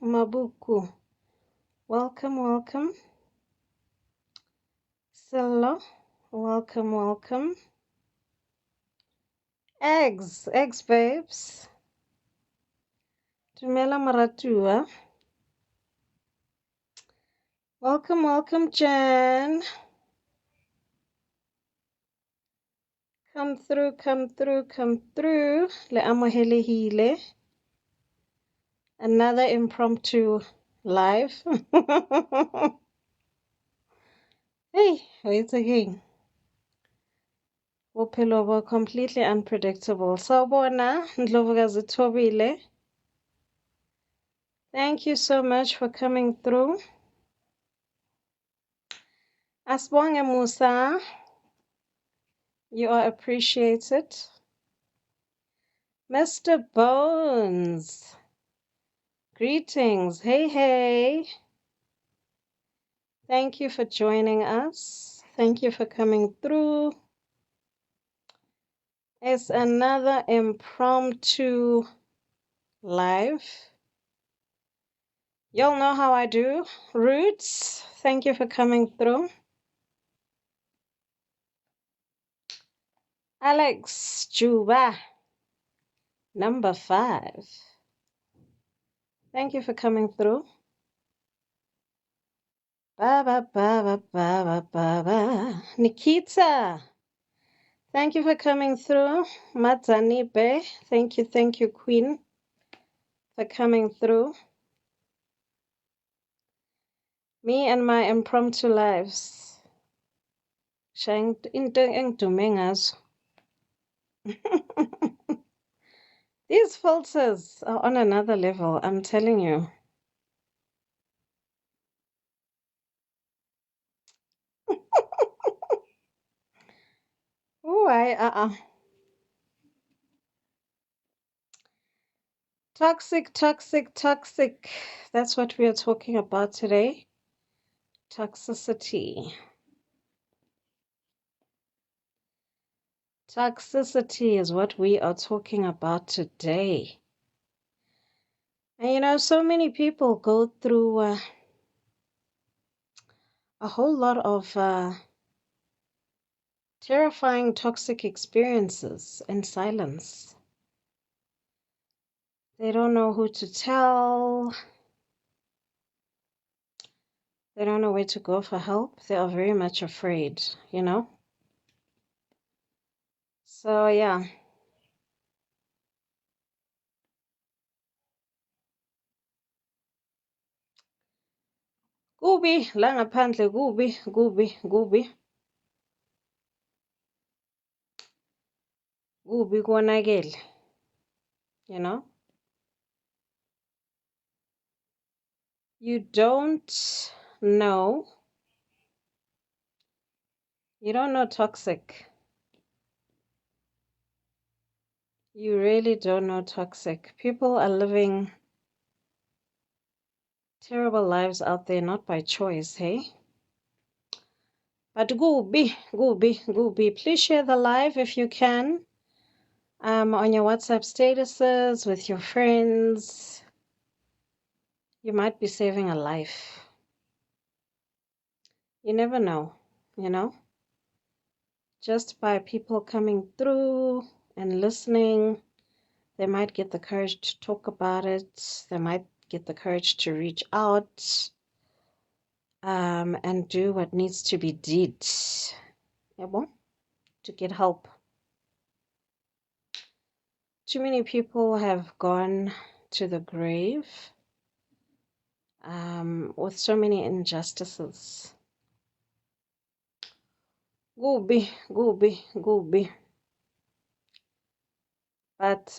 Mabuku. Welcome. Sello. Welcome. Eggs babes. Tumela Maratua. Welcome, Jan. Come through. Le amohele hile. Another impromptu live. Hey, wait again. Bophelo bo completely unpredictable. Sawubona, Ndlovukazi Thobile. Thank you so much for coming through. Asibonge Musa, you are appreciated. Mr. Bones, greetings. Hey. Thank you for joining us. Thank you for coming through. It's another impromptu live. Y'all know how I do. Roots, thank you for coming through. Alex Juba, number 5. Thank you for coming through. Ba. Nikita, thank you for coming through. Matzanipe, thank you, Queen, for coming through. Me and my impromptu lives. These filters are on another level, I'm telling you. Oh, Toxic. That's what we are talking about today. Toxicity. Toxicity is what we are talking about today. And so many people go through a whole lot of terrifying toxic experiences in silence. They don't know who to tell. They don't know where to go for help. They are very much afraid, So, yeah. Kubi, la ngaphandle kubi. Kubi konakele, You don't know toxic. You really don't know toxic. People are living terrible lives out there, not by choice, hey? But Gubi, please share the live if you can. On your WhatsApp statuses, with your friends. You might be saving a life. You never know, Just by people coming through and listening, they might get the courage to talk about it. They might get the courage to reach out and do what needs to be did. To get help. Too many people have gone to the grave with so many injustices. Gubi. But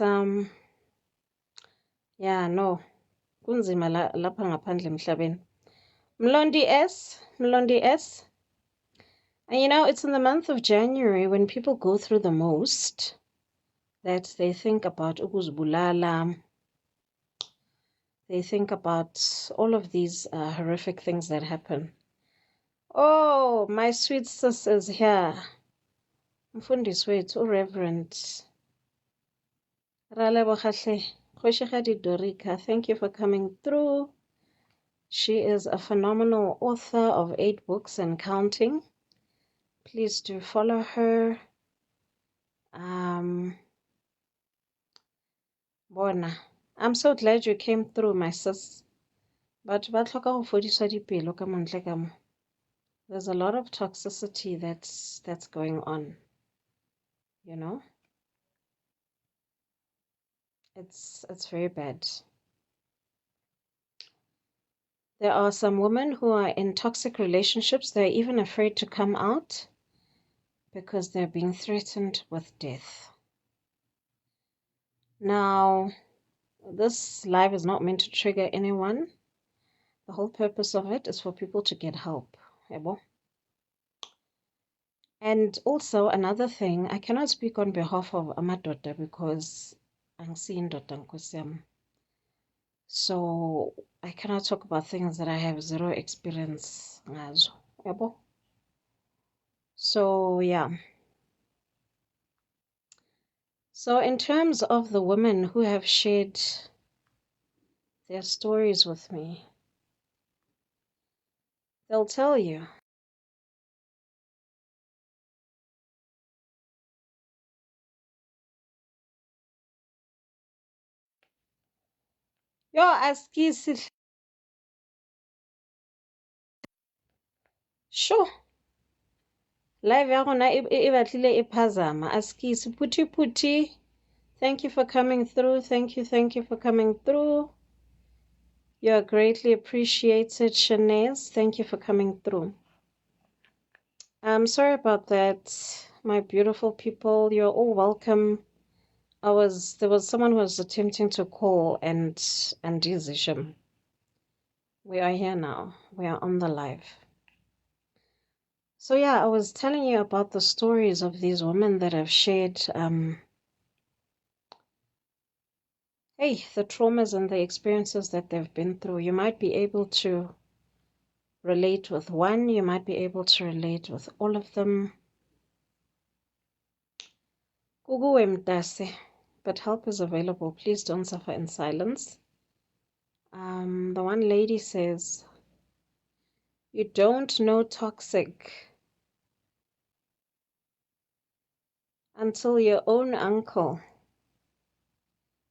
yeah, no. Kunzima lapha ngaphandle emhlabeni. Mlondi S. And it's in the month of January when people go through the most that they think about ukuzibulala. They think about all of these horrific things that happen. Oh, my sweet sis is here. Mfundisi wethu, Reverend Ralebogahle Kgoshigadi Dorika, thank you for coming through. She is a phenomenal author of 8 books and counting. Please do follow her. Bona, I'm so glad you came through, my sis. But there's a lot of toxicity that's going on, you know. It's very bad. There are some women who are in toxic relationships. They're even afraid to come out because they're being threatened with death. Now, this live is not meant to trigger anyone. The whole purpose of it is for people to get help. And also another thing, I cannot speak on behalf of Amadoda because I'm seeing Dr. Nkosiam. So I cannot talk about things that I have zero experience ngazo. So yeah. So in terms of the women who have shared their stories with me, they'll tell you. Yo, askisi. Sure. Live ya rona e batlile e phazama. Askisi puti. Thank you for coming through. Thank you for coming through. You're greatly appreciated, Shanaze. Thank you for coming through. I'm sorry about that, my beautiful people. You're all welcome. There was someone who was attempting to call and Dizisham. We are here now. We are on the live. So yeah, I was telling you about the stories of these women that have shared the traumas and the experiences that they've been through. You might be able to relate with one, you might be able to relate with all of them. But help is available. Please don't suffer in silence. The one lady says, you don't know toxic until your own uncle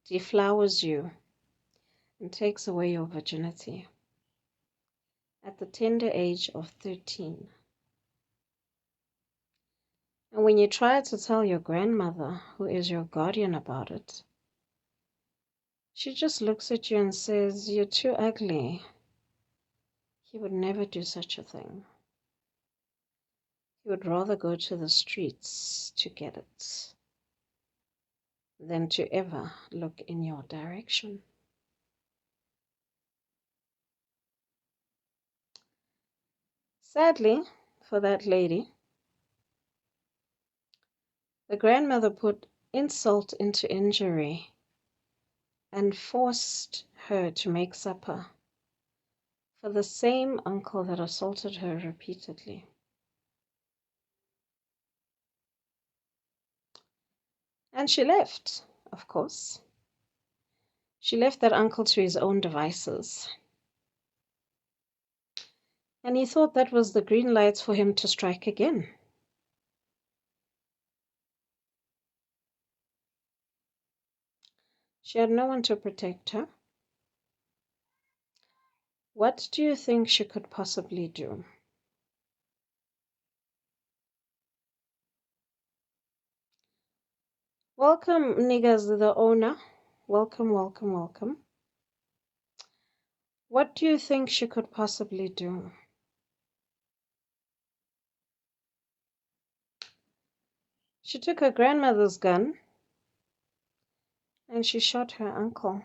deflowers you and takes away your virginity at the tender age of 13. And when you try to tell your grandmother, who is your guardian, about it, she just looks at you and says, you're too ugly. He would never do such a thing. He would rather go to the streets to get it than to ever look in your direction. Sadly, for that lady, the grandmother put insult into injury and forced her to make supper for the same uncle that assaulted her repeatedly. And she left, of course. She left that uncle to his own devices. And he thought that was the green lights for him to strike again. She had no one to protect her. What do you think she could possibly do? Welcome, Niggas, the owner. Welcome. What do you think she could possibly do? She took her grandmother's gun and she shot her uncle.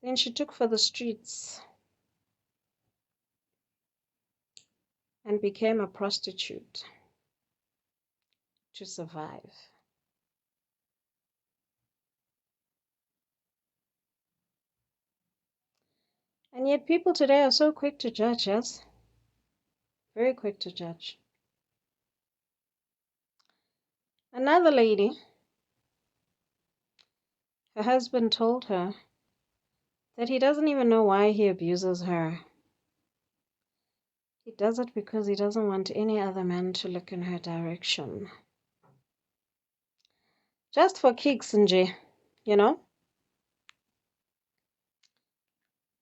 Then she took for the streets and became a prostitute to survive. And yet people today are so quick to judge, yes? Very quick to judge. Another lady Her husband told her that he doesn't even know why he abuses her. He does it because he doesn't want any other man to look in her direction. Just for kicks, Nje, you know?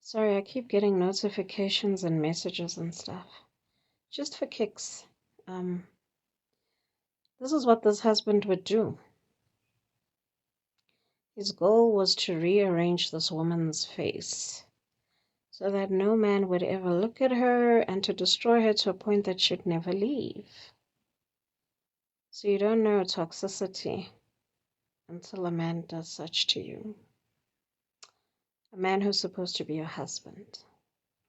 Sorry, I keep getting notifications and messages and stuff. Just for kicks. This is what this husband would do. His goal was to rearrange this woman's face so that no man would ever look at her, and to destroy her to a point that she'd never leave. So you don't know toxicity until a man does such to you. A man who's supposed to be your husband,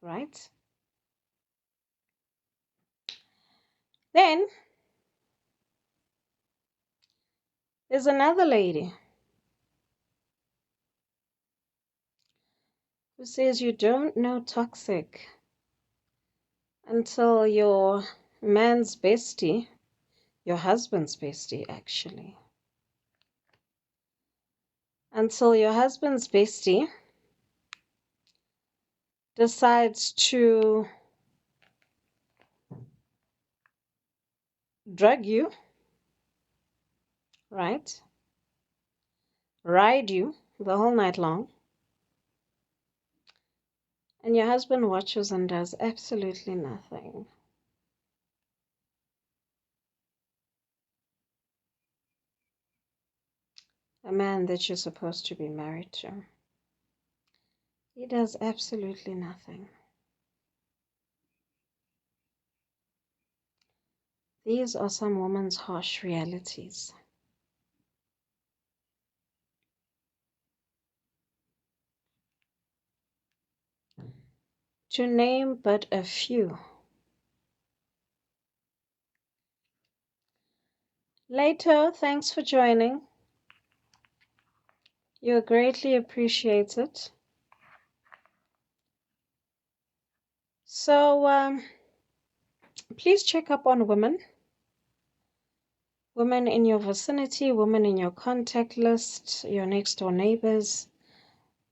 right? Then there's another lady who says you don't know toxic until your man's bestie, your husband's bestie actually, until your husband's bestie decides to drug you, right? Ride you the whole night long. And your husband watches and does absolutely nothing. A man that you're supposed to be married to. He does absolutely nothing. These are some women's harsh realities. To name but a few. Later, thanks for joining. You're greatly appreciated. So, please check up on women. Women in your vicinity, women in your contact list, your next door neighbors,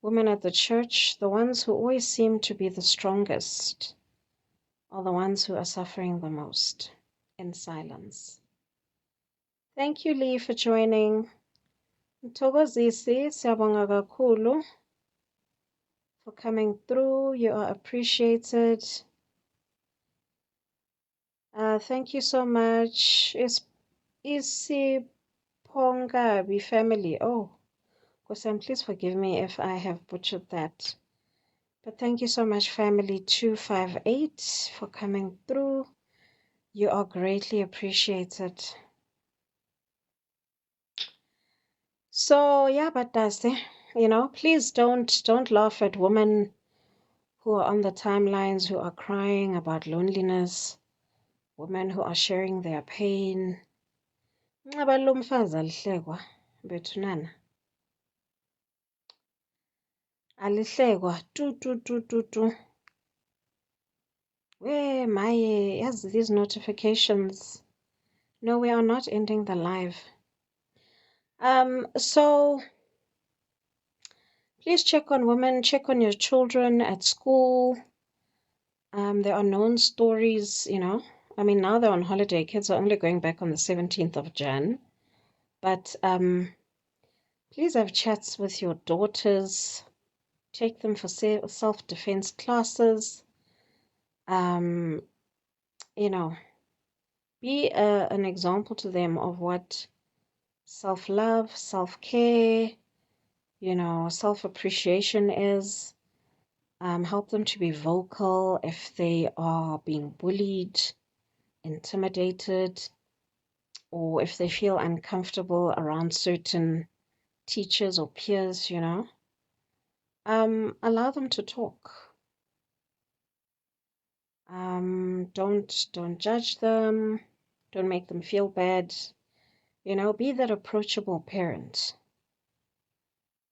women at the church. The ones who always seem to be the strongest are the ones who are suffering the most in silence. Thank you, Lee, for joining. Mthokozisi, siyabonga kakhulu for coming through. You are appreciated. Thank you so much. Isipongabi family. Oh, Kosam, please forgive me if I have butchered that. But thank you so much, family 258, for coming through. You are greatly appreciated. So yeah, but that's it. You know, please don't laugh at women who are on the timelines who are crying about loneliness, women who are sharing their pain. Nxeba lo mfazi alihlekwa bethunana. Alihlekwa tu. Where my yes, these notifications. No, we are not ending the live. So please check on women, check on your children at school. There are known stories, you know. I mean, now they're on holiday. Kids are only going back on the 17th of Jan. But please have chats with your daughters. Take them for self-defense classes. You know, be an example to them of what self-love, self-care, you know, self-appreciation is. Help them to be vocal if they are being bullied, intimidated, or if they feel uncomfortable around certain teachers or peers, you know. Allow them to talk. Don't judge them. Don't make them feel bad. You know, be that approachable parent.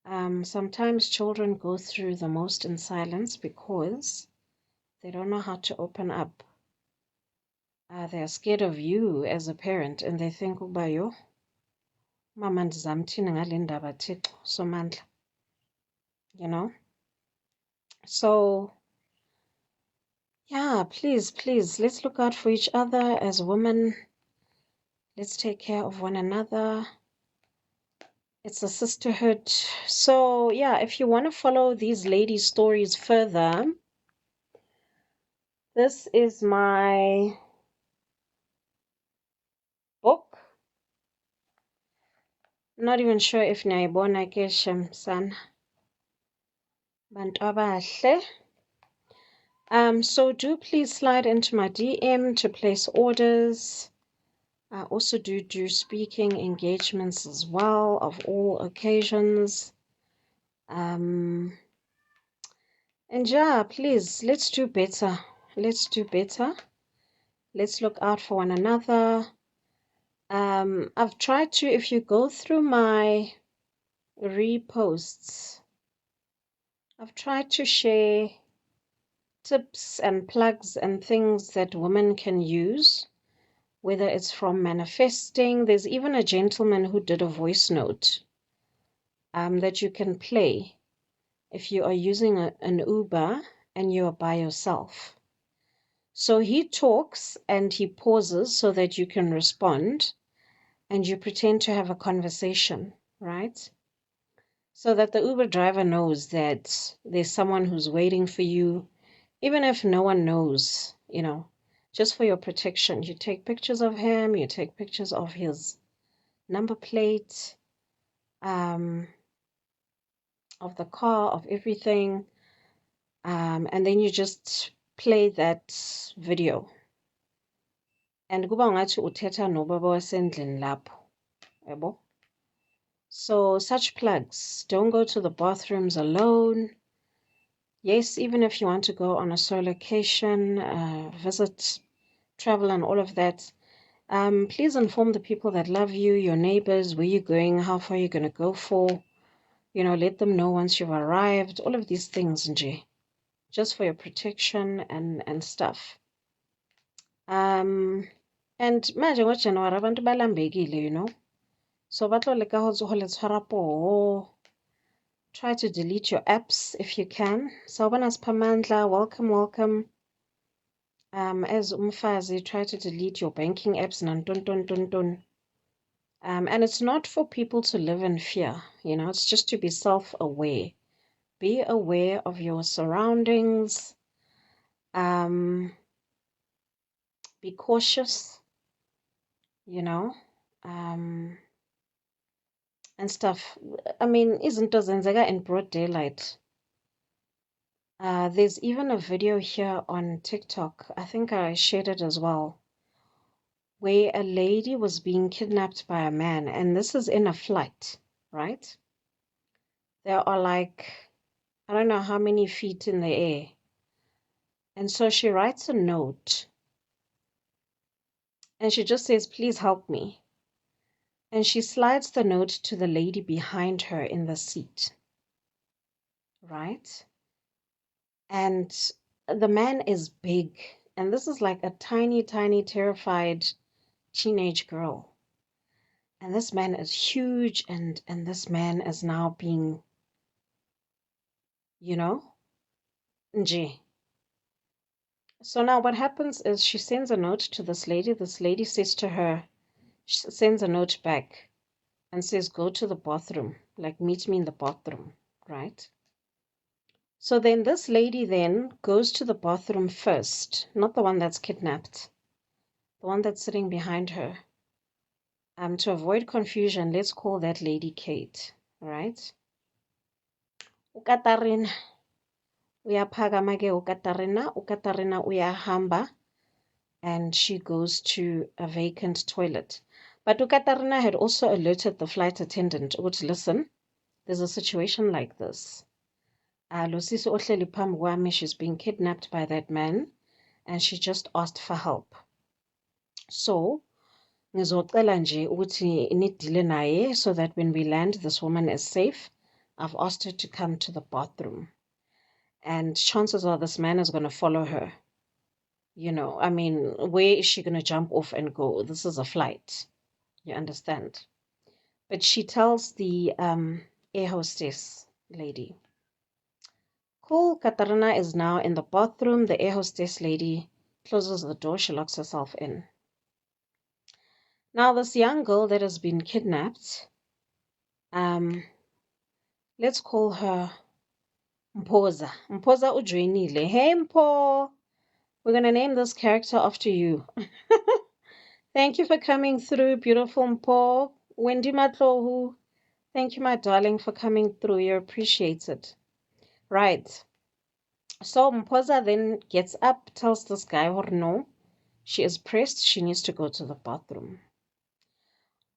Sometimes children go through the most in silence because they don't know how to open up. They're scared of you as a parent, and they think, Ubayo, Mama ndizamthini ngale ndaba Thixo Somandla, you know. So yeah, please, let's look out for each other as women. Let's take care of one another. It's a sisterhood. So yeah, if you want to follow these ladies' stories further, this is my book. Not even sure if niyayibona ke Shamsana. Bantu abahle. So do please slide into my DM to place orders. I also do speaking engagements as well of all occasions. And yeah, please, let's do better. Let's do better. Let's look out for one another. I've tried to, if you go through my reposts, I've tried to share tips and plugs and things that women can use, whether it's from manifesting. There's even a gentleman who did a voice note that you can play if you are using an Uber and you are by yourself. So he talks and he pauses so that you can respond and you pretend to have a conversation, right? So that the Uber driver knows that there's someone who's waiting for you, even if no one knows, you know, just for your protection. You take pictures of him, you take pictures of his number plate, of the car, of everything, and then you just play that video. And kuba ngathi uthetha nobaba wasendlini lapho, yabo? So such plugs. Don't go to the bathrooms alone. Yes, even if you want to go on a solocation, visit, travel and all of that, please inform the people that love you, your neighbors, where you're going, how far you're going to go for. You know, let them know once you've arrived, all of these things, nje, just for your protection and stuff. And manje ngoJanuary abantu balambekile, you know. So batloleka ho tshwara poho. Try to delete your apps if you can. Sawubona Siphamandla, welcome. As umfazi, try to delete your banking apps nantontontonton. And it's not for people to live in fear, you know, it's just to be self-aware. Be aware of your surroundings. Be cautious, you know, and stuff. I mean, izinto zenzeka in broad daylight. There's even a video here on TikTok, I think I shared it as well, where a lady was being kidnapped by a man, and this is in a flight, right? There are like, I don't know how many feet in the air. And so she writes a note, and she just says, please help me. And she slides the note to the lady behind her in the seat, right? And the man is big, and this is like a tiny, terrified teenage girl. And this man is huge, and this man is now being, you know, nje. So now what happens is she sends a note to this lady. This lady says to her, she sends a note back and says, go to the bathroom, like meet me in the bathroom, right? So then this lady then goes to the bathroom first, not the one that's kidnapped, the one that's sitting behind her. To avoid confusion, let's call that lady Kate, right? uKatarina uyaphakama ke uKatarina uyahamba, and she goes to a vacant toilet. But uKatarina had also alerted the flight attendant, listen, there's a situation like this. Losisi ohleli phambi kwami, she's being kidnapped by that man, and she just asked for help. So ngizocela nje ukuthi nidile naye so that when we land, this woman is safe. I've asked her to come to the bathroom. And chances are this man is going to follow her. You know, I mean, where is she going to jump off and go? This is a flight. You understand? But she tells the air hostess lady, cool, Katarina is now in the bathroom. The air hostess lady closes the door. She locks herself in. Now, this young girl that has been kidnapped, let's call her Mphoza. Mphoza ujoinile. Hey, Mpho. We're going to name this character after you. Thank you for coming through, beautiful Mpho. Wendy Matlohu. Thank you, my darling, for coming through. You're appreciated. Right. So Mphoza then gets up, tells this guy, or no, she is pressed. She needs to go to the bathroom.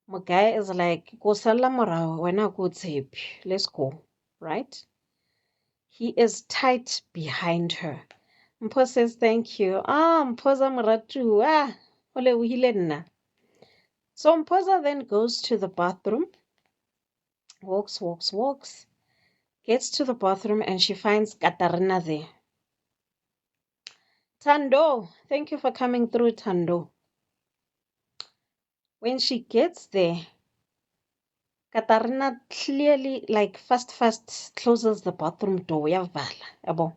My guy is like, go salamara, when I go tape. Let's go. Right? He is tight behind her. Mpho says, thank you. Mphoza muratu. Ole uhile nna. So Mphoza then goes to the bathroom, walks, gets to the bathroom, and she finds Katarina there. Tando, thank you for coming through, Tando. When she gets there, Katarina clearly, like fast, closes the bathroom door. Yavala,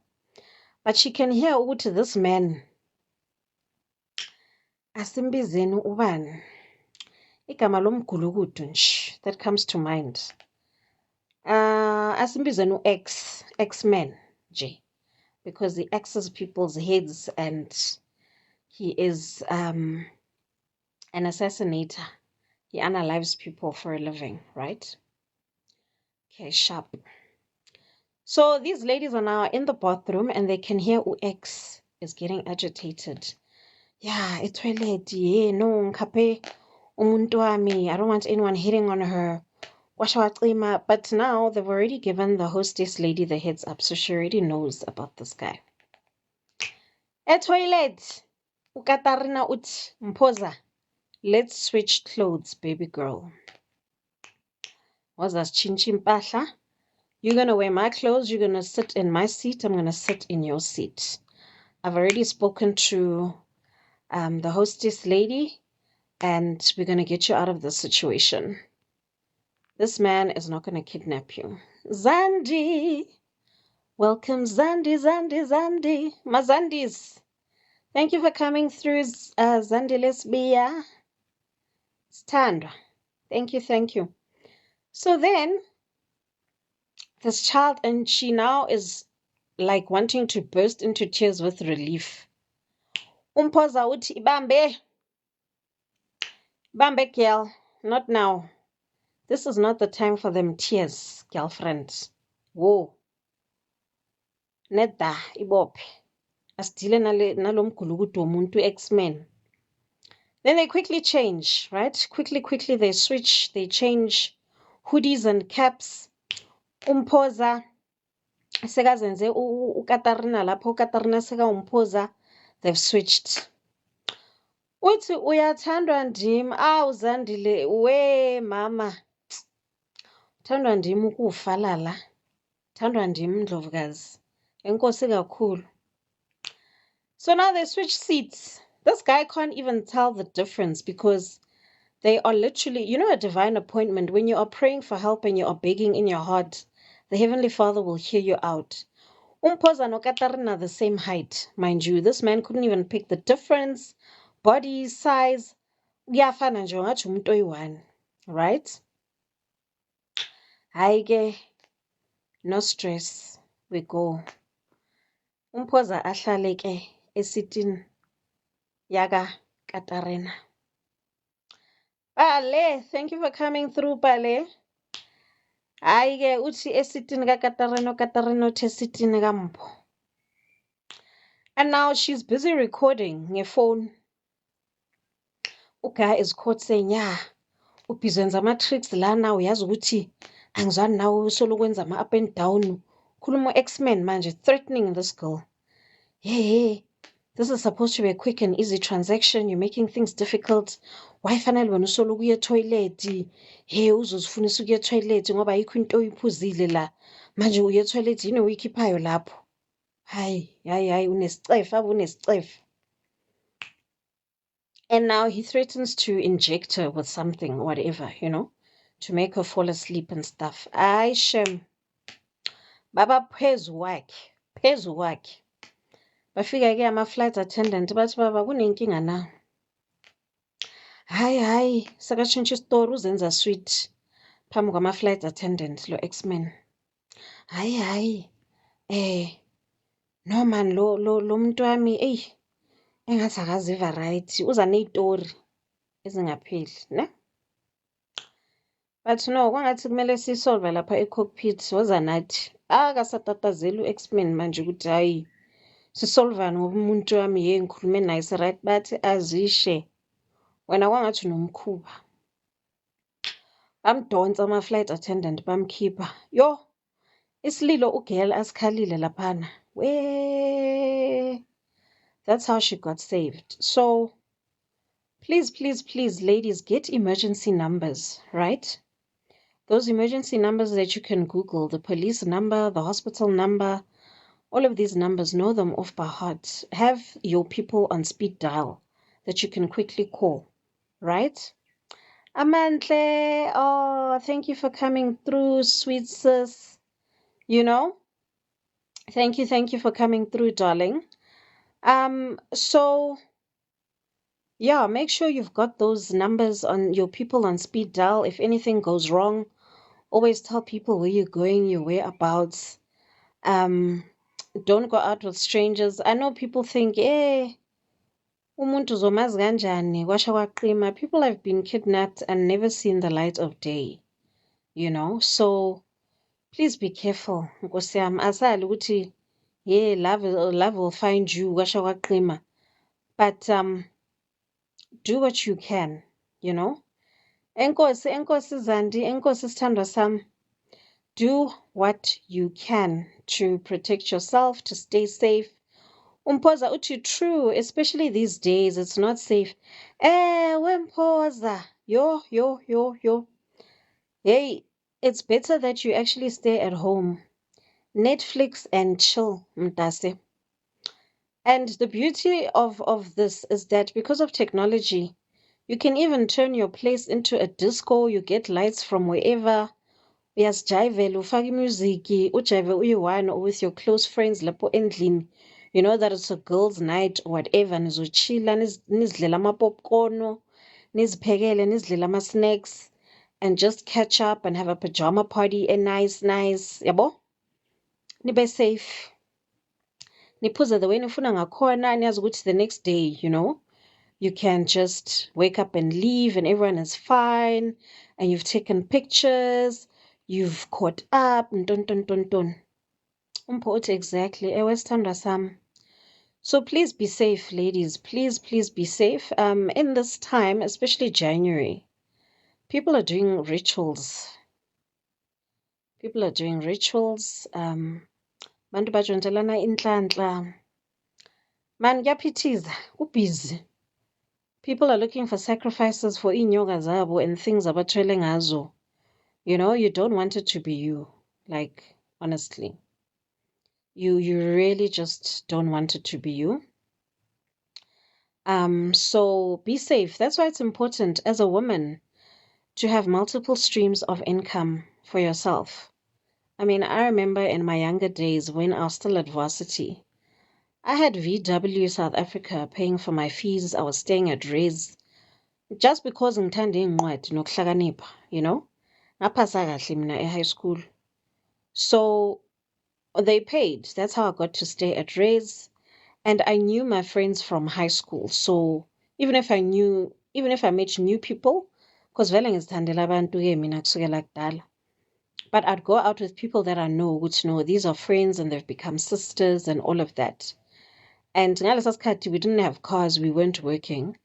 but she can hear ukuthi this man asimbizeni ubani. Igama lomgulukudu nje that comes to mind. Asimbizeni X-Men nje, because he axes people's heads and he is an assassinator. He unalives people for a living, right? Okay, sharp. So these ladies are now in the bathroom and they can hear UX is getting agitated. Yeah, toilet. Yeah, no, ngikaphe umuntu wami. I don't want anyone hitting on her. But now they've already given the hostess lady the heads up, so she already knows about this guy. Toilet. Ukatarina uthi, Mphoza, let's switch clothes, baby girl. What's that? Chinchimpasha? You're going to wear my clothes. You're going to sit in my seat. I'm going to sit in your seat. I've already spoken to the hostess lady, and we're going to get you out of this situation. This man is not going to kidnap you. Zandi. Welcome, Zandi. My Zandis. Thank you for coming through, Zandi Lesbia. Stand. Thank you. So then, this child, and she now is like wanting to burst into tears with relief. Mphoza uthi, Ibambe girl, not now. This is not the time for them tears, girlfriend. Whoa. Neda, ibophe. Asidile nalo mgulukudu womuntu X-Men. Then they quickly change, right? Quickly they switch, they change hoodies and caps. Mphoza sekazenze uKatarina lapho uKatarina seka uMphoza. They've switched. Uthi uyathandwa ndim, Zandile, we mama. Thandwa ndim ukufa lala. Thandwa ndim Ndlovukazi. Enkosi kakhulu. So now they switch seats. This guy can't even tell the difference because they are literally, a divine appointment. When you are praying for help and you are begging in your heart, the Heavenly Father will hear you out. Mphoza no Katarina the same height, mind you. This man couldn't even pick the difference. Body size. Kuyafana nje ungathi umuntu oyi-1. Right? Hayi ke, no stress. We go. Mphoza ahlale ke esitini yaka Katarina. Bale, thank you for coming through, Bale. Hayi ke uthi esitini kaKatarina uthi esitini kaMpho. And now she's busy recording ngefone. Uguy is caught saying, yeah, ubhizenza ama-tricks lana uyazi ukuthi angizwani nawe usolokwenza ama-up and down. Khuluma X-Men manje, threatening this girl. Hey, this is supposed to be a quick and easy transaction. You're making things difficult. Why fanele wena usoloko uye etoilet? Hey, uzozifunisa ukuya etoilet ngoba ayikho into oyiphuzile la. Manje uye etoilet yini uyikhiphayo lapho? Hayi, unesicefe, unesicefe. And now he threatens to inject her with something, whatever, to make her fall asleep and stuff. Ay shem. Baba phezu kwakhe. Bafika-ke ama-flight attendant bathi baba kunenkinga na. Hayi sakatshintsha isitori uzenza sweet phambi kwama-flight attendant lo X-Men. Hayi no man lo muntu wami engathi akaziva right uza neyitori ezingapheli ne. But no kwangathi kumele sisolve lapha e-cockpit woza nathi akasatatazeli u-X-Men manje ukuthi hayi sisolvani ngoba umuntu wami ngikhulume naye right bathi azishe wena kwangathi unomkhuba. Bamdonsa ama-flight attendant bamkhipha. Yo isililo ugirl asikhalile laphana. That's how she got saved. So please ladies, get emergency numbers, right? Those emergency numbers that you can Google, the police number, the hospital number, all of these numbers, know them off by heart. Have your people on speed dial that you can quickly call, right? Amantle, oh, thank you for coming through, sweet sis. You know, thank you for coming through, darling. So yeah, make sure you've got those numbers on your people on speed dial. If anything goes wrong, always tell people where you're going, your whereabouts. Don't go out with strangers. I know people think, umuntu uzomazi kanjani kwasha kwaqima. People have been kidnapped and never seen the light of day, you know. So please be careful. Nkosi yami asali ukuthi love will find you kwasha kwaqima. But do what you can, you know. Enkosi Zandi, enkosi sithandwa sami. Do what you can to protect yourself, to stay safe. Umpoza uthi true, especially these days, it's not safe. Wempoza. Yo. Hey, it's better that you actually stay at home. Netflix and chill, mtase. And the beauty of this is that because of technology, you can even turn your place into a disco. You get lights from wherever. Uyazijayivela ufake music, ujive uyi-one or with your close friends lapho endlini. You know that it's a girls' night or whatever. Nizochilla, nizidlela ama-popcorn, niziphekele, nizidlela ama-snacks, and just catch up and have a pajama party, a nice, yabo? Nibe safe. Niphuze the way nifuna ngakhona, niyazi ukuthi the next day, you know, you can just wake up and leave and everyone is fine and you've taken pictures, you've caught up, Umpho uthi exactly, sithandwa sami. So please be safe, ladies. Please be safe. In this time, especially January, people are doing rituals. Bantu bajwentelana inhlanhla. Man kuyaphithiza, kubhizi. People are looking for sacrifices for inyoka zabo and things abathwele ngazo. You know, you don't want it to be you. Like, honestly. You really just don't want it to be you. So be safe. That's why it's important as a woman to have multiple streams of income for yourself. I mean, I remember in my younger days when I was still at varsity, I had VW South Africa paying for my fees. I was staying at Rez just because ngithanda incwadi nokuhlakanipha, you know. Ngaphasa kahle mina e-high school. So they paid. That's how I got to stay at Rez. And I knew my friends from high school. So even if I met new people, because vele ngizithandela abantu-ke mina kusukela kudala. But I'd go out with people that I know, which know these are friends and they've become sisters and all of that. And ngalesa sikhathi we didn't have cars, we weren't working.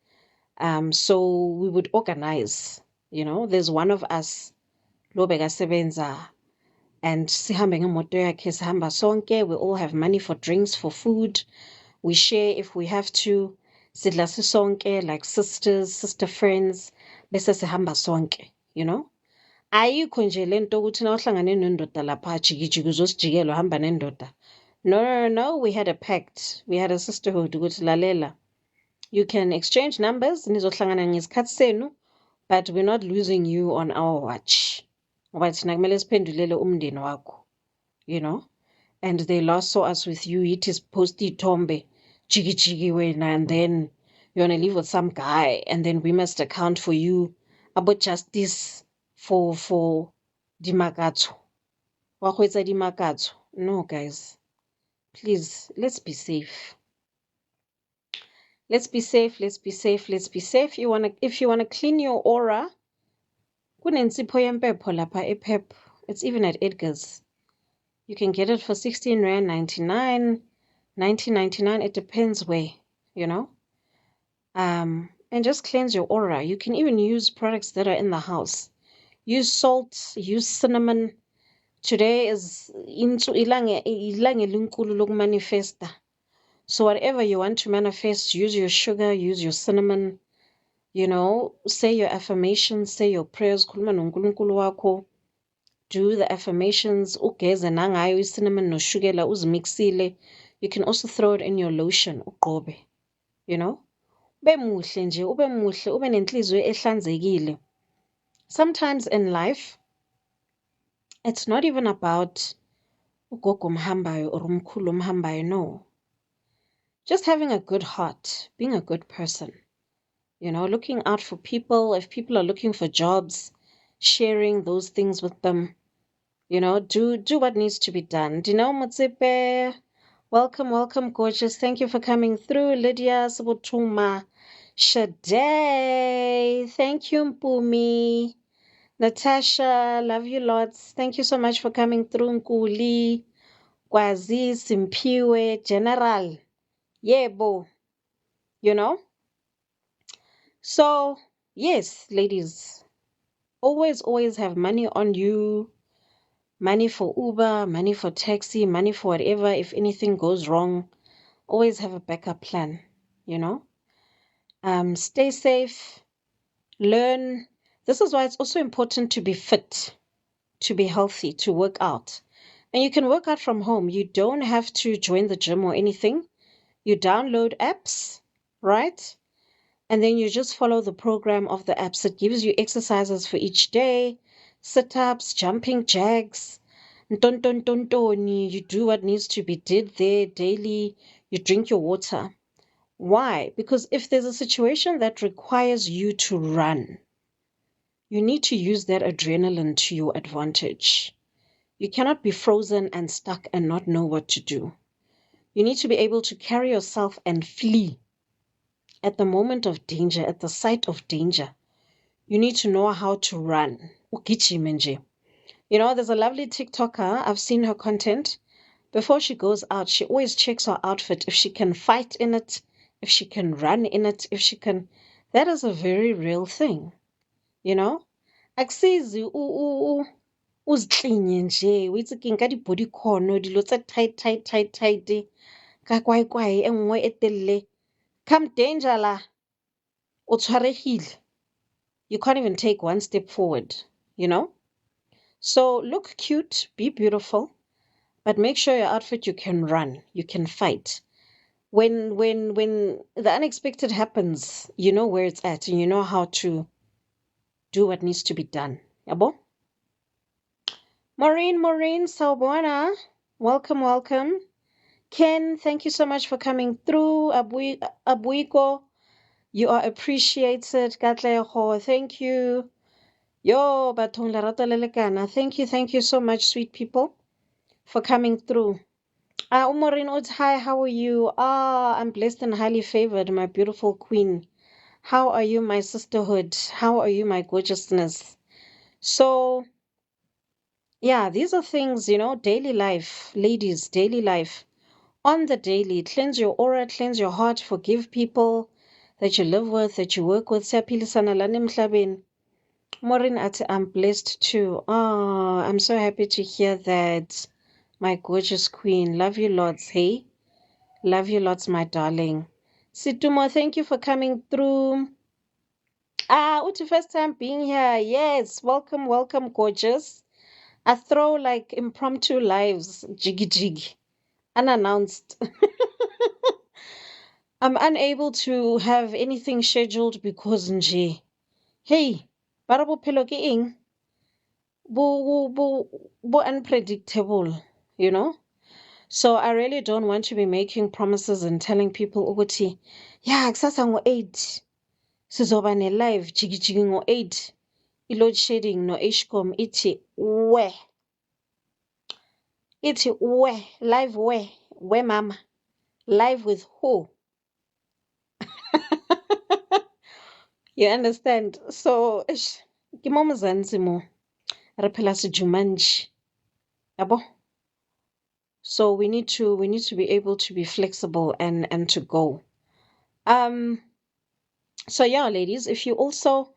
So we would organize, you know, there's one of us, lo bekasebenza, and sihambe ngemoto yakhe sihamba sonke, we all have money for drinks, for food. We share if we have to. Sidla sisonke like sister friends, bese sihamba sonke, you know. Ayikho nje lento ukuthi na uhlangane nendoda lapha jikijiki uzosijikela uhamba nendoda. No, we had a pact. We had a sisterhood ukuthi lalela. You can exchange numbers, nizohlangana ngesikhathi senu, but we're not losing you on our watch. Ngoba thina kumele siphendulele umndeni wakho, you know, and they lost so us with you. It is post iy'thombe jiki jiki wena, and then you want to live with some guy, and then we must account for you about justice for dimakatso wa go etsa dimakatso. No, guys, please, let's be safe. Let's be safe, let's be safe, let's be safe. If you wanna clean your aura, kunensipho yempepho lapha ePep. It's even at Edgar's. You can get it for 16 Rand 99, 19.99. It depends where, you know. And just cleanse your aura. You can even use products that are in the house. Use salt, use cinnamon. Today is into ilange elinkulu lokumanifesta. So whatever you want to manifest, use your sugar, use your cinnamon, you know, say your affirmations, say your prayers, khuluma noNkulunkulu wakho. Do the affirmations, ugeze nangayo cinnamon noshukela uzimixile. You can also throw it in your lotion, ugqobe, you know. Ube muhle nje, ube muhle, ube nenhliziyo ehlanzekile. Sometimes in life, it's not even about ugogo mhambayo or umkhulu mhambayo, no. Just having a good heart, being a good person, you know, looking out for people. If people are looking for jobs, sharing those things with them, you know, do what needs to be done. Dineo Motsepe, welcome, gorgeous. Thank you for coming through. Lydia Sabutuma, Shade, thank you, Mpumi. Natasha, love you lots. Thank you so much for coming through, Nkuli, Kwazi, Simpiwe, General. Yebo, you know. So, yes, ladies, always have money on you. Money for Uber, money for taxi, money for whatever. If anything goes wrong, always have a backup plan, you know. Stay safe, learn. This is why it's also important to be fit, to be healthy, to work out. And you can work out from home. You don't have to join the gym or anything. You download apps, right? And then you just follow the program of the apps. It gives you exercises for each day, sit-ups, jumping jacks, ntontontoni. You do what needs to be did there daily. You drink your water. Why? Because if there's a situation that requires you to run, you need to use that adrenaline to your advantage. You cannot be frozen and stuck and not know what to do. You need to be able to carry yourself and flee. At the moment of danger, at the sight of danger, you need to know how to run. Ugijime nje. You know, there's a lovely TikToker. I've seen her content. Before she goes out, she always checks her outfit. If she can fight in it, if she can run in it, if she can. That is a very real thing. You know? Akusizi uziklinye nje. Uitse ke nka di-body corner, dilo tse tight. Ka kwae e nngwe e telele. Come danger la. O tshwaregile. You can't even take one step forward, you know? So look cute, be beautiful, but make sure your outfit you can run, you can fight. When the unexpected happens, you know where it's at and you know how to do what needs to be done. Yabo? Maureen, Sawubona. Welcome. Ken, thank you so much for coming through. Abuiko, you are appreciated. Katleho, thank you. Yo, bathong lerato le lekana. Thank you so much, sweet people, for coming through. Umorin Ods, hi, how are you? I'm blessed and highly favored, my beautiful queen. How are you, my sisterhood? How are you, my gorgeousness? So, yeah, these are things, you know, daily life, ladies, daily life. On the daily, cleanse your aura, cleanse your heart, forgive people that you live with, that you work with. Siyaphilisana lana emhlabeni. Maureen ati, I'm blessed too. I'm so happy to hear that, my gorgeous queen. Love you lots, hey? Love you lots, my darling. Situmo, thank you for coming through. Uti, first time being here. Yes, welcome, gorgeous. I throw like impromptu lives, jiggy, unannounced. I'm unable to have anything scheduled because nje. Hey, Bara bophelo ke eng? Bo unpredictable, you know? So I really don't want to be making promises and telling people ukuthi, yeah, kusasa ngo-8 sizoba ne-live jigijigi ngo-8 i-load shedding no-Eskom ithi live where mama, live with who? You understand? So ke mo Mzansi mo re phela sejumantši yabo. So we need to be able to be flexible and to go. So yeah, ladies, if you also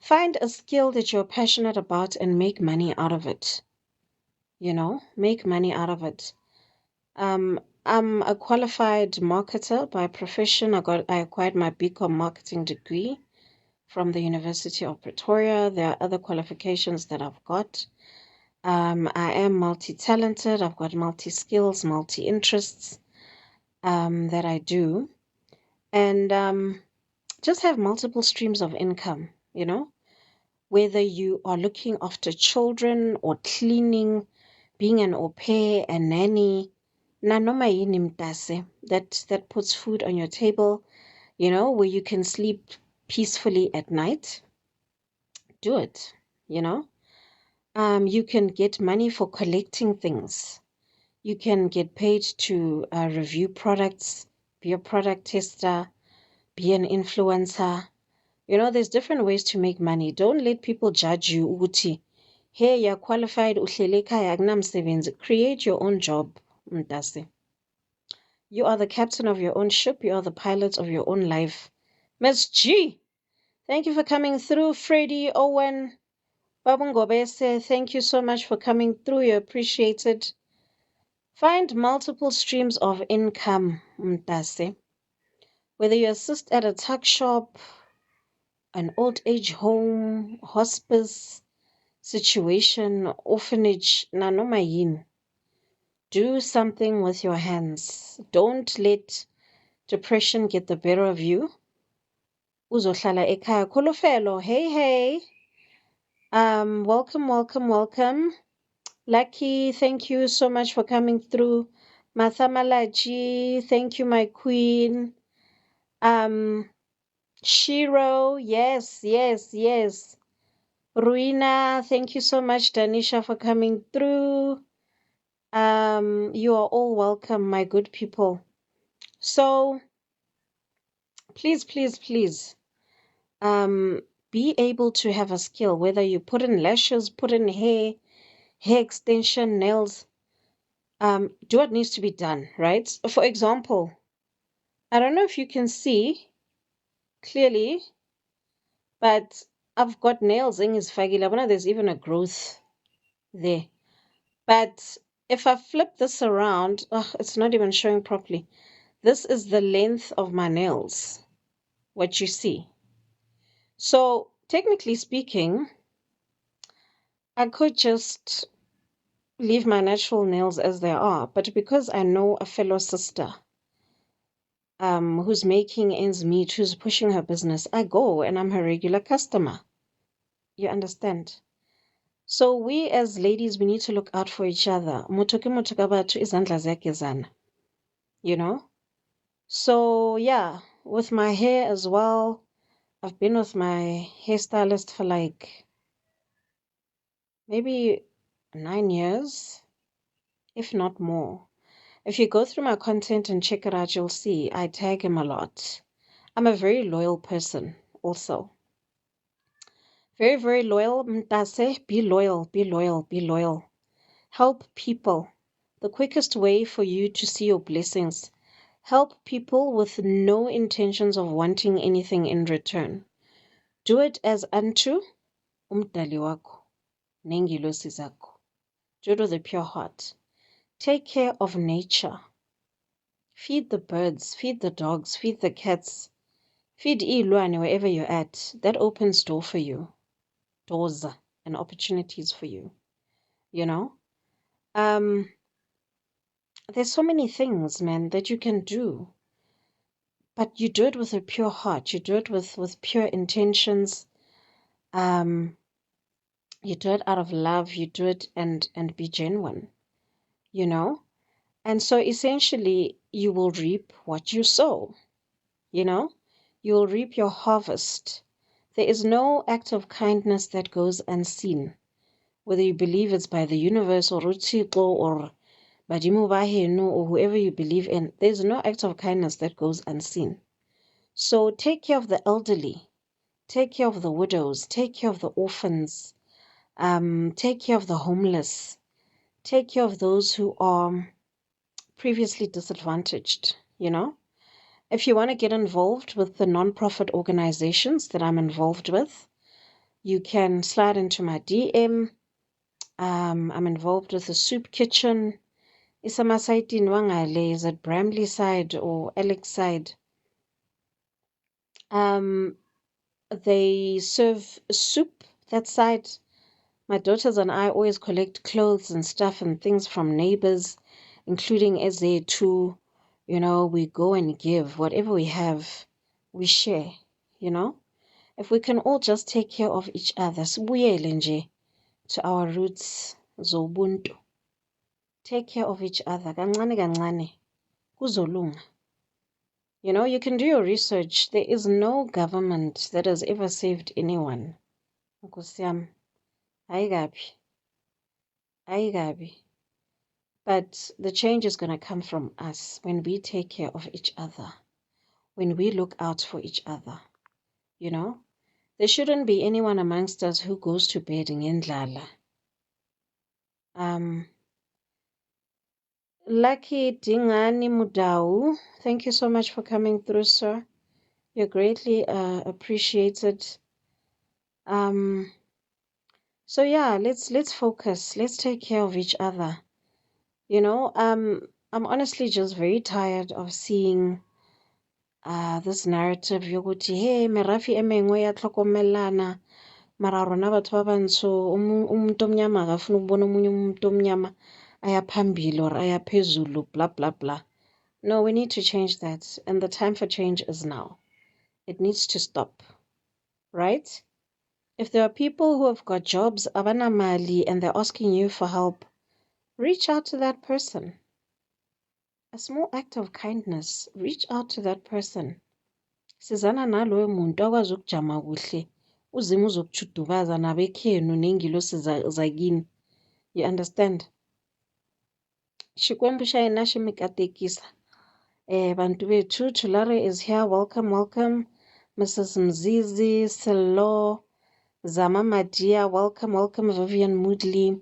find a skill that you're passionate about and make money out of it, make money out of it. I'm a qualified marketer by profession. I acquired my BCom marketing degree from the University of Pretoria. There are other qualifications that I've got. I am multi-talented. I've got multi-skills, multi-interests that I do. And just have multiple streams of income, whether you are looking after children or cleaning, being an au pair, a nanny, nanoma yini mtase, that puts food on your table, where you can sleep peacefully at night. Do it, You can get money for collecting things. You can get paid to review products, be a product tester, be an influencer. There's different ways to make money. Don't let people judge you ukuthi, hey, you're qualified, uhlele ekhaya akunamsebenzi. Create your own job, mntase. You are the captain of your own ship. You are the pilot of your own life. Miss G, thank you for coming through. Freddie, Owen, Babungobese, thank you so much for coming through. You appreciate it. Find multiple streams of income, mntase. Whether you assist at a tuck shop, an old age home, hospice situation, orphanage, nanoma yini. Do something with your hands. Don't let depression get the better of you. Uzohlala ekhaya khulufelo. Hey. Welcome. Lucky, thank you so much for coming through. Mathamalaji, thank you, my queen. Shiro, yes. Ruina, thank you so much, Danisha, for coming through. You are all welcome, my good people. So, please, be able to have a skill, whether you put in lashes, put in hair extension, nails, do what needs to be done, right? For example, I don't know if you can see clearly, but I've got nails in his fagilabona. There's even a growth there. But if I flip this around, it's not even showing properly. This is the length of my nails, what you see. So technically speaking, I could just leave my natural nails as they are, but because I know a fellow sister who's making ends meet, who's pushing her business, I go and I'm her regular customer. You understand? So we as ladies, we need to look out for each other. So yeah, with my hair as well, I've been with my hairstylist for like maybe 9 years, if not more. If you go through my content and check it out, you'll see I tag him a lot. I'm a very loyal person also. Very, very loyal. Mtase, be loyal. Help people. The quickest way for you to see your blessings. Help people with no intentions of wanting anything in return. Do it as unto umdali wako, nengilosi zako. Do it with a pure heart. Take care of nature. Feed the birds, feed the dogs, feed the cats. Feed ilwane wherever you're at. That opens doors and opportunities for you. There's so many things, man, that you can do. But you do it with a pure heart. You do it with pure intentions. You do it out of love, you do it and be genuine, you know? And so essentially you will reap what you sow, you know? You will reap your harvest. There is no act of kindness that goes unseen, whether you believe it's by the universe or Uthixo or Badimo Bahenu or whoever you believe in. There's no act of kindness that goes unseen. So take care of the elderly, take care of the widows, take care of the orphans, take care of the homeless, take care of those who are previously disadvantaged, you know? If you want to get involved with the non-profit organizations that I'm involved with, you can slide into my DM. I'm involved with the Soup Kitchen. Isamasaiti Nwangale is at Bramley side or Alex side. They serve soup that side. My daughters and I always collect clothes and stuff and things from neighbors, including as they too, you know, we go and give whatever we have, we share, you know. If we can all just take care of each other, sibuyele nje to our roots zobuntu. Take care of each other, kancane kancane, kuzolunga. You know, you can do your research. There is no government that has ever saved anyone. Nkosi yami, ayikabi. But the change is going to come from us when we take care of each other, when we look out for each other, you know. There shouldn't be anyone amongst us who goes to bed ngendlala. Lucky Dingani Mudau, thank you so much for coming through, sir. You're greatly appreciated. So yeah, let's focus. Let's take care of each other. You know, I'm honestly just very tired of seeing this narrative yokuthi hey merafi e mengwe ya tlhokomelana mara rona batho ba bantsho umuntu omnyama akafuna ukubona omunye umuntu omnyama aya phambili or aya phezulu blah blah blah. No, we need to change that, and the time for change is now. It needs to stop, right? If there are people who have got jobs abana mali and they're asking you for help, reach out to that person. A small act of kindness, reach out to that person. Sizana naloyo muntu akwazi ukujama kuhle uzima uzokujudubaza nabekhenu nengilosi zakini. You understand? Xikwembu xa hina xi mi katekisa. Bantu bethu, Tulare is here. Welcome, welcome. Mrs. Mzizi, Selo, Zama Madia, welcome, welcome. Vivian Moodley.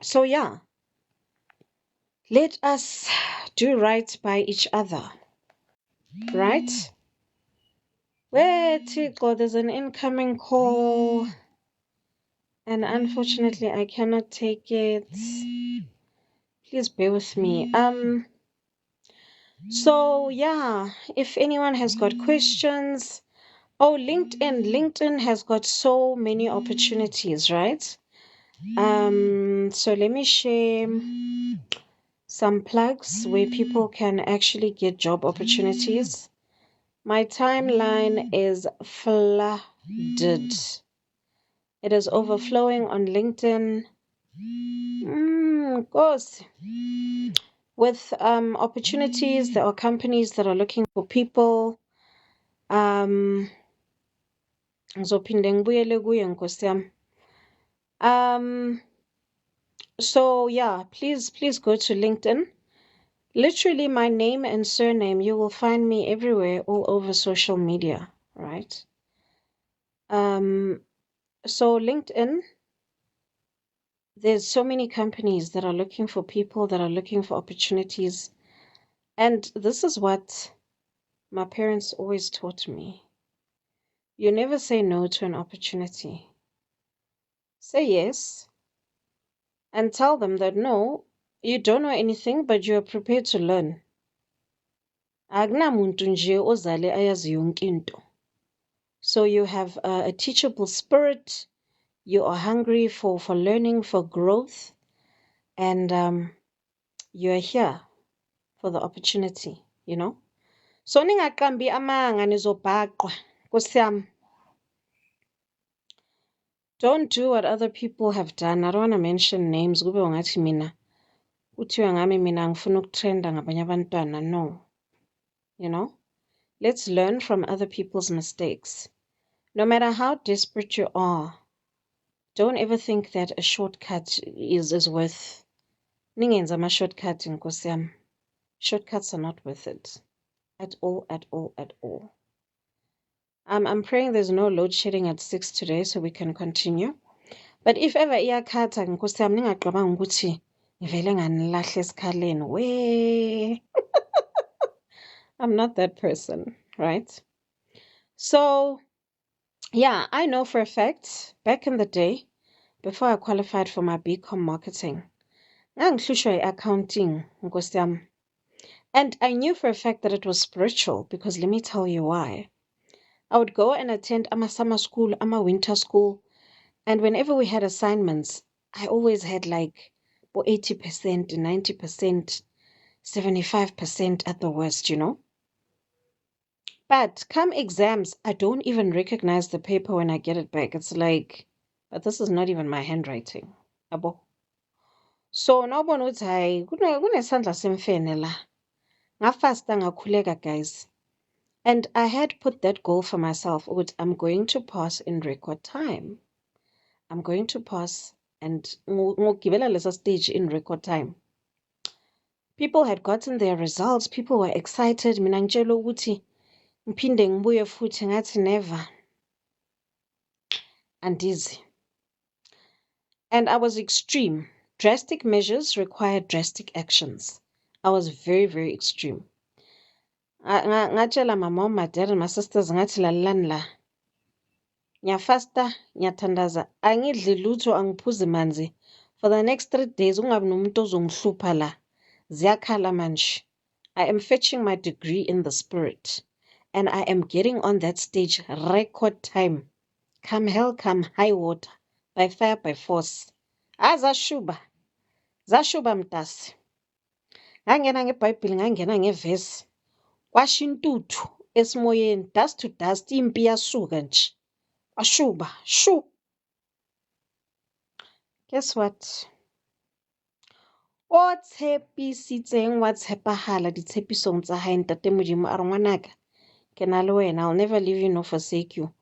So yeah, let us do right by each other, right? Where Tico, there's an incoming call, and unfortunately I cannot take it. Please bear with me. So yeah, if anyone has got questions, LinkedIn has got so many opportunities, right? So let me share some plugs where people can actually get job opportunities. My timeline is flooded. It is overflowing on LinkedIn. Of course. With opportunities, there are companies that are looking for people. Ngizophinde ngibuyele kuye Nkosi yami. So yeah, please go to LinkedIn. Literally my name and surname, you will find me everywhere, all over social media, right? So LinkedIn, there's so many companies that are looking for people, that are looking for opportunities. And this is what my parents always taught me. You never say no to an opportunity. Say yes and tell them that no, you don't know anything, but you are prepared to learn. Akunamuntu nje ozale ayazi yonke into. So you have a teachable spirit. You are hungry for learning, for growth, and you are here for the opportunity, you know. So ningaqambi amanga nizobhaqwa Nkosi don't do what other people have done. I don't want to mention names. Kube ungathi mina. Kuthiwa ngami mina ngifuna ukutrenda ngabanye abantwana. No. You know? Let's learn from other people's mistakes. No matter how desperate you are, don't ever think that a shortcut is worth. Ningenza ama-shortcut Nkosi yami. Shortcuts are not worth it. At all, at all, at all. I'm praying there's no load shedding at 6 today so we can continue. But if ever iyakhatha Nkosi yami ningaqabanga ukuthi ngivele nganilahle esikhaleni. We I'm not that person, right? So, yeah, I know for a fact, back in the day, before I qualified for my BCom marketing, ngangihlushwa accounting Nkosi yami. And I knew for a fact that it was spiritual because let me tell you why. I would go and attend ama summer school, ama winter school, and whenever we had assignments, I always had like 80%, 90%, 75% at the worst, you know. But come exams, I don't even recognize the paper when I get it back. It's like, but this is not even my handwriting. Abo. So nawubona ukuthi hayi kunesandla semfene la. Ngafasta ngakhuleka guys. And I had put that goal for myself. I'm going to pass in record time. I'm going to pass and ngogibela lesa stage in record time. People had gotten their results. People were excited. Mina ngitshela ukuthi ngiphinde ngibuye futhi ngathi never. Andizi. And I was extreme. Drastic measures required drastic actions. I was very, very extreme. Ngatshela my mom, my dad, and my sisters ngathi lalani la. Ngiyafasta, ngiyathandaza, angidli lutho angiphuzi manzi. For the next 3 days ungabi nomuntu ozongihlupha la. Ziyakhala manje. I am fetching my degree in the spirit. And I am getting on that stage record time. Come hell, come high water. By fire, by force. Zashuba mtasi. Ngangena ngeBhayibheli, ngangena ngevesi. Kwasha intuthu esimoyeni, dust to dust, impi yasuka nje. Washuba, shoo. Guess what? O tshepisitseng wa tshepahala ditshepisong tsa hae ntate Modimo a re ngwanaka. Ke na le wena, I'll never leave you nor forsake you.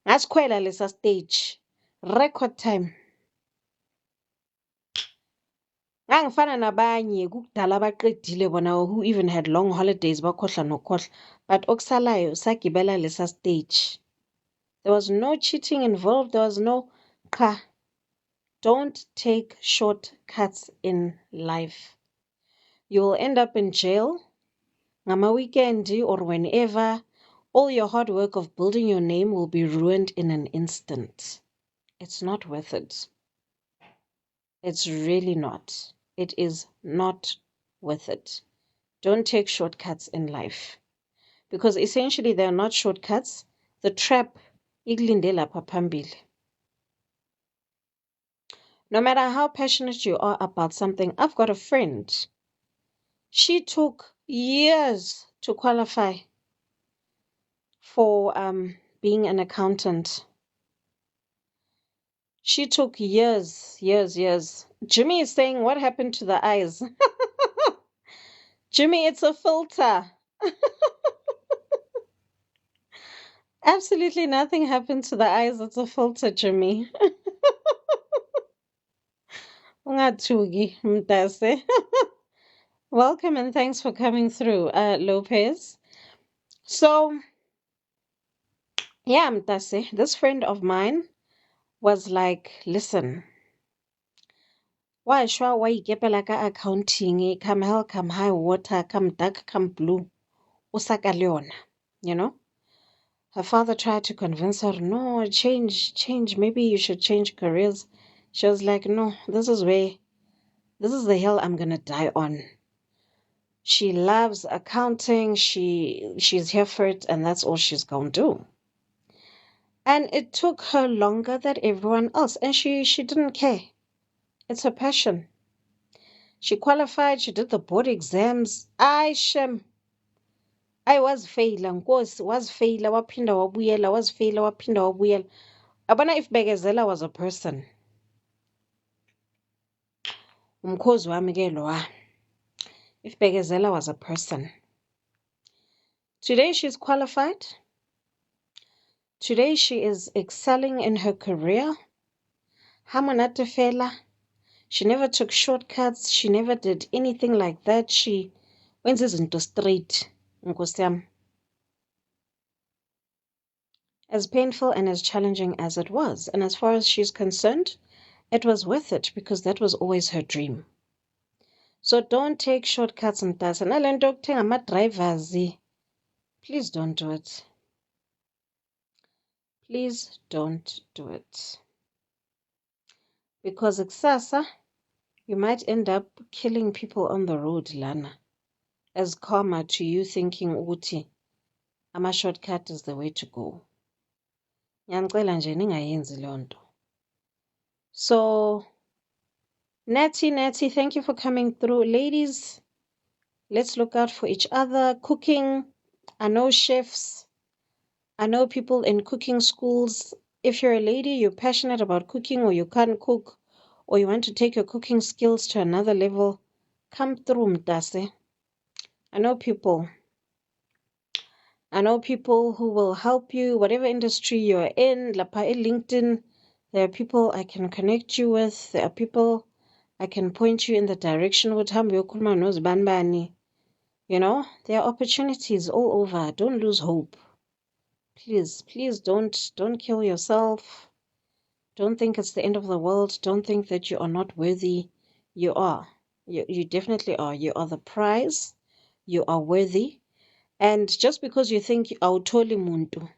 Ngasikhwela lesa stage. Record time. Ngangifana nabanye kukudala abaqedile bona who even had long holidays bakhohlwa nokhohlwa. But okusalayo sagibela lesa stage. There was no cheating involved. There was no cha. Don't take shortcuts in life. You will end up in jail. Ngama weekend or whenever. All your hard work of building your name will be ruined in an instant. It's not worth it. It's really not. It is not worth it. Don't take shortcuts in life. Because essentially they are not shortcuts. The trap ikulinde lapha phambili. No matter how passionate you are about something, I've got a friend. She took years to qualify for being an accountant. She took years. Jimmy is saying, what happened to the eyes? Jimmy, it's a filter. Absolutely nothing happened to the eyes. It's a filter, Jimmy. Ungathuki, mtase. Welcome and thanks for coming through, Lopez. So, yeah, mtase, this friend of mine was like, listen, why ikepela ka accounting, come hell, come high water, come dark, come blue, usaka leona, you know? Her father tried to convince her, no, change, maybe you should change careers. She was like, no, this is the hill I'm gonna die on. She loves accounting, she's here for it, and that's all she's gonna do. And it took her longer than everyone else, and she didn't care. It's her passion. She qualified, she did the board exams. Shem. I was faila nkosi, was faila waphinda wabuyela, was faila waphinda wabuyela. Abona if Bekezela was a person. Umkhozi wami ke lowa. If Bekezela was a person. Today she's qualified. Today she is excelling in her career. Hamonate fela. She never took shortcuts. She never did anything like that. She went into straight. Nkosi yami. As painful and as challenging as it was, and as far as she's concerned, it was worth it because that was always her dream. So don't take shortcuts mntase. Nalento yokuthenga ama-drivers, please don't do it. Please don't do it. Because kusasa, you might end up killing people on the road lana as karma to you thinking ukuthi ama-shortcut is the way to go. Ngiyanicela nje ningayenzi leyo nto. So Natty, thank you for coming through. Ladies, let's look out for each other. Cooking, I know chefs, I know people in cooking schools. If you're a lady, you're passionate about cooking or you can't cook or you want to take your cooking skills to another level, come through mtase. I know people who will help you, whatever industry you're in. Lapha LinkedIn, there are people I can connect you with. There are people I can point you in the direction with banbani. You know, there are opportunities all over. Don't lose hope. Please don't kill yourself. Don't think it's the end of the world. Don't think that you are not worthy. You are. You definitely are. You are the prize. You are worthy. And just because you think awutholi muntu,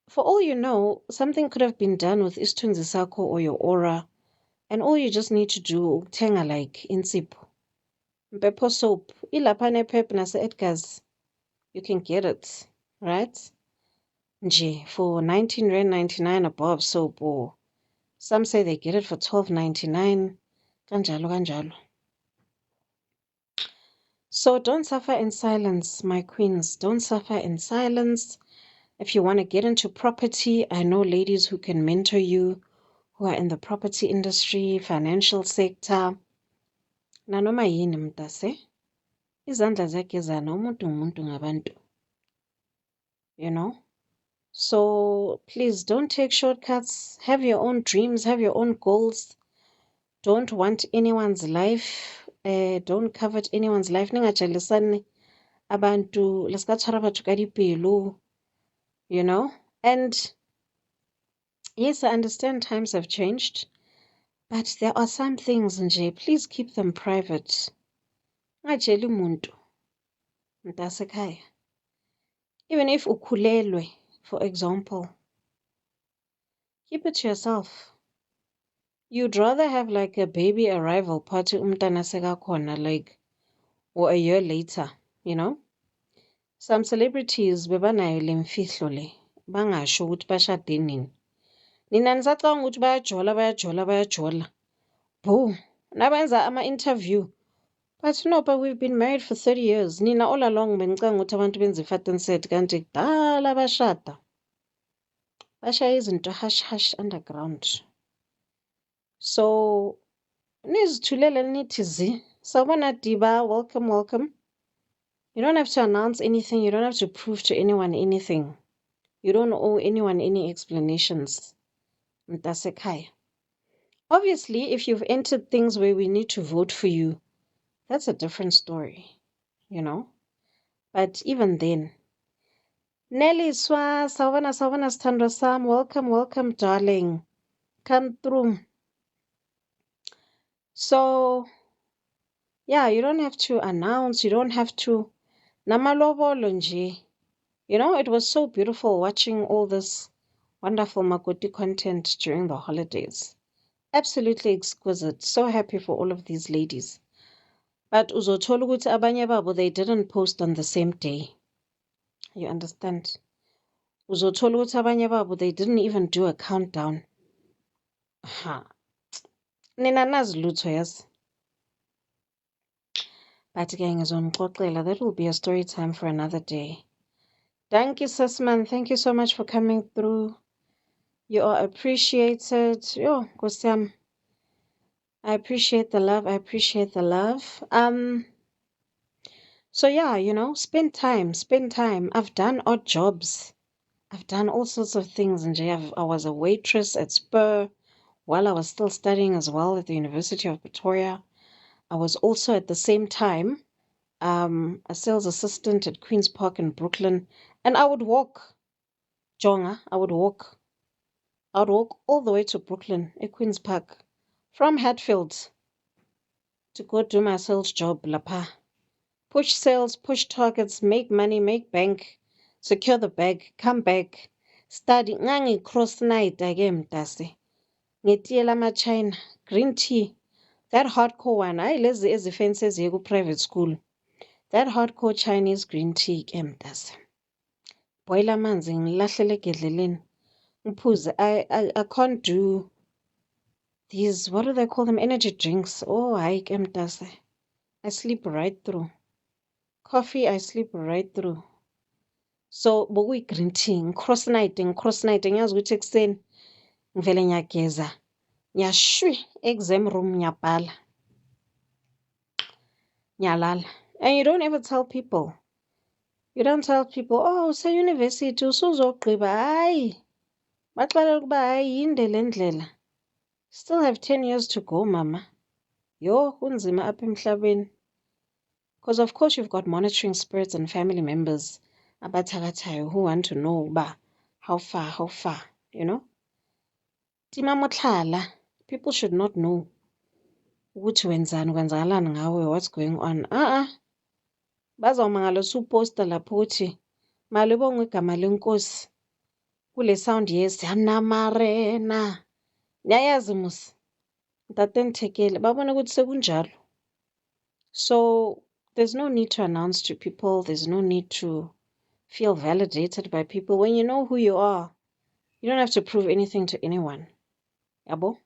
for all you know, something could have been done with isithunzi sakho or your aura, and all you just need to do ukuthenga like insipho, mpepho soap, ilapha nePep nase-Edgars, you can get it, right? Nje for 19.99 above soap, or some say they get it for 12.99, kanjalo. So don't suffer in silence, my queens. Don't suffer in silence. If you want to get into property, I know ladies who can mentor you, who are in the property industry, financial sector. Nanoma yini mtase, izandla ziyagezana, umuntu ngumuntu ngabantu. You know? So please don't take shortcuts. Have your own dreams, have your own goals. Don't want anyone's life. Don't covet anyone's life. Ningajelisani abantu, lesikatshwara batho ka dipelo. You know? And yes, I understand times have changed, but there are some things nje, please keep them private. Ungajeli umuntu mntasekhaya. Even if ukhulelwe, for example, keep it to yourself. You'd rather have like a baby arrival party umntana sekakhona, like, or a year later, you know? Some celebrities bebanayo le mfihlo le, bangasho ukuthi bashade nini. Nina nisacabanga ukuthi bayajola. Boom. Nabenza ama-interview. But no, we've been married for 30 years. Nina all along benicanga ukuthi abantu benza i-fat and set kanti kudala bashada. Bashaya izinto hush underground. So nizithulele nithi zi. Sawubona Diba, welcome. You don't have to announce anything. You don't have to prove to anyone anything. You don't owe anyone any explanations. Mtasekhaya. Obviously, if you've entered things where we need to vote for you, that's a different story, you know? But even then, Nelly Swa, Savannah Sthandwa Sam, welcome, darling. Come through. So, yeah, you don't have to announce, you don't have to. Namalobolo nje. You know, it was so beautiful watching all this wonderful Makoti content during the holidays. Absolutely exquisite. So happy for all of these ladies. But uzothola ukuthi abanye babo, they didn't post on the same day. You understand? Uzothola ukuthi abanye babo, they didn't even do a countdown. Nina nazi lutho, yes. But gang is on that will be a story time for another day. Thank you, Sisman. Thank you so much for coming through. You are appreciated. Yo, Kosiam. I appreciate the love. I appreciate the love. So yeah, spend time, spend time. I've done odd jobs. I've done all sorts of things. And I was a waitress at Spur while I was still studying as well at the University of Pretoria. I was also at the same time a sales assistant at Queen's Park in Brooklyn. And I would walk, Jonga, I would walk all the way to Brooklyn at Queen's Park from Hatfield to go do my sales job, Lapa. Push sales, push targets, make money, make bank, secure the bag, come back, study. Ngangi cross night again, mtasi. Ngetiye lama China, green tea. That hardcore one, I lezi ezifences yegu private school. That hardcore Chinese green tea ke mtasi. Boil amanzi ngilahlele gedleleni. Ngiphuze, I can't do these, what do they call them, energy drinks. Oh, hayi ke mtasi. I sleep right through. Coffee, I sleep right through. So bokuyi-green tea cross night ngiyazi ukuthi ekuseni ngivele ngiyageza ngiyashwi exam room ngiyabhala ngiyalala. And you don't ever tell people. You don't tell people, oh, use-university usuzogqiba. Hayi, baxelela ukuba hayi yinde le ndlela. Still have 10 years to go, mama. Yo, kunzima apha emhlabeni. Because of course you've got monitoring spirits and family members abathakathayo who want to know uba how far, Tima motlhala. People should not know ukuthi wenzani kwenzakalani ngawe, what's going on. Bazawumangala usuposta lapho ukuthi malibongwe igama lenkosi kule sound yesiyanamarena. Niyayazi musi ntate Nthekele babona ukuthi sekunjalo. So there's no need to announce to people. There's no need to feel validated by people. When you know who you are, you don't have to prove anything to anyone. Yabo?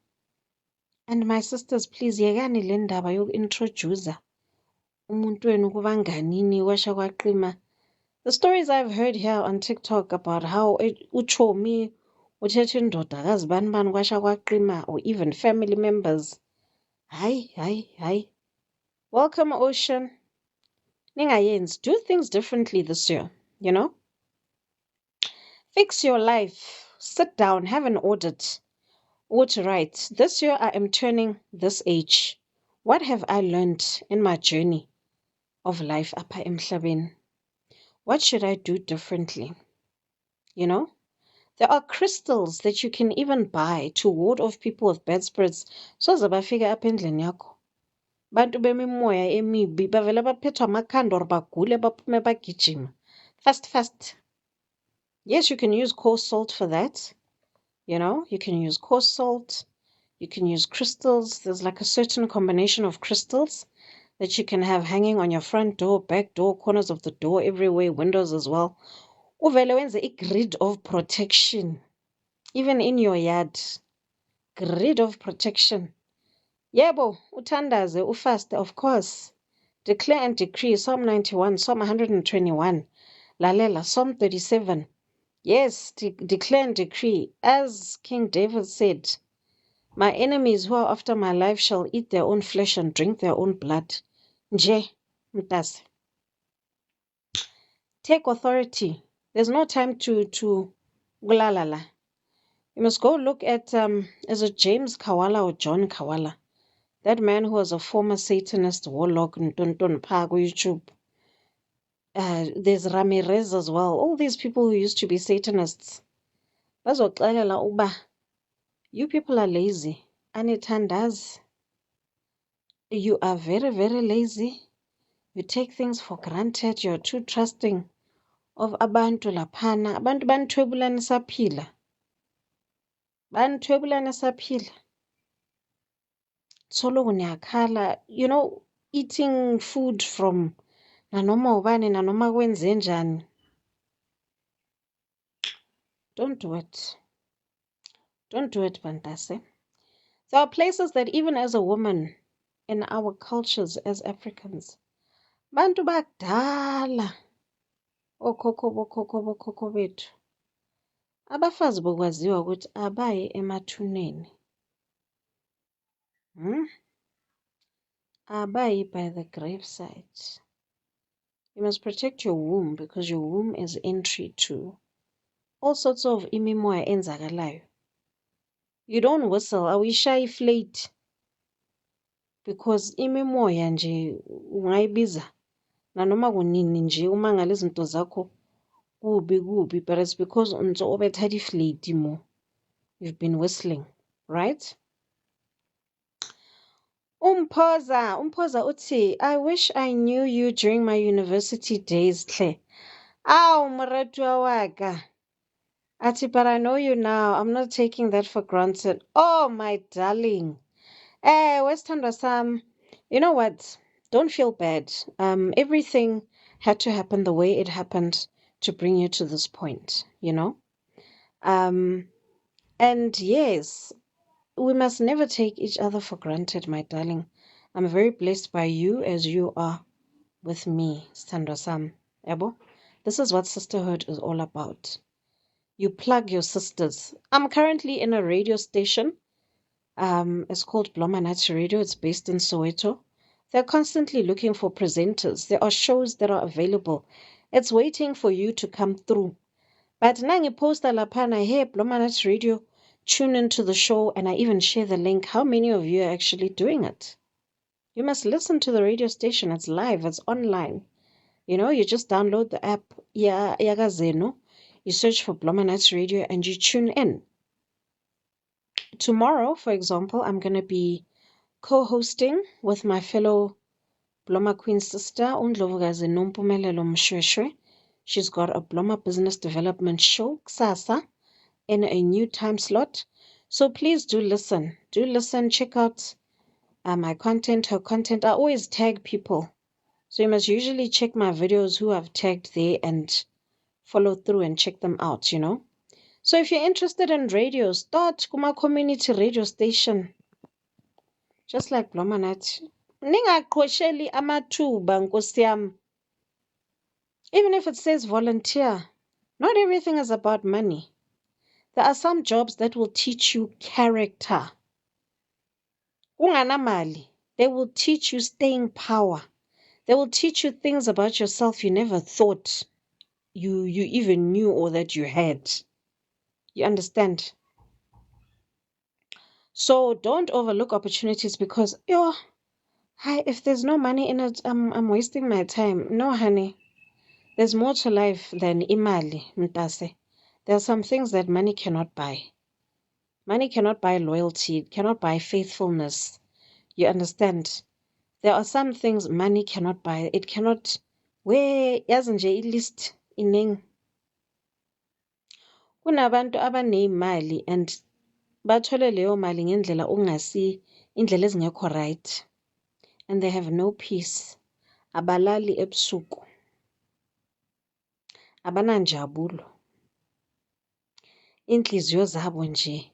And my sisters, please, yekani le ndaba yoku-introducer umuntu wenu ukuba nganini kwasha kwaqima. The stories I've heard here on TikTok about how uchomi uthethe indodakazi bani kwasha kwaqima, or even family members. Hayi. Welcome, Ocean. Ningayenzi. Do things differently this year, Fix your life. Sit down, have an audit. What right? This year I am turning this age. What have I learned in my journey of life apha emhlabeni? What should I do differently? There are crystals that you can even buy to ward off people with bad spirits. So zabafika apha endlini yakho. Bantu bemimoya emibi bavele baphethwa amakhanda or bagule baphume bagijima. Fast. Yes, you can use coarse salt for that. You can use coarse salt. You can use crystals. There's like a certain combination of crystals that you can have hanging on your front door, back door, corners of the door, everywhere, windows as well. Uvele wenze a grid of protection. Even in your yard. Grid of protection. Yebo, uthandaze, ufaste, of course. Declare and decree Psalm 91, Psalm 121. Lalela, Psalm 37. Yes, declare and decree. As King David said, my enemies who are after my life shall eat their own flesh and drink their own blood. Nje, mtase. Take authority. There's no time to gulalala. You must go look at, is it James Kawala or John Kawala? That man who was a former Satanist warlock on YouTube. There's Ramirez as well. All these people who used to be Satanists. Bazoxelela uba, you people are lazy. Anithandazi. You are very, very lazy. You take things for granted. You're too trusting of abantu laphana. Abantu banithwebulana saphila. Banithwebulana saphila. Solo niyakhala. Eating food from nanoma ubani nanoma kwenze njani. Don't do it. Don't do it, Bantase. There are places that even as a woman in our cultures as Africans, Bantu bakudala, bokhokho bethu, abafazi bokwaziwa ukuthi abayi emathuneni. Abayi by the graveside. You must protect your womb because your womb is entry to all sorts of imimoya enzakalayo. You don't whistle, awuyishayi iflate because imimoya nje ungayibiza nanoma kunini nje uma ngale zinto zakho kubi, but it's because unso obethada iflate mo. You've been whistling, right? Umphoza uthi, I wish I knew you during my university days, Hle. Aw, moratuwa waka. Ati, but I know you now. I'm not taking that for granted. Oh, my darling. Westhandwa Sam, you know what? Don't feel bad. Everything had to happen the way it happened to bring you to this point, you know? And yes, we must never take each other for granted, my darling. I'm very blessed by you as you are with me, Sandra Sam. Ebo, this is what sisterhood is all about. You plug your sisters. I'm currently in a radio station. It's called Blomanati Radio. It's based in Soweto. They're constantly looking for presenters. There are shows that are available. It's waiting for you to come through. But nangi posta lapana, hey, Blomanati Radio, tune into the show, and I even share the link. How many of you are actually doing it? You must listen to the radio station. It's live. It's online. You know, you just download the app, Yaga Zeno. You search for Blomanati Radio and you tune in. Tomorrow, for example, I'm going to be co-hosting with my fellow Bloma Queen sister, Undlovukazi Nompumelelo Mshweshwe. She's got a Bloma Business Development Show, Ksasa, in a new time slot. So please do listen. Do listen. Check out my content, her content. I always tag people. So you must usually check my videos who I've tagged there and follow through and check them out, you know. So if you're interested in radio, start Kuma Community Radio Station. Just like Blomanati. Ningaqhosheli amathuba nkosi yami. Even if it says volunteer, not everything is about money. There are some jobs that will teach you character. Unganamali, they will teach you staying power. They will teach you things about yourself you never thought you even knew or that you had. You understand? So don't overlook opportunities because if there's no money in it, I'm wasting my time. No, honey. There's more to life than imali, mtase. There are some things that money cannot buy. Money cannot buy loyalty. It cannot buy faithfulness. You understand? There are some things money cannot buy. It cannot. Where yazi nje ilist ining. Kunabantu abaneyimali and bathole leyo mali ngendlela ongasi indlela ezingekho right. And they have no peace. Abalali ebusuku. Abananjabulo. Inhliziyo zabo nje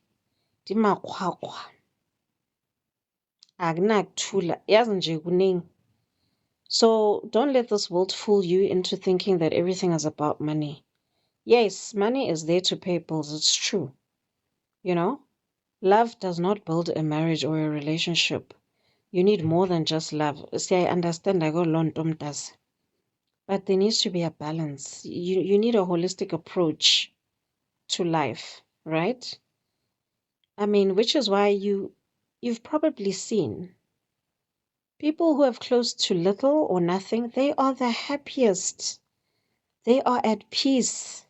dimaqhwaqhwa. Akunakuthula. Yazi nje kuningi. So don't let this world fool you into thinking that everything is about money. Yes, money is there to pay bills. It's true. You know, love does not build a marriage or a relationship. You need more than just love. See, I understand I go long does. But there needs to be a balance. You need a holistic approach to life, right? I mean, which is why you've probably seen people who have close to little or nothing, they are the happiest. They are at peace.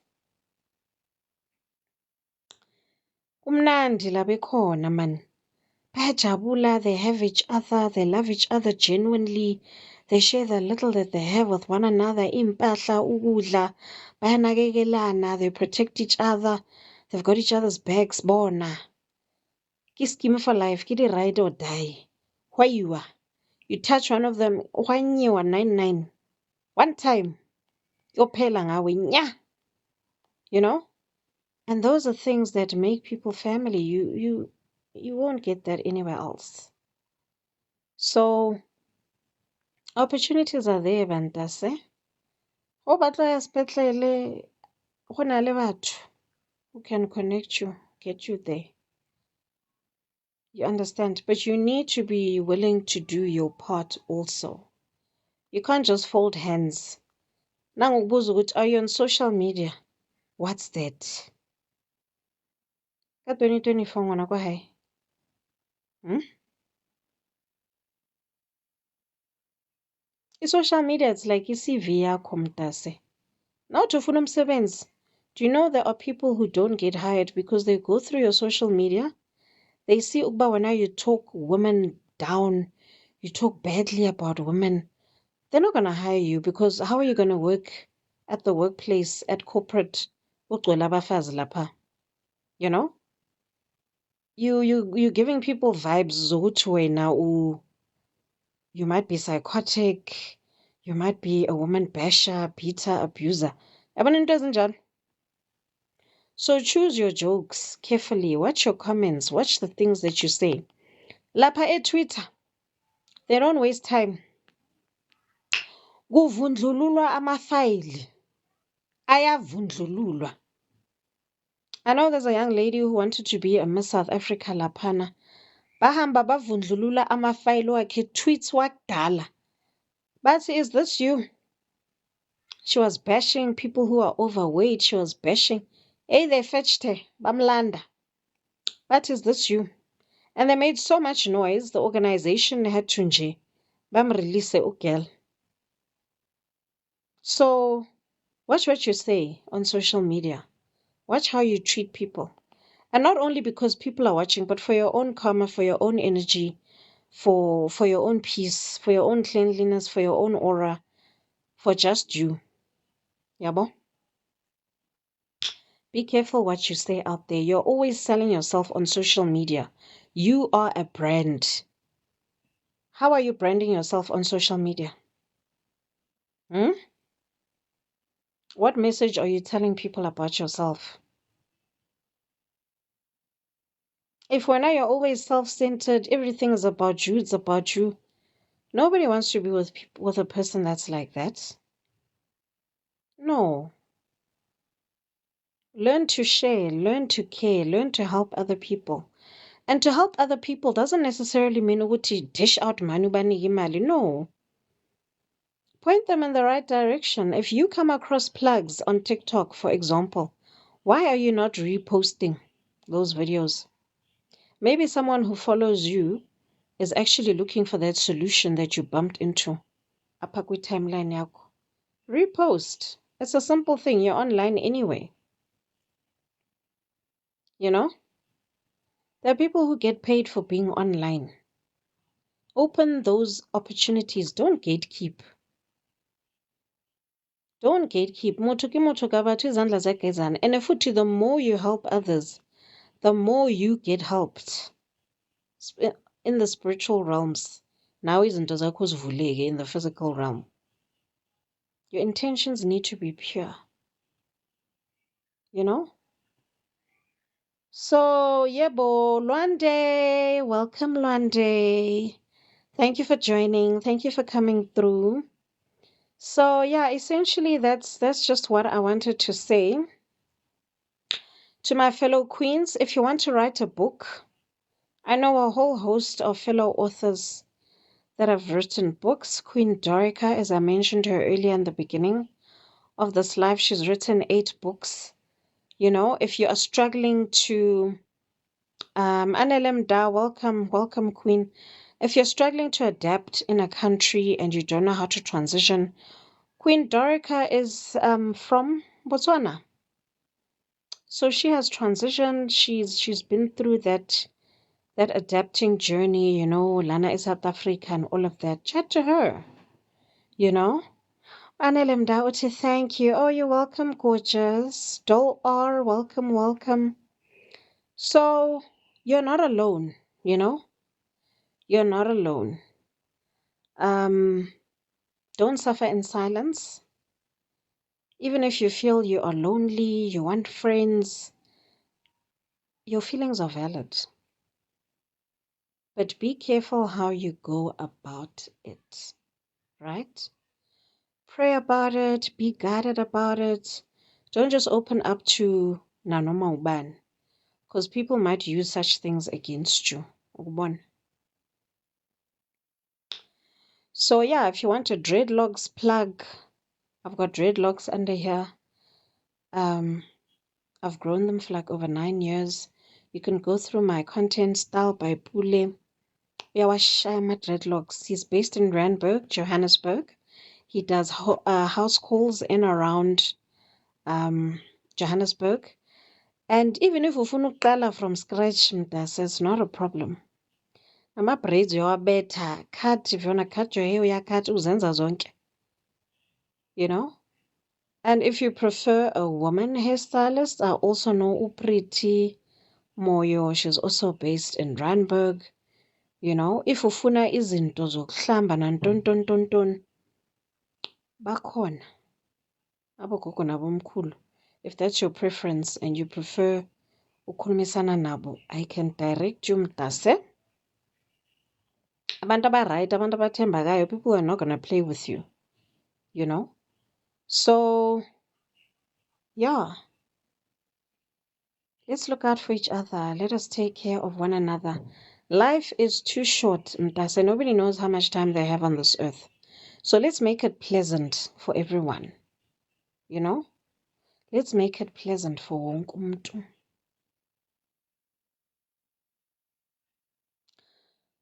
Kumnandi la bekhona man. Bayajabula, they have each other, they love each other genuinely. They share the little that they have with one another. Impahla, ukudla, bayanakekelana, they protect each other. They've got each other's backs, bona. Ki scheme for life, ki di ride or die. Where you are. You touch one of them, when you are 99. One time, yophela ngawe nya. You know? And those are things that make people family. You won't get that anywhere else. So Opportunities are there, bantase. O batla ya spetlele, go na le batho who can connect you, get you there. You understand? But you need to be willing to do your part also. You can't just fold hands. Nangokubuza ukuthi, are you on social media? What's that? Ka 2024 ngwana kwa hae. I-social media, it's like i-CV yakho mntase. Now to ufuna umsebenzi, do you know there are people who don't get hired because they go through your social media? They see ukuba wena you talk women down, you talk badly about women. They're not going to hire you because how are you going to work at the workplace, at corporate? Ugcwele abafazi lapha. You know? You're giving people vibes zokuthi wena you might be psychotic, you might be a woman basher, beater, abuser. Yabona into ezinjalo? So choose your jokes carefully. Watch your comments. Watch the things that you say. Lapha Twitter, they don't waste time. Kuvundlululwa amafayili. Ayavundlululwa. I know there's a young lady who wanted to be a Miss South Africa laphana. Bahamba bavundlulula amafayili wakhe tweets wakudala. But is this you? She was bashing people who are overweight. She was bashing. Hey, they fetched her. Bamlanda. But is this you? And they made so much noise, the organization had to nje bamrelease ugirl. So watch what you say on social media. Watch how you treat people. And not only because people are watching, but for your own karma, for your own energy, for your own peace, for your own cleanliness, for your own aura, for just you. Yabo? Be careful what you say out there. You're always selling yourself on social media. You are a brand. How are you branding yourself on social media? What message are you telling people about yourself? If when you're always self-centered, everything is about you, it's about you. Nobody wants to be with a person that's like that. No. Learn to share, learn to care, learn to help other people. And to help other people doesn't necessarily mean ukuthi dish out mani ubanike imali. No. Point them in the right direction. If you come across plugs on TikTok, for example, why are you not reposting those videos? Maybe someone who follows you is actually looking for that solution that you bumped into. Apha kwi-timeline yakho. Repost. It's a simple thing. You're online anyway. You know? There are people who get paid for being online. Open those opportunities. Don't gatekeep. Don't gatekeep. Motho ke motho ka batho, izandla ziyagezana. And futhi, the more you help others, the more you get helped. In the spiritual realms. Now izinto zakho zivuleke in the physical realm. Your intentions need to be pure. You know? So, yebo, Lwande. Welcome, Lwande. Thank you for joining. Thank you for coming through. So, yeah, essentially that's just what I wanted to say. To my fellow queens, if you want to write a book, I know a whole host of fellow authors that have written books. Queen Dorica, as I mentioned her earlier in the beginning of this live, she's written 8 books. You know, if you are struggling to Anelem Da, welcome Queen. If you're struggling to adapt in a country and you don't know how to transition, Queen Dorica is from Botswana. So she has transitioned, she's been through that adapting journey, you know, Lana is South Africa and all of that. Chat to her, you know. Anelem Da uthi thank you. Oh, you're welcome, gorgeous. Dol R, welcome. So you're not alone, you know. You're not alone. Don't suffer in silence. Even if you feel you are lonely, you want friends, your feelings are valid. But be careful how you go about it. right? Pray about it, be guided about it. Don't just open up to nanoma uban, because people might use such things against you. So yeah, if you want a dreadlocks plug, I've got dreadlocks under here. I've grown them for like over 9 years. You can go through my content style by Pule. Yawashaya dreadlocks. He's based in Randburg, Johannesburg. He does house calls in around Johannesburg. And even if ufuna ukuqala from scratch, mntase, it's not a problem. Ama-braids uyawabetha, cut, if you want to cut your hair, uyacut, uzenza zonke. You know? And if you prefer a woman hairstylist, I also know Upriti Moyo. She's also based in Randburg. You know, if ufuna izinto zokuhlamba nantontontonton, bakhona abogogo nabomkhulu. If that's your preference and you prefer ukukhulumisana nabo, I can direct you mntase. Abantu aba-right, abantu abathembakayo, people are not gonna play with you. You know? So yeah. Let's look out for each other. Let us take care of one another. Life is too short, mntase. Nobody knows how much time they have on this earth. So let's make it pleasant for everyone. You know? Let's make it pleasant for wonke umuntu.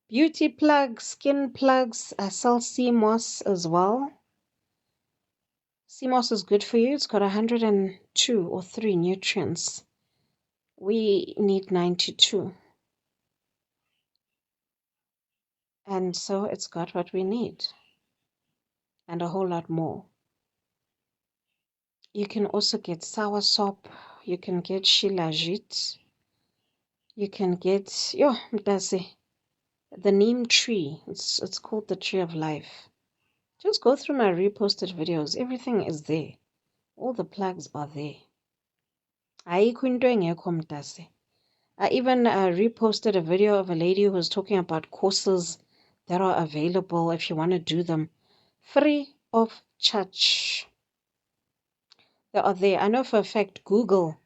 Beauty plugs, skin plugs. I sell sea moss as well. Sea moss is good for you. It's got 102 or 3 nutrients. We need 92. And so it's got what we need. And a whole lot more. You can also get soursop. You can get shilajit. You can get, the neem tree. It's called the tree of life. Just go through my reposted videos. Everything is there. All the plugs are there. I even reposted a video of a lady who was talking about courses that are available if you want to do them free of charge. They are there. I know for a fact Google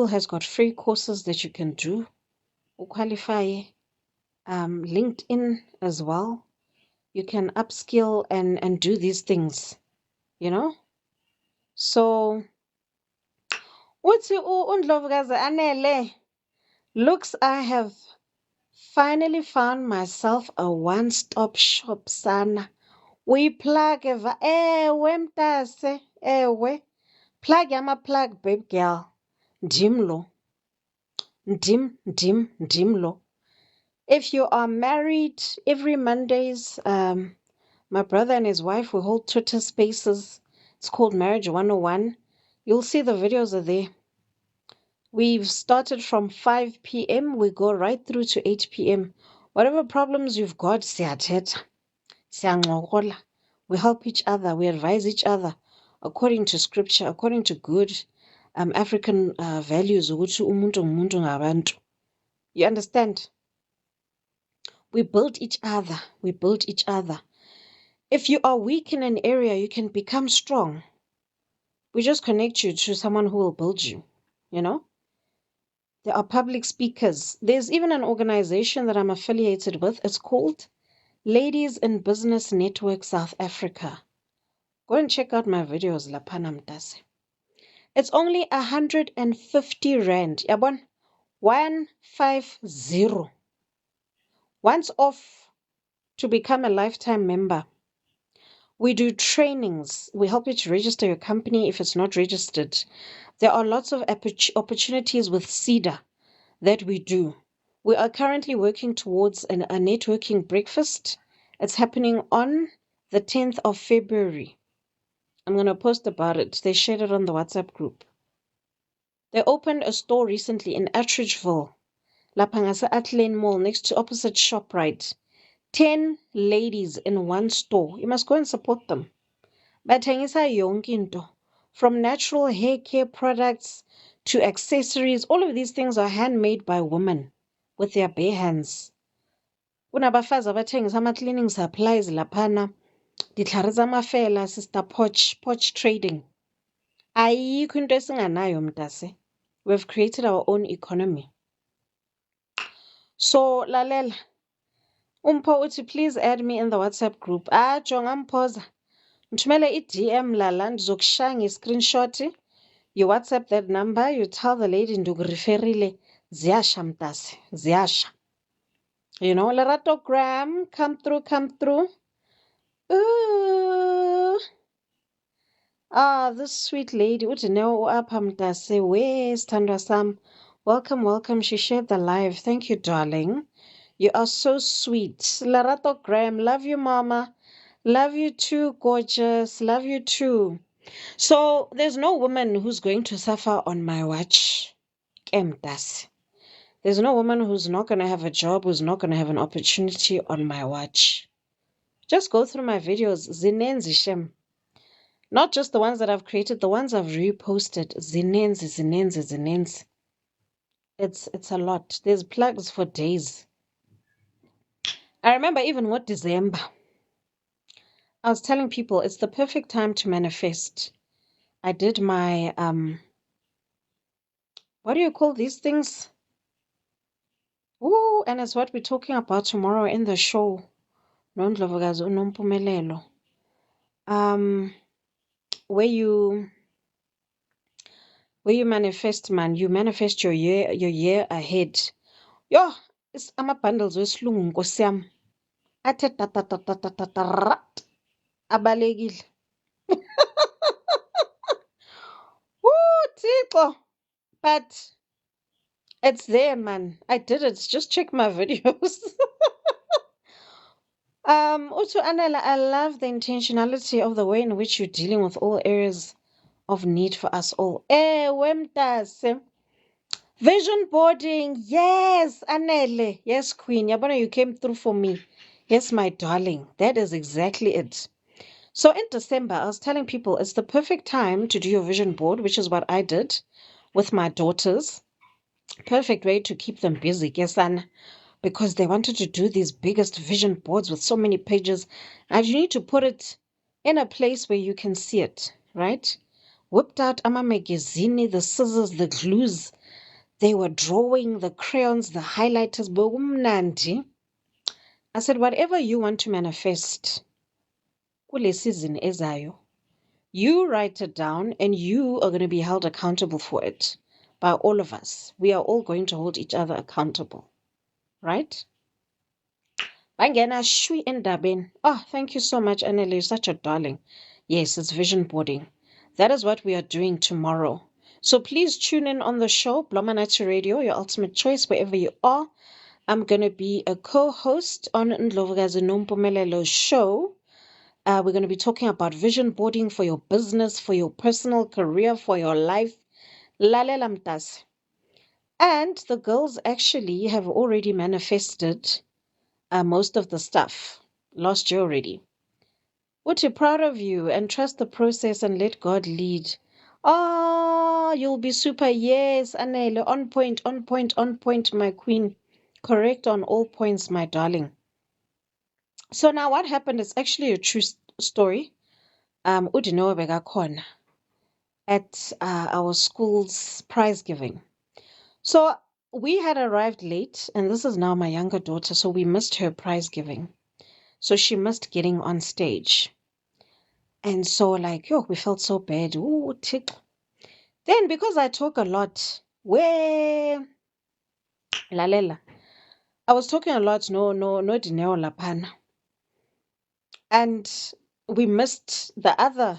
has got free courses that you can do. Or qualify. LinkedIn as well. You can upskill and do these things. You know? So uthi uNdlovukazi Anele, looks, I have finally found myself a one-stop shop sana. We plug ewe mntase, ewe. Plug yama-plug, babe girl. Ndim lo. Ndim lo. If you are married, every Mondays, my brother and his wife will hold Twitter spaces. It's called Marriage 101. You'll see the videos are there. We've started from 5 p.m. We go right through to 8 p.m. Whatever problems you've got, siyathetha, siyancokola. We help each other. We advise each other according to scripture, according to good African values. Ukuthi umuntu ngumuntu ngabantu. You understand? We build each other. We build each other. If you are weak in an area, you can become strong. We just connect you to someone who will build you, you know? There are public speakers. There's even an organization that I'm affiliated with. It's called Ladies in Business Network South Africa. Go and check out my videos, Lapana Mtase. It's only 150 Rand. Yabon? 150. Once off to become a lifetime member. We do trainings. We help you to register your company if it's not registered. There are lots of opportunities with CEDA that we do. We are currently working towards a networking breakfast. It's happening on the 10th of February. I'm going to post about it. They shared it on the WhatsApp group. They opened a store recently in Attridgeville, Lapangasa Atlane Mall, next to opposite ShopRite. 10 ladies in one store. You must go and support them. Bathengisa yonke into, from natural hair care products to accessories. All of these things are handmade by women with their bare hands. Kunabafazi abathengisa ama-cleaning supplies laphana. Ditlhare tsa mafela, Sister Poch Trading. Ayikho into esinganayo mntase. We've created our own economy. So lalela. Umpho uthi please add me in the WhatsApp group. Jonga mphoza. Mthumele i-DM lala ndizokushaya nge-screenshot. You WhatsApp that number, you tell the lady ndikureferile. Ziyasha mntase, ziyasha. You know, Lerato-gram, come through. Ooh. This sweet lady, Udineo apha mntase, we Sithandwa Sam. Welcome. She shared the live. Thank you, darling. You are so sweet. Lerato-gram, love you, mama. Love you too, gorgeous. Love you too. So there's no woman who's going to suffer on my watch. Kemtas. There's no woman who's not going to have a job, who's not going to have an opportunity on my watch. Just go through my videos. Zinenzi shem. Not just the ones that I've created, the ones I've reposted. Zinenzi. It's a lot. There's plugs for days. I remember even what December. I was telling people it's the perfect time to manifest. I did my what do you call these things? Ooh, and it's what we're talking about tomorrow in the show. Nondlovukazi unompumelelo. Where you manifest, man, you manifest your year ahead. Yo, it's ama-bundles wesilungu nkosi yami. Athe tatatatatatatat. Abalekile. Woo, Thixo. But it's there, man. I did it. Just check my videos. Also, Anela, I love the intentionality of the way in which you're dealing with all areas of need for us all. Wemtase. Vision boarding. Yes, Anele. Yes, Queen. Yabona, you came through for me. Yes, my darling. That is exactly it. So in December, I was telling people it's the perfect time to do your vision board, which is what I did with my daughters. Perfect way to keep them busy, Kesana, because they wanted to do these biggest vision boards with so many pages, and you need to put it in a place where you can see it, right? Whipped out ama magazine, the scissors, the glues. They were drawing, the crayons, the highlighters. Bokumnandi. I said, whatever you want to manifest, kule season ezayo, you write it down and you are going to be held accountable for it by all of us. We are all going to hold each other accountable, right? Bangena shui endabeni. Oh, thank you so much, Anele. You're such a darling. Yes, it's vision boarding. That is what we are doing tomorrow. So please tune in on the show, Blomanati Radio, your ultimate choice, wherever you are. I'm going to be a co-host on Ndlovukazi Nompumelelo show. We're going to be talking about vision boarding for your business, for your personal career, for your life. Lalela mtase. And the girls actually have already manifested most of the stuff last year already. Uthi, proud of you and trust the process and let God lead. You'll be super. Yes, Anele, on point, my queen. Correct on all points, my darling. So now what happened is actually a true story. Udinowe bekakhona at our school's prize giving. So we had arrived late, and this is now my younger daughter, so we missed her prize giving. So she missed getting on stage. And so we felt so bad. Ooh, tick. Then because I talk a lot, lalela. I was talking a lot, no dineo lapana. And we missed the other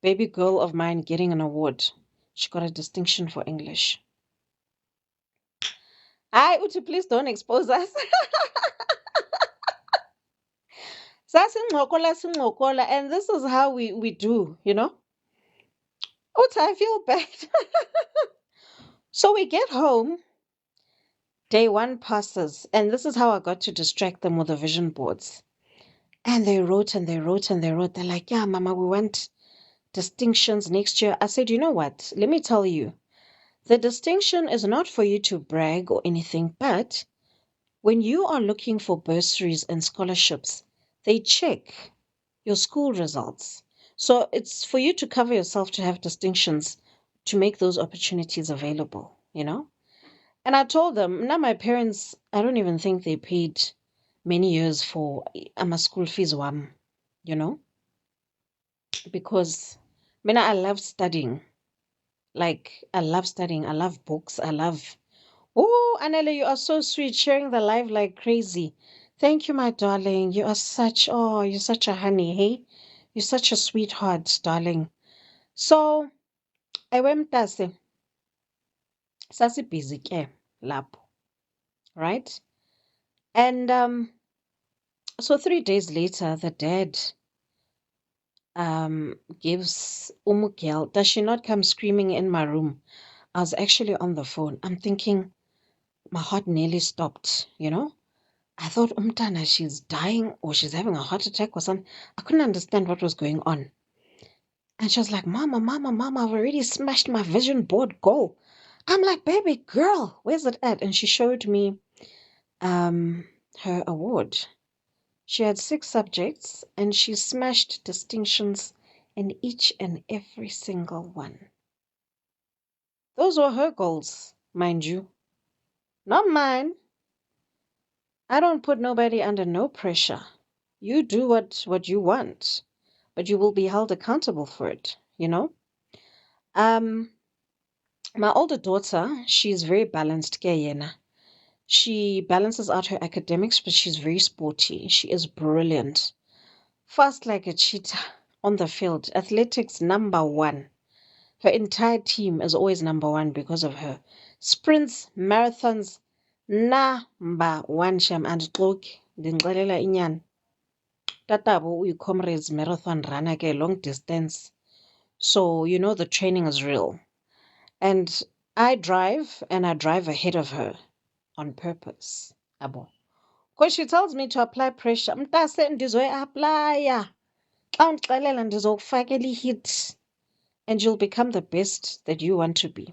baby girl of mine getting an award. She got a distinction for English. Uthi, please don't expose us. Sasincokola, and this is how we do, you know. Uthi, I feel bad. So we get home, day one passes, and this is how I got to distract them with the vision boards. And they wrote. They're like, yeah, Mama, we want distinctions next year. I said, you know what? Let me tell you. The distinction is not for you to brag or anything, but when you are looking for bursaries and scholarships, they check your school results. So it's for you to cover yourself to have distinctions to make those opportunities available, you know? And I told them, now my parents, I don't even think they paid many years for my school fees, you know? Because I love studying. Like, I love studying. I love books. I love. Oh, Anele, you are so sweet, sharing the live like crazy. Thank you, my darling. You're such a honey, hey? You're such a sweetheart, darling. So, ewe mntase, sasibhizi ke lapho, right? And so 3 days later, the dad gives Umugel. Does she not come screaming in my room? I was actually on the phone. I'm thinking, my heart nearly stopped, you know? I thought Umtana, she's dying or she's having a heart attack or something. I couldn't understand what was going on. And she was like, Mama, I've already smashed my vision board goal. I'm like, baby girl, where's it at? And she showed me her award. She had 6 subjects and she smashed distinctions in each and every single one. Those were her goals, mind you, not mine. I don't put nobody under no pressure. You do what you want, but you will be held accountable for it, you know? Um, my older daughter, she's very balanced, Gayena. She balances out her academics, but she's very sporty. She is brilliant. Fast like a cheetah on the field. Athletics #1. Her entire team is always #1 because of her. Sprints, marathons, #1 sham andixoki. Ndinixelela inyani. Tatabo uyi-comrades marathon runner ke long distance. So, you know, the training is real. And I drive ahead of her on purpose. Abo. Because she tells me to apply pressure. Mntase ndizoyi-aplaya. Xa undixelela ndizokufakela i-hit. And you'll become the best that you want to be.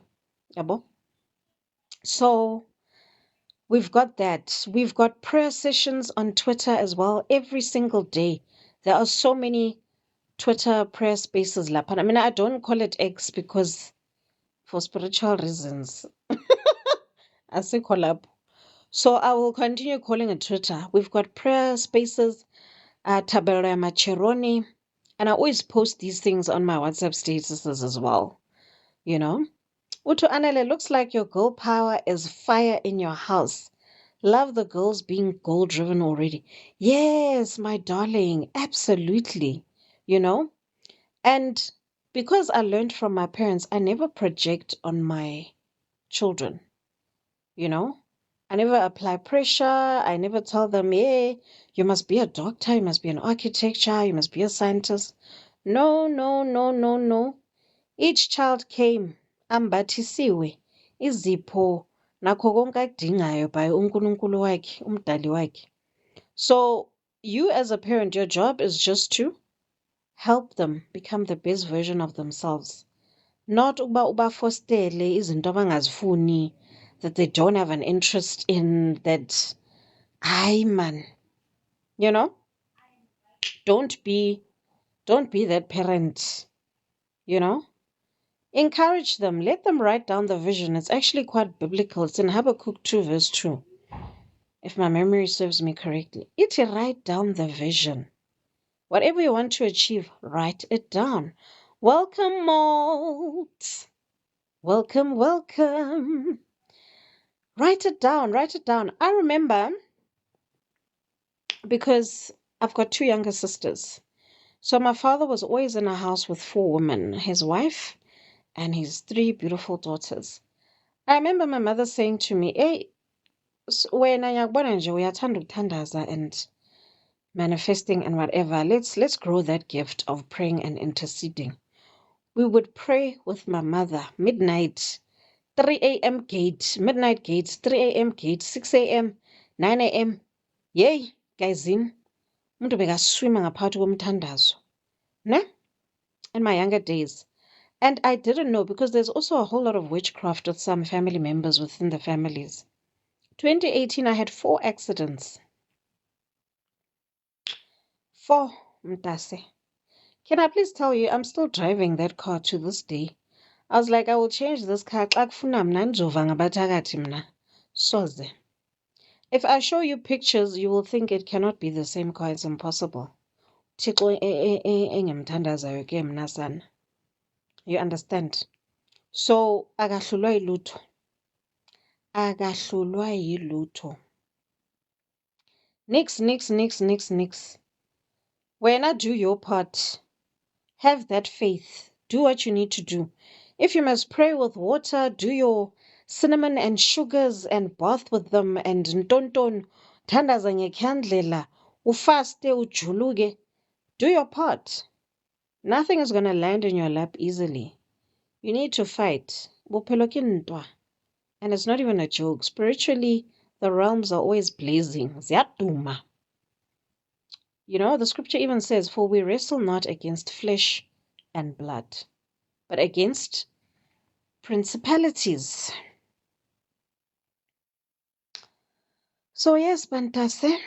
Yabo. So we've got that. We've got prayer sessions on Twitter as well every single day. There are so many Twitter prayer spaces lapha. I don't call it X because for spiritual reasons. Asikho lapho. So I will continue calling it Twitter. We've got prayer spaces, Tabera Macheroni, and I always post these things on my WhatsApp statuses as well. You know? Utu Anele, looks like your girl power is fire in your house. Love the girls being goal-driven already. Yes, my darling, absolutely. You know? And because I learned from my parents, I never project on my children. You know? I never apply pressure. I never tell them, yeah, you must be a doctor, you must be an architecture, you must be a scientist. No, no, no, no, no. Each child came ambathisiwe izipho nakho konke akudingayo by uNkulunkulu wakhe, umdali wakhe. So you as a parent, your job is just to help them become the best version of themselves. Not ukuba ubafostele izinto abangazifuni, that they don't have an interest in, that, ay man, you know, don't be that parent, you know. Encourage them. Let them write down the vision. It's actually quite biblical. It's in Habakkuk 2 verse 2, if my memory serves me correctly. It write down the vision. Whatever you want to achieve, write it down. Welcome, Malt. Welcome, welcome. Write it down. Write it down. I remember, because I've got 2 younger sisters. So my father was always in a house with 4 women, his wife and his 3 beautiful daughters. I remember my mother saying to me, hey, wena ngiyakubona nje uyathanda ukuthandaza and manifesting and whatever. Let's grow that gift of praying and interceding. We would pray with my mother, midnight, 3 a.m. gate, midnight gates, 3 a.m. gate, 6 a.m., 9 a.m. Yay, guyzini, umuntu bekaswima ngaphakathi komthandazo. Ne? In my younger days. And I didn't know, because there's also a whole lot of witchcraft with some family members within the families. 2018, I had 4 accidents. 4. Mtase. Can I please tell you, I'm still driving that car to this day. I was like, I will change this car. Xa kufuna mna ndizova ngaphakathi mna. Soze. If I show you pictures, you will think it cannot be the same car. It's impossible. Thixo engemthandazayo ke mna sana. You understand? So, akahlulwa yilutho. Akahlulwa yilutho. Nix. Wena, do your part. Have that faith. Do what you need to do. If you must pray with water, do your cinnamon and sugars and bath with them and ntonton, thandaza ngekhandlela, ufaste, ujuluke. Do your part. Nothing is going to land in your lap easily. You need to fight. Bophelo ke ntwa. And it's not even a joke. Spiritually, the realms are always blazing. Ziyaduma. You know, the scripture even says, for we wrestle not against flesh and blood, but against principalities. So yes, Bantase,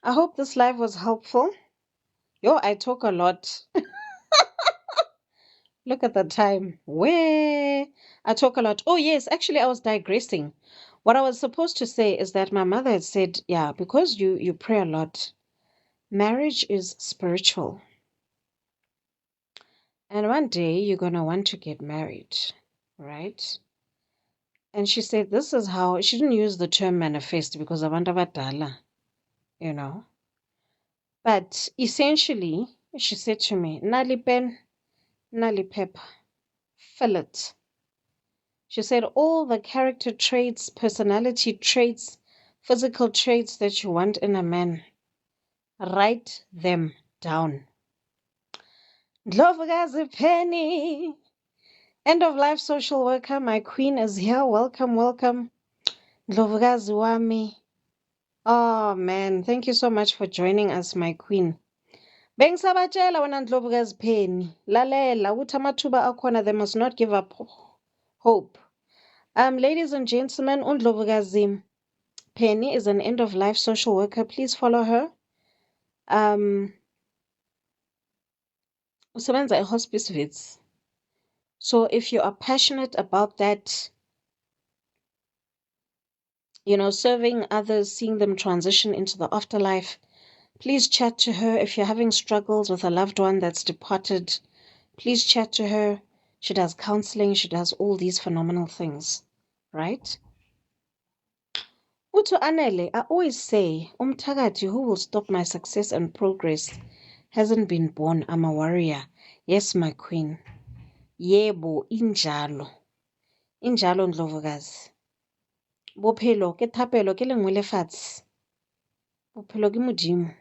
I hope this live was helpful. Yo, I talk a lot. Look at the time. Where I talk a lot. Oh yes, actually I was digressing. What I was supposed to say is that my mother had said, yeah, because you pray a lot, marriage is spiritual. And one day you're going to want to get married, right? And she said, this is how, she didn't use the term manifest because abantu abadala, you know. But essentially, she said to me, nali pen, nali pepper, fill it. She said, all the character traits, personality traits, physical traits that you want in a man, write them down. Ndlovukazi Penny, end of life social worker, my queen is here. Welcome. Ndlovukazi wami. Oh man, thank you so much for joining us, my queen. Bengisabatshela wena Ndlovukazi Penny, lalela ukuthi amathuba akhona, they must not give up hope. Ladies and gentlemen, uNdlovukazi Penny is an end of life social worker. Please follow her. Usebenza ehospice visits. So if you are passionate about that, you know, serving others, seeing them transition into the afterlife, please chat to her. If you're having struggles with a loved one that's departed, please chat to her. She does counseling. She does all these phenomenal things, right? Utu Anele, I always say, umthakathi who will stop my success and progress hasn't been born. I'm a warrior. Yes, my queen. Yebo, injalo. Injalo Ndlovukazi. Bophelo ke thapelo ke lengwe lefatshe. Bophelo ke Modimo.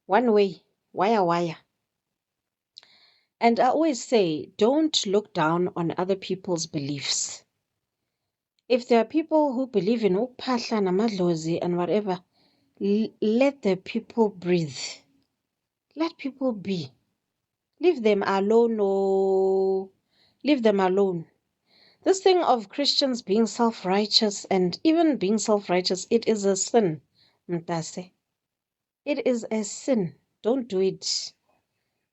One way, wire. And I always say, don't look down on other people's beliefs. If there are people who believe in ukuphahla namadlozi and whatever, let the people breathe. Let people be. Leave them alone. Oh, leave them alone. This thing of Christians being self-righteous and even being self-righteous, it is a sin. Mtase. It is a sin. Don't do it.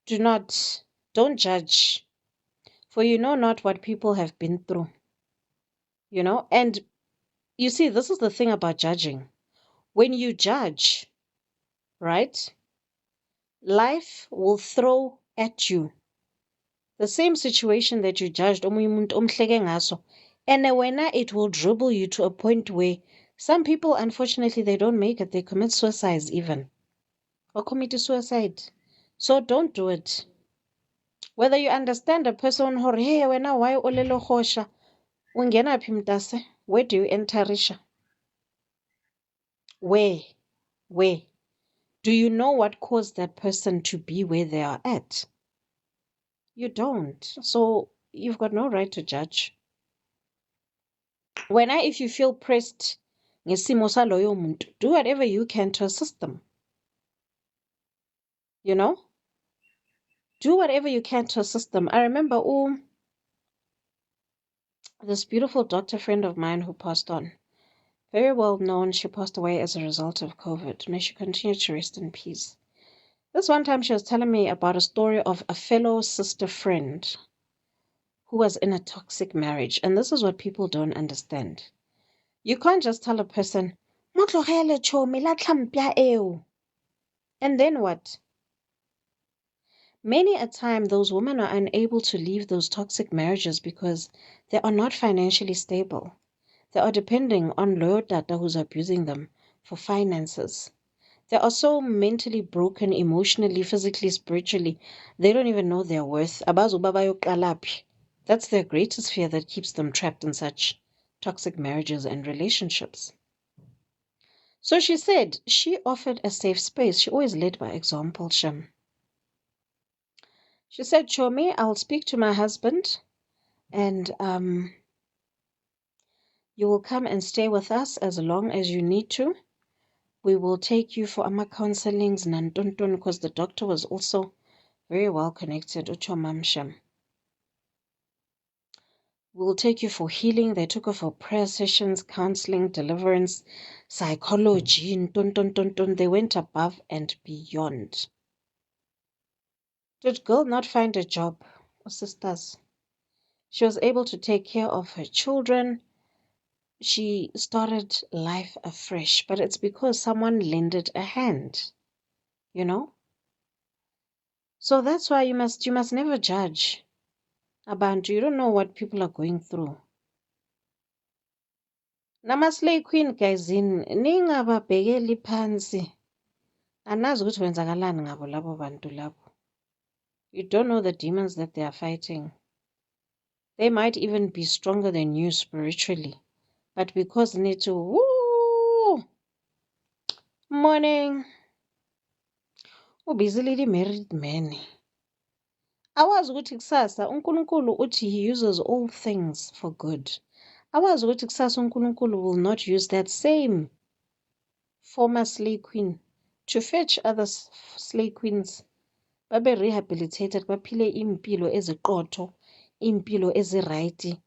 Don't judge. For you know not what people have been through. You know, and you see, this is the thing about judging. When you judge, right, life will throw at you the same situation that you judged, and when it will dribble you to a point where some people, unfortunately, they don't make it. They commit suicide even. Or commit suicide. So don't do it. Whether you understand a person, hey, why olelo khosha, ungena phi mtase? Where do you enter Risha? Where? Do you know what caused that person to be where they are at? You don't. So you've got no right to judge. If you feel pressed, ngesimo saloyo muntu, do whatever you can to assist them. You know? Do whatever you can to assist them. I remember this beautiful doctor friend of mine who passed on. Very well known. She passed away as a result of COVID. May she continue to rest in peace. This one time she was telling me about a story of a fellow sister friend who was in a toxic marriage. And this is what people don't understand. You can't just tell a person, "Mo tlogele chomi, la tlhampya eo." And then what? Many a time, those women are unable to leave those toxic marriages because they are not financially stable. They are depending on loyo tata who's abusing them for finances. They are so mentally broken, emotionally, physically, spiritually, they don't even know their worth. Abazi uba bayoqala phi. That's their greatest fear that keeps them trapped in such toxic marriages and relationships. So she said she offered a safe space. She always led by example, Shem. She said, Chomi, I'll speak to my husband and you will come and stay with us as long as you need to. We will take you for ama counselings nantontoni, because the doctor was also very well connected. Uchomamsham. We'll take you for healing. They took her for prayer sessions, counseling, deliverance, psychology, ntontontonton. They went above and beyond. Did girl not find a job? Oh, sisters. She was able to take care of her children. She started life afresh, but it's because someone lended a hand, you know? So that's why you must never judge abantu. You don't know what people are going through. Namaslay Queen guys, ningababhekeli phansi. Anazi ukuthi kwenzakalani ngabo labo bantu labo. You don't know the demons that they are fighting. They might even be stronger than you spiritually. But because nithi woo morning ubizily married man. Awazi ukuthi kusasa uNkulunkulu uthi he uses all things for good. Awazi ukuthi kusasa uNkulunkulu will not use that same former slay queen to fetch other slay queens babe rehabilitated, baphile impilo eziqotho, impilo eziright,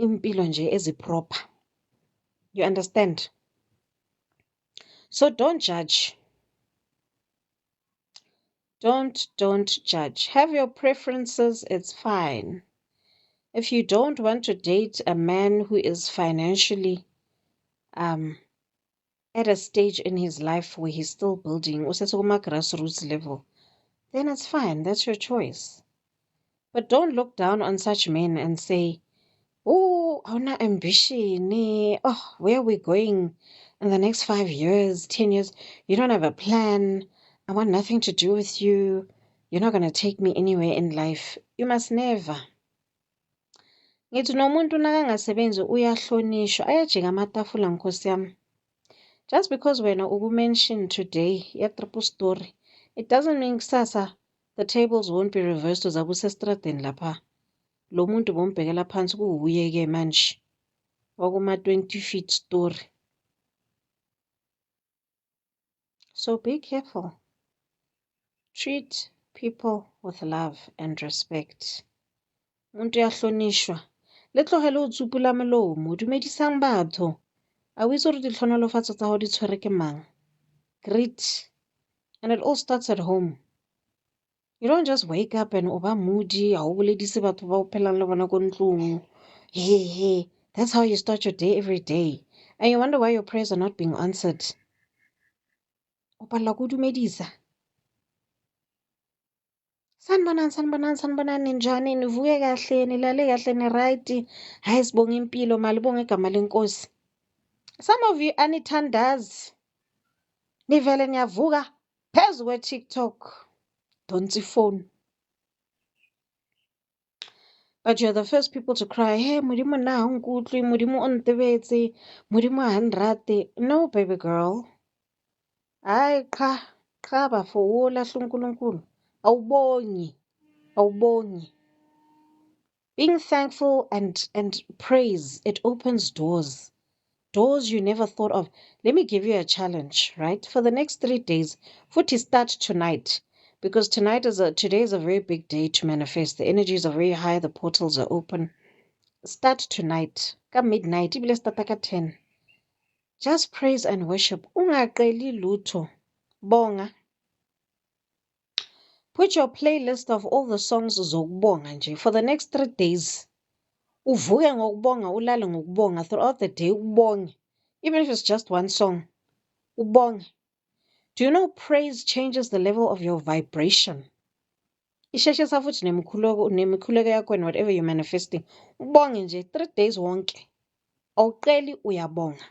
impilo nje eziproper. You understand? So don't judge. Don't judge. Have your preferences, it's fine. If you don't want to date a man who is financially at a stage in his life where he's still building, usesukuma grassroots level, then it's fine. That's your choice. But don't look down on such men and say, oh, awuna ambition. Oh, where are we going in the next 5 years, 10 years? You don't have a plan. I want nothing to do with you. You're not going to take me anywhere in life. You must never. Ngithi nomuntu nakangasebenzi uyahlonishwa, ayajika amatafula nkosi yami. Just because wena uku-mention today triple story, it doesn't mean kusasa the tables won't be reversed uzabe usestradeni lapha. Lo muntu bombhekela phansi kuwuye-ke manje wakuma-20 feet story. So be careful. Treat people with love and respect. Umuntu uyahlonishwa. Le tlogele o tsupula molomo, dumedisang batho. A o itse gore ditlhonolofatso tsa go di tshwere ke mang? Greet. And it all starts at home. You don't just wake up and oba moody, a o boledise batho ba o phelang le bona ko ntlong. Hey, that's how you start your day every day. And you wonder why your prayers are not being answered. O palelwa ke ho dumedisa. Sanibonani ninjani, nivuke kahle, nilale kahle, ni-right. Hayi sibonga impilo, malibonga igama lenkosi. Some of you anithandazi. Nivele niyavuka phezu kwe-TikTok. Don't phone. But you're the first people to cry, hey, Modimo na nkutlwe, Modimo o ntebetse, Modimo ha nrate. No, baby girl. Hayi qha bafo wo lahla uNkulunkulu. Awubongi. Being thankful and praise, it opens doors. Doors you never thought of. Let me give you a challenge, right? For the next 3 days, futhi start tonight. Because today is a very big day to manifest. The energies are very high, the portals are open. Start tonight. Ka midnight, ibile start ka 10. Just praise and worship. Ungaqeli lutho. Bonga. Put your playlist of all the songs zokubonga nje for the next 3 days. Uvuke ngokubonga, ulale ngokubonga throughout the day ubonge. Even if it's just one song. Ubonge. Do you know praise changes the level of your vibration? Isheshisa futhi nemikhuleko yakho and whatever you're manifesting. Ubonge nje 3 days wonke. Awuqeli uyabonga.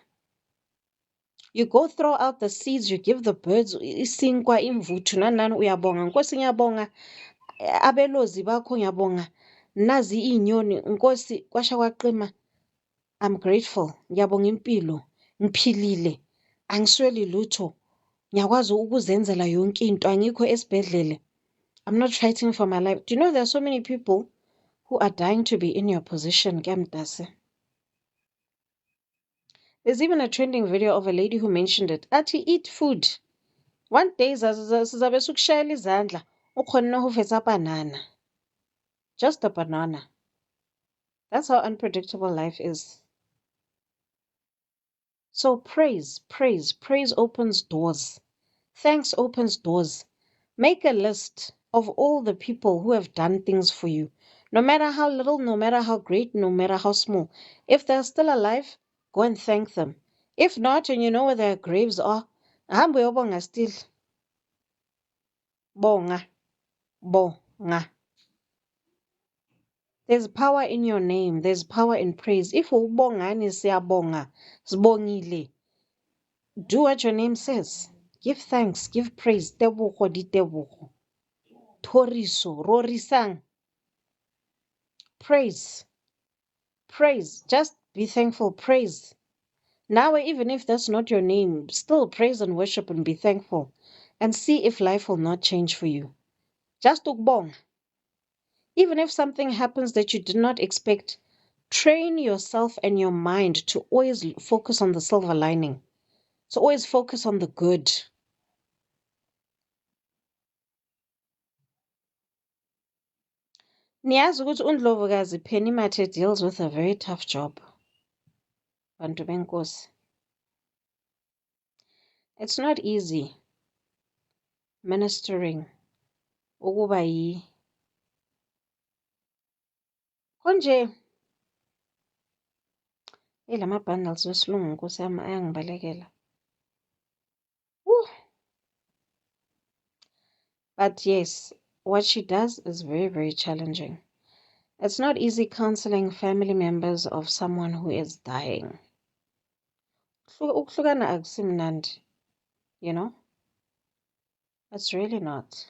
You go throw out the seeds, you give the birds isinkwa, imvuthu nanani uyabonga. Nkosi ngiyabonga abelozi bakho ngiyabonga. Nazi inyoni Nkosi kwasha kwaqima. I'm grateful. Ngiyabonga impilo. Ngiphilile. Angisweli lutho. Ngiyakwazi ukuzenzela yonke into. Angikho esibhedlele. I'm not fighting for my life. Do you know there are so many people who are dying to be in your position, Kamdase? There's even a trending video of a lady who mentioned it. Athi eat food. One day sizabe sukushayela izandla ukhona ukufetsa banana. Just a banana. That's how unpredictable life is. So praise opens doors. Thanks opens doors. Make a list of all the people who have done things for you. No matter how little, no matter how great, no matter how small. If they're still alive, go and thank them. If not, and you know where their graves are, hambe uyobonga still. Bonga. Bonga. There's power in your name. There's power in praise. If ubongani siyabonga, sibongile. Do what your name says. Give thanks, give praise. Tebogo di tebogo. Thoriso, rorisang. Praise. Praise. Just be thankful. Praise. Now, even if that's not your name, still praise and worship and be thankful. And see if life will not change for you. Just ukbong. Even if something happens that you did not expect, train yourself and your mind to always focus on the silver lining. So always focus on the good. Niyazi ukuthi uNdlovukazi Penny Mathe deals with a very tough job. Bantu benkosi. It's not easy ministering ukuba yi konje lama bundles wesilungu nkosi yami ayangibalekela. But yes, what she does is very, very challenging. It's not easy counseling family members of someone who is dying. Ukuhlukana akusimnandi, you know? It's really not.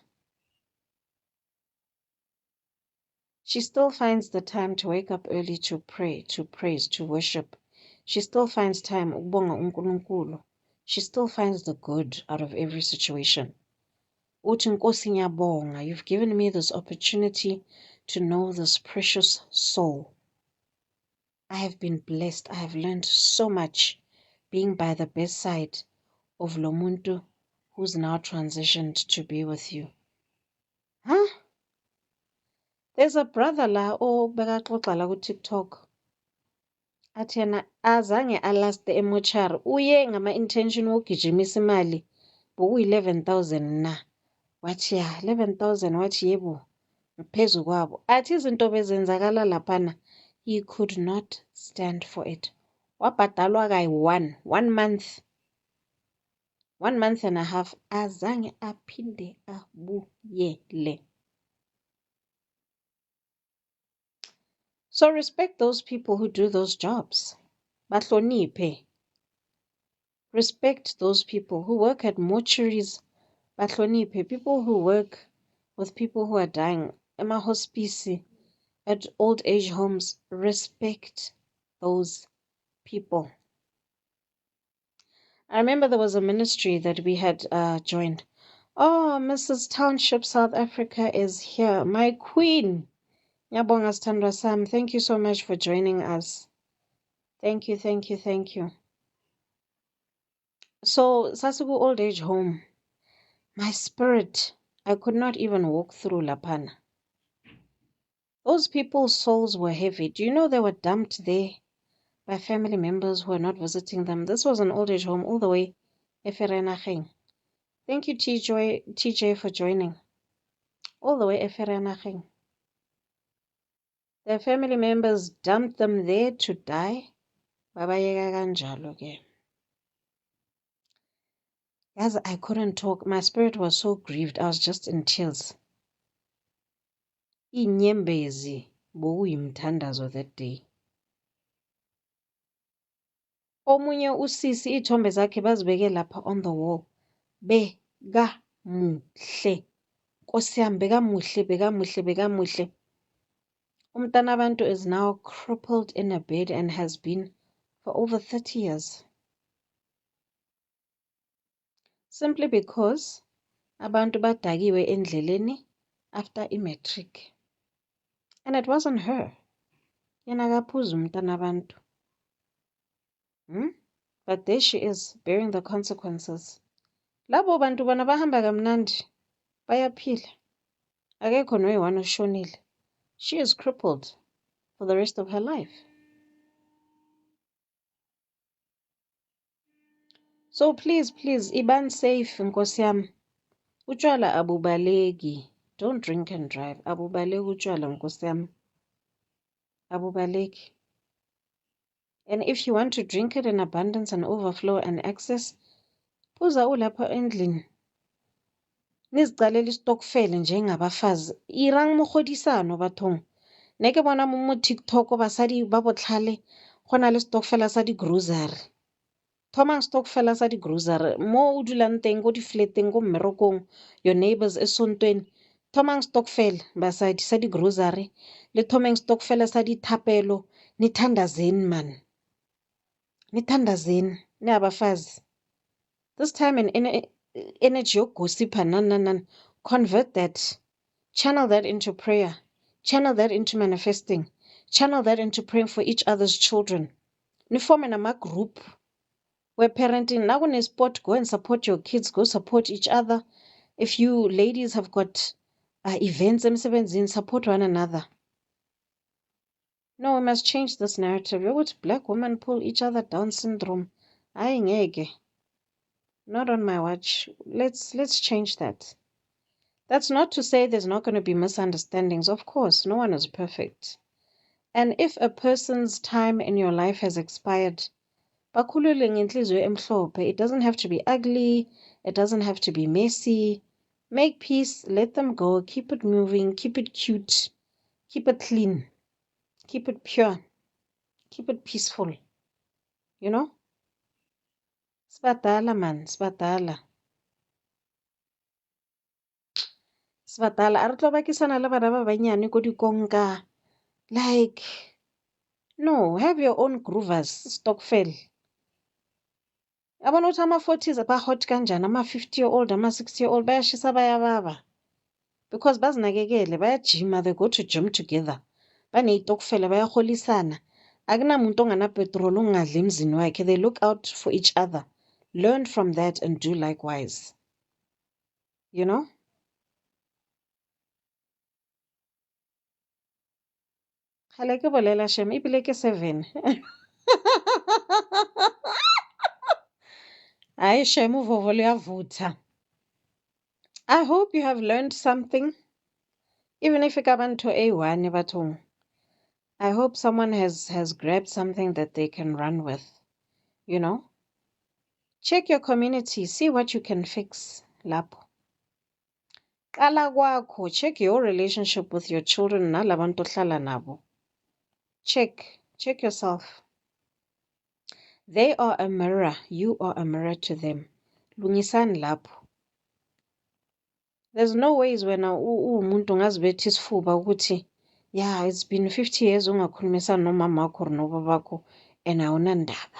She still finds the time to wake up early to pray, to praise, to worship. She still finds time ukubonga uNkulunkulu. She still finds the good out of every situation. Uthi Nkosi ngiyabonga, you've given me this opportunity to know this precious soul. I have been blessed. I have learned so much being by the bedside of Lomuntu, who's now transitioned to be with you. Huh? There's a brother la obekaxoxa la ku-TikTok. Athi yena azange alaste emochari. Uye ngama-intention wokugijimisa imali bokuyi-11,000 na. Wathi ya 11,000 wathi yebo ngiphezu kwabo. Athi izinto bezenzakala laphana. He could not stand for it. Wabhadalwa kayi-1 month. 1 month and a half. Azange aphinde abuyele. So respect those people who do those jobs. Bahloniphe. Respect those people who work at mortuaries. Bahloniphe. People who work with people who are dying. Ema-hospice, at old age homes. Respect those people. I remember there was a ministry that we had joined. Oh, Mrs. Township, South Africa is here. My queen. Nyabonga Sithandwa Sam, thank you so much for joining us. Thank you, thank you, thank you. So, Sasugu Old Age Home, my spirit, I could not even walk through Lapana. Those people's souls were heavy. Do you know they were dumped there by family members who were not visiting them? This was an old age home all the way Eferenageng. Thank you, TJ, for joining. all the way eFerhanageng. Their family members dumped them there to die. Babayeka kanjalo ke. As I couldn't talk, my spirit was so grieved, I was just in tears. Inyembezi bokuyimthandazo that day. Omunye usisi ithombe zakhe bazibeke lapha on the wall. Bekamuhle. Nkosi yami bekamuhle. Umntanabantu is now crippled in a bed and has been for over 30 years. Simply because abantu badakiwe endleleni after i-matric. And it wasn't her. Yena kaphuzu umntanabantu. But there she is, bearing the consequences. Labo bantu bona bahamba kamnandi, bayaphila. Akekho noyi-one oshonile. She is crippled for the rest of her life. So please, iban safe, nkosi yami. Utshwala abubaleki. Don't drink and drive. Abubaleki utshwala, nkosi yami. Abubaleki. And if you want to drink it in abundance and overflow and excess, phuza ulapha endlini. Nizicalela istokfele njengabafazi. Irang mogodisano bathong. Neke bona mo TikTok basadi ba botlhale go na le stokfela sa di-grocery. Thomang stokfela sa di-grocery. Mo o dulang teng ko di-flateng ko mmerokong, your neighbors esontweni. Thomang stokfela basadi sa di-grocery. Le thomeng stokfela sa dithapelo. Nithandazeni man. Nithandazeni ni abafazi. This time and energy yokugossipha nan. Convert that. Channel that into prayer. Channel that into manifesting. Channel that into praying for each other's children. Niforme nama group where parenting, now when sport, go and support your kids, go support each other. If you ladies have got events, emsebenzini, support one another. No, we must change this narrative. Yokuthi black women pull each other down syndrome. Hayi ngeke. Not on my watch. Let's change that. That's not to say there's not going to be misunderstandings. Of course, no one is perfect. And if a person's time in your life has expired, bakhulule ngenhliziyo emhlophe. It doesn't have to be ugly. It doesn't have to be messy. Make peace. Let them go. Keep it moving. Keep it cute. Keep it clean. Keep it pure. Keep it peaceful. You know? Sibadala man. Sibadala. Sibadala. A re tlo bakisana le bana ba banyane ko dikonka. Like, no, have your own groovers, stokvel. Yabona ukuthi ama-40s ba-hot kanjani, ama-50-year-old, ama-60-year-old, bayashisa bayababa. Because bazinakekele, bayajima, they go to gym together. Baneyitokfela, bayaholisana. Akunamuntu onganapetrol ongadli emzini wakhe. They look out for each other. Learn from that and do likewise. You know? Khale ke bolela shem, ebile ke 7. Hayi shem, uvovo luyavutha. I hope you have learned something. Even if ikabantu A1 bathong. I hope someone has grabbed something that they can run with. You know? Check your community, see what you can fix. Lapho. Qala kwakho, check your relationship with your children nalabantu ohlala nabo. Check yourself. They are a mirror, you are a mirror to them. Lungisani lapho. There's no ways when umuntu ngazibetha isifuba ukuthi yeah, it's been 50 years ungakhulumisani nomama wakho or nobaba wakho and awunandaba.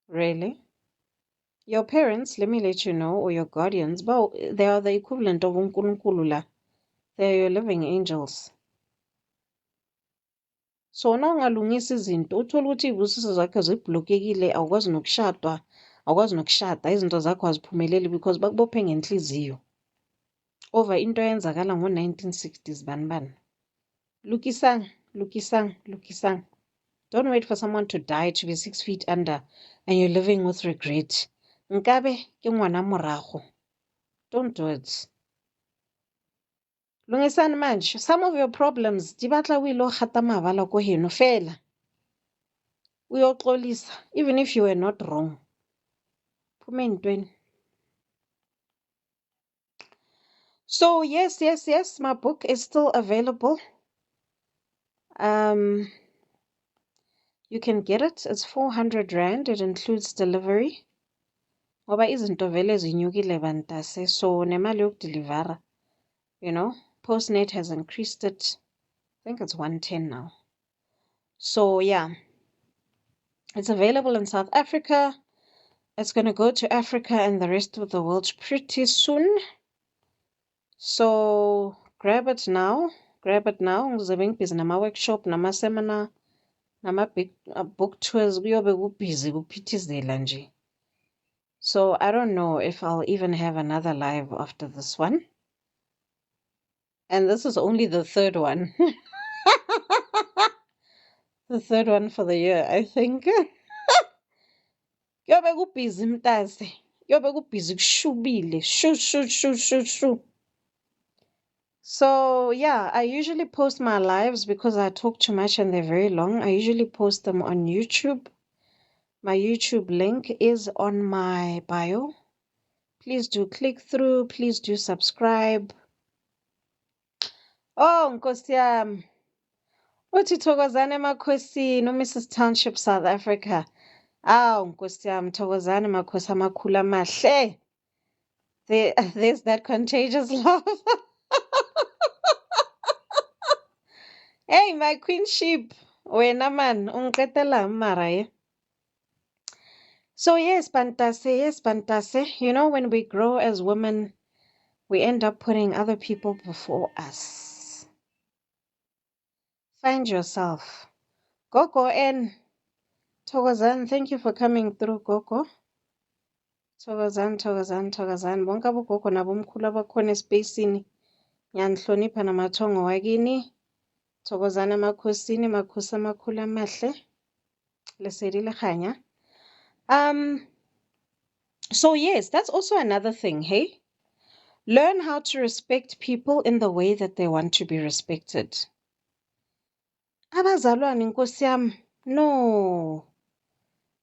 Really? Your parents, let me let you know, or your guardians, but they are the equivalent of uNkulunkulu la. They are your living angels. So na ungalungisa izinto uthola ukuthi izibusiso zakhe ziblokekile, awukwazi nokushada, izinto zakho aziphumeleli because bakubophe ngenhliziyo. Over into eyenzakala ngo-1960s bani. Lukisang. Don't wait for someone to die to be 6 feet under and you're living with regret. Nkabe ke ngwana morago. Don't do it. Lungisani manje, some of your problems di batla o ile o gata mabala ko heno fela. Uyoxolisa, even if you were not wrong. Phume entweni. So yes, my book is still available. You can get it. It's 400 Rand. It includes delivery. Ngoba izinto vele zinyukile bantase. So nemali yokudelivera, you know, Postnet has increased it. I think it's 110 now. So yeah, it's available in South Africa. It's going to go to Africa and the rest of the world pretty soon. So grab it now. Ngizobe ngibhizi nama-workshop, nama-seminar, nama-big book tours. Kuyobe kubhizi kuphithizela nje. So I don't know if I'll even have another live after this one. And this is only the third one. The third one for the year, I think. Kuyobe kubhizi mntase. Kuyobe kubhizi kushubile. Shu. So yeah, I usually post my lives because I talk too much and they're very long. I usually post them on YouTube. My YouTube link is on my bio. Please do click through. Please do subscribe. Oh, Nkosi yami. Uthi thokozani emakhosini, Mrs. Township, South Africa. Nkosi yami, thokozani makhosi amakhulu amahle. There's that contagious love. Hey, my queenship. Wena man, ungiqedela mara ye. So yes, Bantase, you know, when we grow as women, we end up putting other people before us. Find yourself. Gogo and Thokozan, thank you for coming through, Gogo. Thokozan. Bonke abogogo nabomkhulu abakhona espacini. Ngiyanihlonipha namathongo wakini. Thokozani emakhosini, makhosi amakhulu amahle. Lesedi lekganya. So yes, that's also another thing, hey? Learn how to respect people in the way that they want to be respected. Abazalwane nkosi yami, no.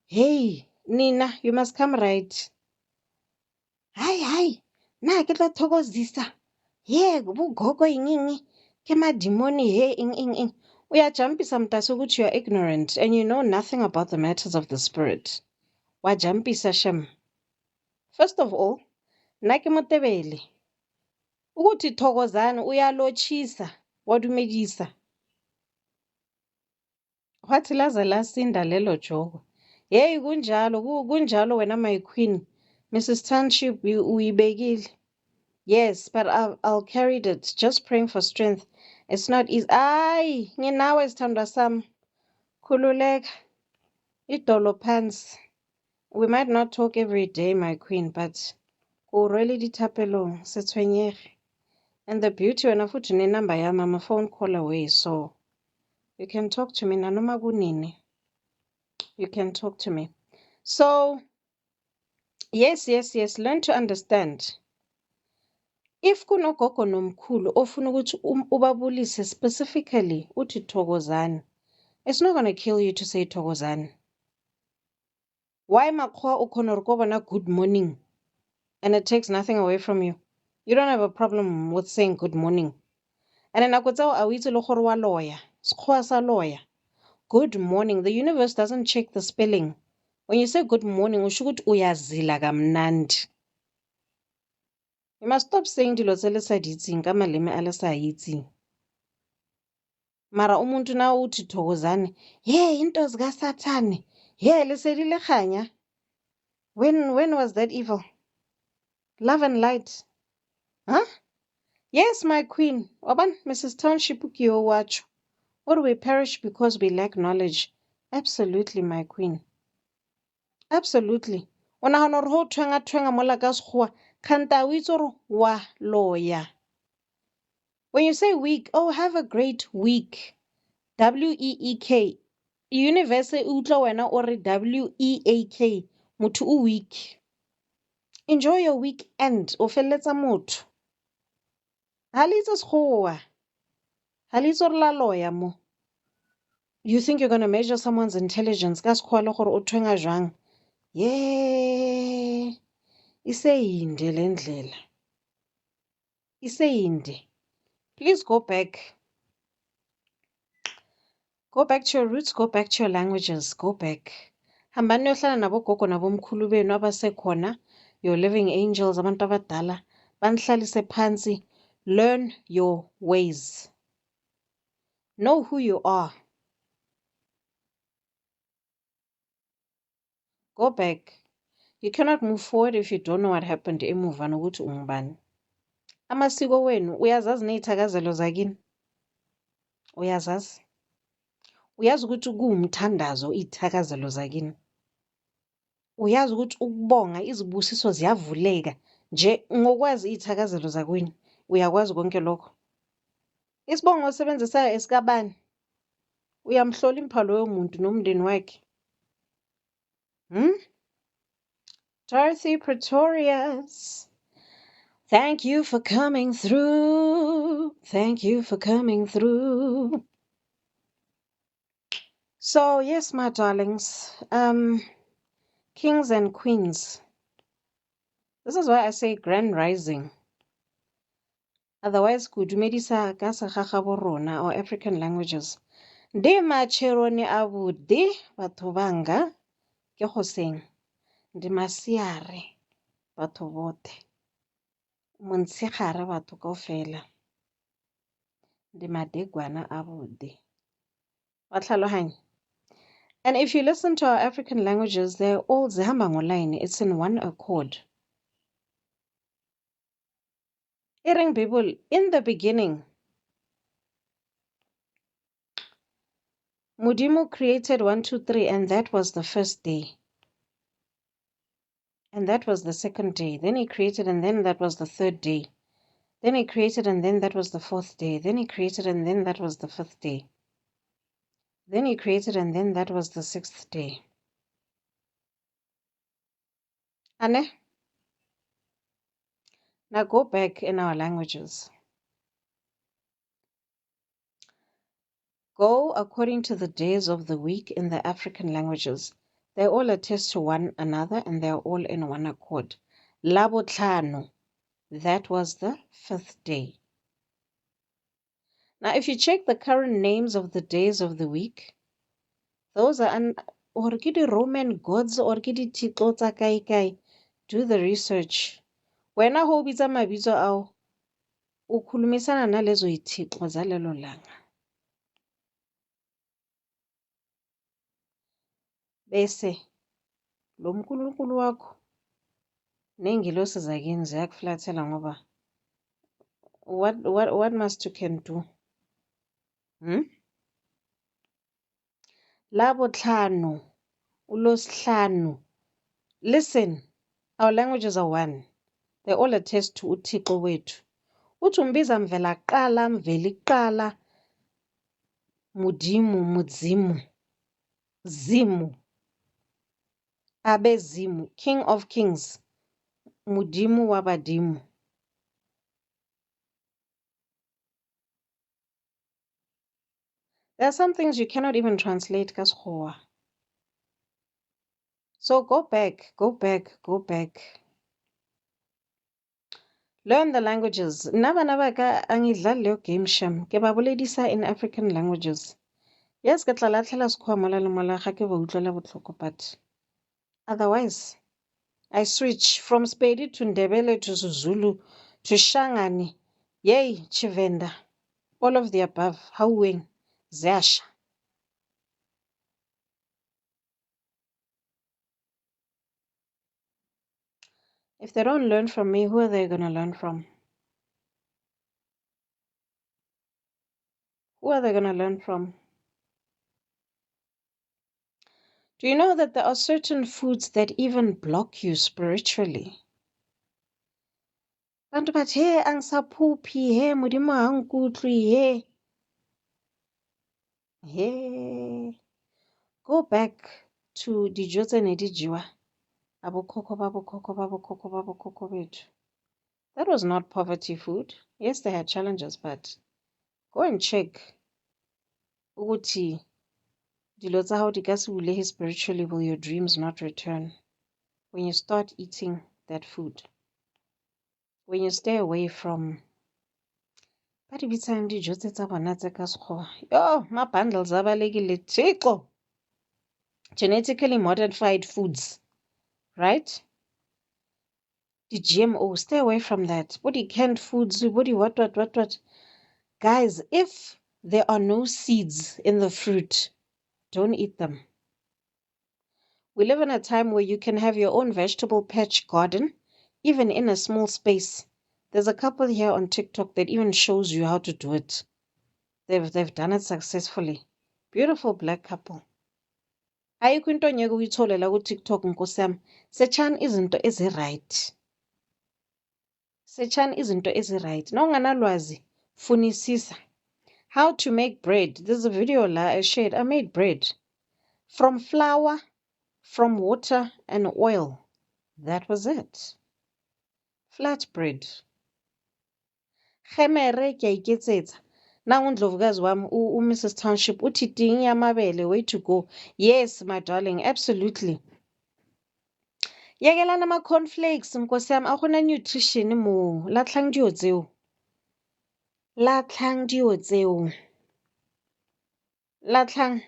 Hey, Nina, you must come right. Hayi, na ke tla thokozisa. Ye, bugogo ingingi, ke madimoni he ing. Uyajumpisa mntase ukuthi you are ignorant and you know nothing about the matters of the spirit. Wajumpisa shem. First of all, nna ke Motebele. Ukuthi thokozani uyalochisa, wadumedisa. Wathi laze lasinda lelo jogo. Hey, kunjalo wena my queen. Mrs. Township uyibekile. Yes, but I'll carry it. Just praying for strength. It's not easy. Ay, nginawe sithandwa sami. Khululeka. Idolo phansi. We might not talk every day, my queen, but really ditapelong setshwenyege. And the beauty when I put in a number yami, I'm a phone call away, so you can talk to me nanoma kunini. You can talk to me. So yes, learn to understand. If kunogogo nomkhulu ofuna ukuthi ubabulise specifically uthi thokozani, it's not going to kill you to say thokozani. Why makgwa o khona go bona good morning and it takes nothing away from you? You don't have a problem with saying good morning. And then nako tseo a o itse le gore wa lawyer, sekgowa sa lawyer. Good morning. The universe doesn't check the spelling. When you say good morning, usho ukuthi uyazila kamnandi. You must stop saying dilo tse le sa di itseng ka maleme a le sa itseng. Mara umuntu na uthi thokozani, hey, into zikaSathane. Hey, lesedi lekganya. When was that evil? Love and light. Huh? Yes, my queen. Waban, Mrs. Township ukiyo wacho. Or we perish because we lack knowledge. Absolutely, my queen. Absolutely. O nagana gore go tshwenga mola ka sekgowa, kganta o itse gore wa lawyer. When you say week, oh, have a great week. W-E-E-K. Universe e utlwa wena o re W-E-A-K. Motho o weak. Enjoy your weekend. O felletsa motho. Ha le itse sekgowa. Ha le itse hore la lawyer mo. You think you're going to measure someone's intelligence ka sekgowa le gore o thwenga jwang? Yeah. Iseyinde le ndlela. Iseyinde. Please go back. Go back to your roots. Go back to your languages. Go back. Hambani niyohlala nabogogo nabomkhulu benu abasekhona. Your living angels, abantu abadala. Banihlalise phansi. Learn your ways. Know who you are. Go back. You cannot move forward if you don't know what happened emuva nokuthi ungubani. Amasiko wenu uyazazi nezithakazelo zakini? Uyazazi? Uyazi ukuthi kuwumthandazo izithakazelo zakini? Uyazi ukuthi ukubonga izibusiso ziyavuleka nje ngokwazi izithakazelo zakwini? Uyakwazi konke lokho? Isibongo osebenzisayo esikabani? Uyamhlola impha loyo muntu nomndeni wakhe? Dorothy Pretorius, thank you for coming through. Thank you for coming through. So, yes, my darlings, kings and queens, this is why I say grand rising. Otherwise, kudumedisa ka segaga bo rona or African languages. Ndi macherone abude batho banga ke goseng. Ndi masiare batho bote. Montshegare batho kaofela. Ndi madegwana abude. Wa tlhalohanya? And if you listen to our African languages, they're all zihamba ngoline. It's in one accord. Hearing people, in the beginning, Mudimu created 1, 2, 3, and that was the first day. And that was the second day. Then he created, and then that was the third day. Then he created, and then that was the fourth day. Then he created, and then that was the fifth day. Then he created, and then that was the sixth day. Ane? Now go back in our languages. Go according to the days of the week in the African languages. They all attest to one another and they are all in one accord. Labotlhano, that was the fifth day. Now, if you check the current names of the days of the week, those are or ke di Roman gods or ke di titlo tsa kae kae. Do the research. Wena ho bitsa mabitso ao, o khulumisana na lezo ititlo za lelo langa. Bese lo mkhulunkulu wakho nengilosi zakini ziyakuflathela ngoba what must you can do? Labotlhano, uLosihlanu. Listen, our languages are one. They all attest to uThixo wethu. Uthi umbiza mvela kuqala, mveli kuqala, Mudimu, Mudzimu, Zimu, Abezimu, King of Kings, Mudimu wabadimu. There are some things you cannot even translate ka Sekgowa. So go back, go back, go back. Learn the languages. Naba ka angidlali leyo game sham. Ke ba boledisa in African languages. Yes, ke tla latlhela Sekgowa mola le mola ga ke ba utlwela botlhoko, but otherwise, I switch from Sepedi to Ndebele to Zulu to Shangani. Yay, Chivenda. All of the above. Hauweng, Ziyasha. If they don't learn from me, who are they going to learn from? Who are they going to learn from? Do you know that there are certain foods that even block you spiritually? Bantu bathi, hey, angisaphuphi, hey, Modimo ha nkutlwe, hey. Hey. Go back to dijo tse ne di jewa Abokhokho bethu. That was not poverty food. Yes, they had challenges, but go and check ukuthi dilo tsa hao di ka se bulehe spiritually, will your dreams not return when you start eating that food, when you stay away from ba di bitsang dijo tse tsa bona tse ka sekgowa. Ma-bundles a balekile Thixo. Genetically modified foods, right? The GMO, stay away from that. Body canned foods, body what. Guys, if there are no seeds in the fruit, don't eat them. We live in a time where you can have your own vegetable patch garden, even in a small space. There's a couple here on TikTok that even shows you how to do it. They've done it successfully. Beautiful black couple. Ayikho into ongeke uyithole la ku-TikTok nkosi yami. Searchani izinto ezi-right. Searchani izinto ezi-right. Na unganalwazi, funisisa. How to make bread. There's a video la I shared. I made bread from flour, from water and oil. That was it. Flat bread. Khemere ke iketsetsa. Nangu uNdlovukazi wami Mrs Township uthi ting yamabele, way to go. Yes, my darling, absolutely. Yekelana ama-cornflakes mkosi yami akgona nutrition mo. Latlhang dio tseo. Latlhang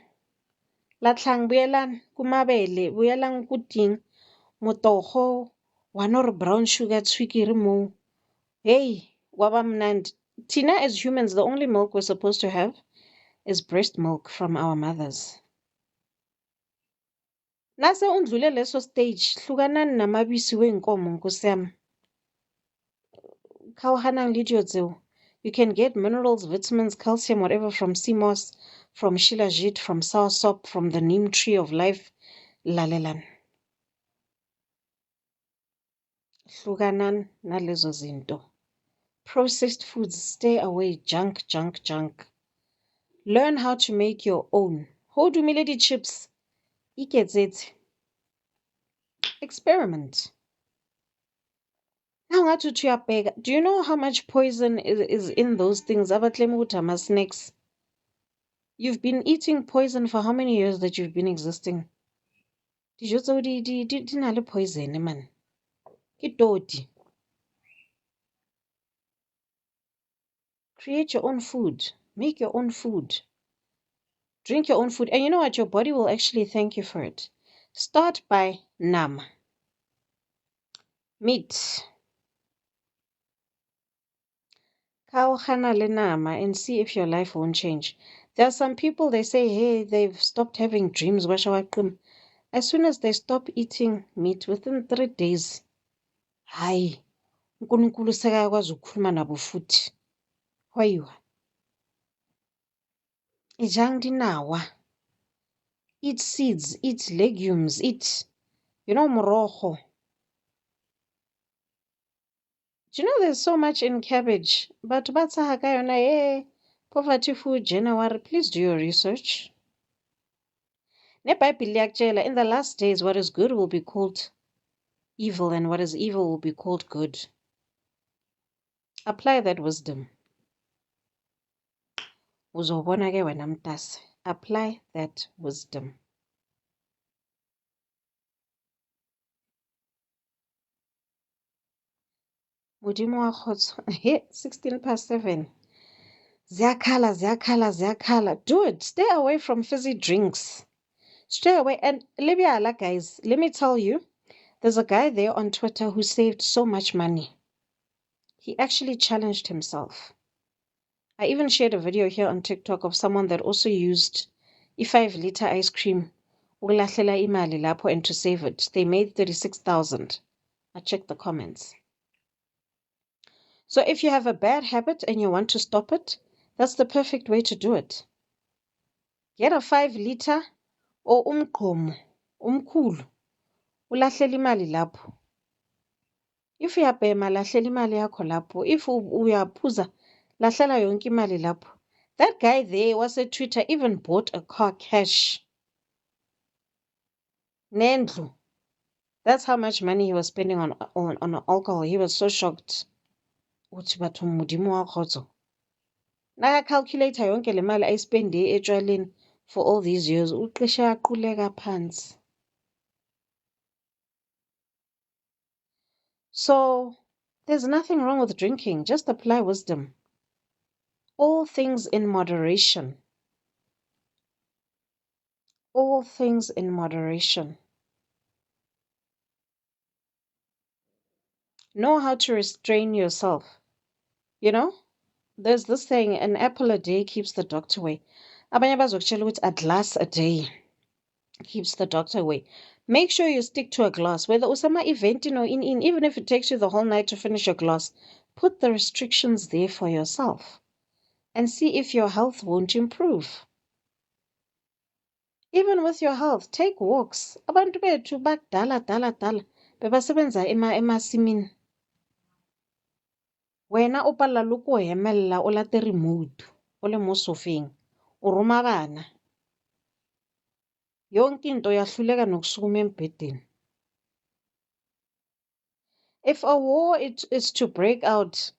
buyelang kumabele, buyelang kuting motogo, wana or brown sugar tswekere mo. Hey, waba mnandi. Tina as humans, the only milk we're supposed to have is breast milk from our mothers. Nase undlule leso stage, hlukanani namabisi wenkomo nkosi yami. Khawuhanang le dio tseo. You can get minerals, vitamins, calcium, whatever from sea moss, from shilajit, from soursop, from the neem tree of life. Lalelan. Hlukanani nalezo zinto. Processed foods, stay away. Junk. Learn how to make your own. How do melody chips? Iketsetse. Experiment. Now do you know how much poison is in those things? Snacks. You've been eating poison for how many years that you've been existing? Dijo tseo di na le poison man. Ke toti. Create your own food. Make your own food. Drink your own food. And you know what? Your body will actually thank you for it. Start by nama. Meat. Kgaogana le nama and see if your life won't change. There are some people, they say, hey, they've stopped having dreams. As soon as they stop eating meat, within 3 days, hayi, uNkulunkulu sekayakwazi ukukhuluma nabo futhi. Hoyiwa. Ijang dinawa. Eat seeds, eat legumes, eat, morogo. Do you know there's so much in cabbage? But batsaha ka yona, poverty food January. Please do your research. In the last days, what is good will be called evil, and what is evil will be called good. Apply that wisdom. Uzobona ke wena mtase. Apply that wisdom. Modimo wa khotso. 7:16. Ziyakhala. Do it. Stay away from fizzy drinks. Stay away. And Libyala, guys, let me tell you, there's a guy there on Twitter who saved so much money. He actually challenged himself. I even shared a video here on TikTok of someone that also used a 5-liter ice cream ukulahlela imali lapho and to save it. They made 36,000. I checked the comments. So if you have a bad habit and you want to stop it, that's the perfect way to do it. Get a 5-liter or umqomo, umkhulu, ulahlela imali lapho. If uyabhema lahlela imali yakho lapho. If uyaphuza lahlela yonke imali lapho. That guy there was a Twitter, even bought a car cash. Nendlu. That's how much money he was spending on alcohol. He was so shocked. Uthi batho Modimo wa kgotso. Naka-calculator yonke le mali ayispende etshwaleni for all these years, uqeshe yaquleka phansi. So there's nothing wrong with drinking. Just apply wisdom. All things in moderation. All things in moderation. Know how to restrain yourself. You know, there's this saying, an apple a day keeps the doctor away. Abanye bazokutshela ukuthi a glass a day keeps the doctor away. Make sure you stick to a glass, whether usama event or even if it takes you the whole night to finish your glass, put the restrictions there for yourself and see if your health won't improve. Even with your health, take walks. Abantu bethu bakudala dala bebasebenza emasimini. Wena o palala le ko hemella o late remote o le mo sofeng o roma bana. Yonke into yahluleka nokusukuma embhedeni. If a war is to break out,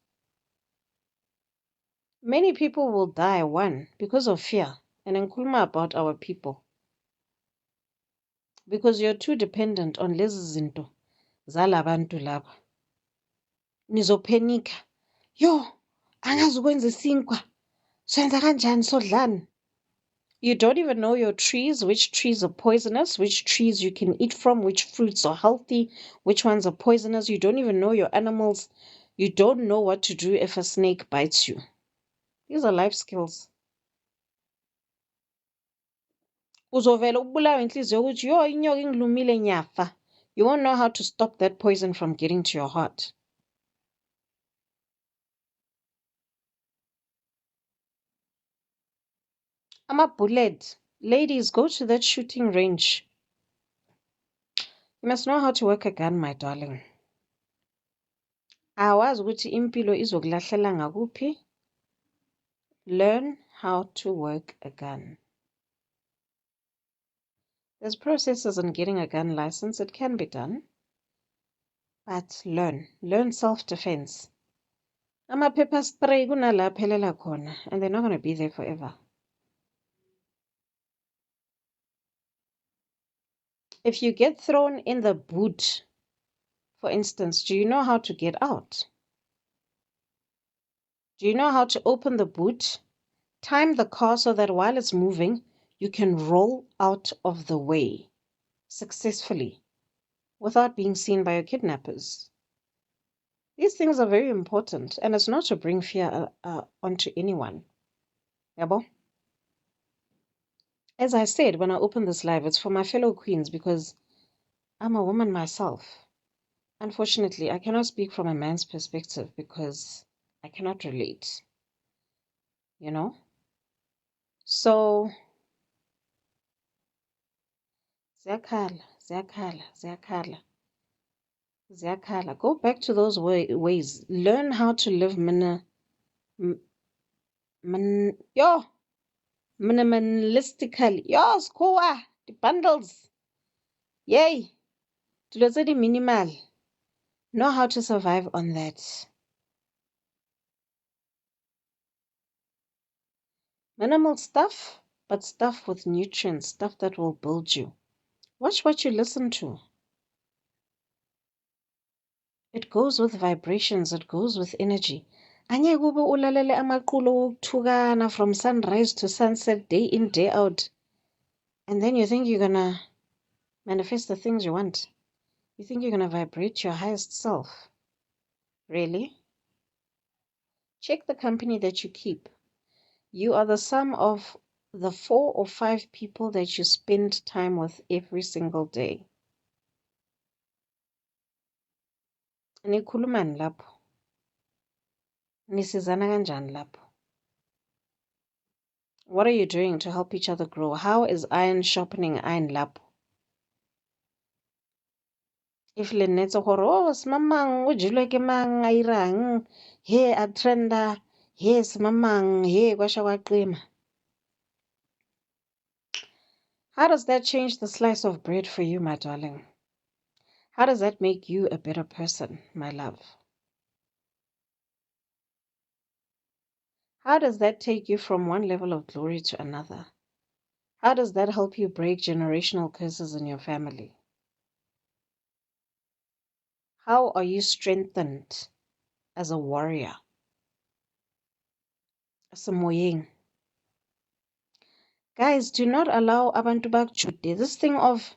many people will die, one, because of fear. And ngikhuluma about our people. Because you're too dependent on lezi zinto zalabantu laba. Nizophenika. Yo, angazi ukwenza isinkwa. Senza kanjani sodlani? You don't even know your trees, which trees are poisonous, which trees you can eat from, which fruits are healthy, which ones are poisonous. You don't even know your animals. You don't know what to do if a snake bites you. These are life skills. Uzovela ubulawe inhliziyo ukuthi yo inyoka ingilumile nyafa. You won't know how to stop that poison from getting to your heart. Ama-bullet. Ladies, go to that shooting range. You must know how to work a gun, my darling. Awazi ukuthi impilo izokulahlela ngakuphi. Learn how to work a gun. There's processes in getting a gun license. It can be done. But learn. Learn self-defense. Ama-pepper spray kunala aphelela khona, and they're not going to be there forever. If you get thrown in the boot, for instance, do you know how to get out? Do you know how to open the boot? Time the car so that while it's moving, you can roll out of the way successfully without being seen by your kidnappers. These things are very important, and it's not to bring fear onto anyone. Yabo? As I said, when I open this live, it's for my fellow queens because I'm a woman myself. Unfortunately, I cannot speak from a man's perspective because I cannot relate. You know? So, ziyakhala. Go back to those ways. Learn how to live minimalistically. Yo, skoa, the bundles. Yay. Dilo tse di minimal. Know how to survive on that. Minimal stuff, but stuff with nutrients, stuff that will build you. Watch what you listen to. It goes with vibrations, it goes with energy. Angeke ube ulalele amaqulo wokuthukana from sunrise to sunset, day in, day out. And then you think you're gonna manifest the things you want. You think you're gonna vibrate your highest self. Really? Check the company that you keep. You are the sum of the 4 or 5 people that you spend time with every single day. Nikhulumani lapho? Nisizana kanjani lapho? What are you doing to help each other grow? How is iron sharpening iron lapho? If le nnetse gore oh semamang o jelwe ke mang a irang he a trenda he semamang he kwasha kwaqima. How does that change the slice of bread for you, my darling? How does that make you a better person, my love? How does that take you from one level of glory to another? How does that help you break generational curses in your family? How are you strengthened as a warrior? Samoying. Guys, do not allow abantu bakjude. This thing of,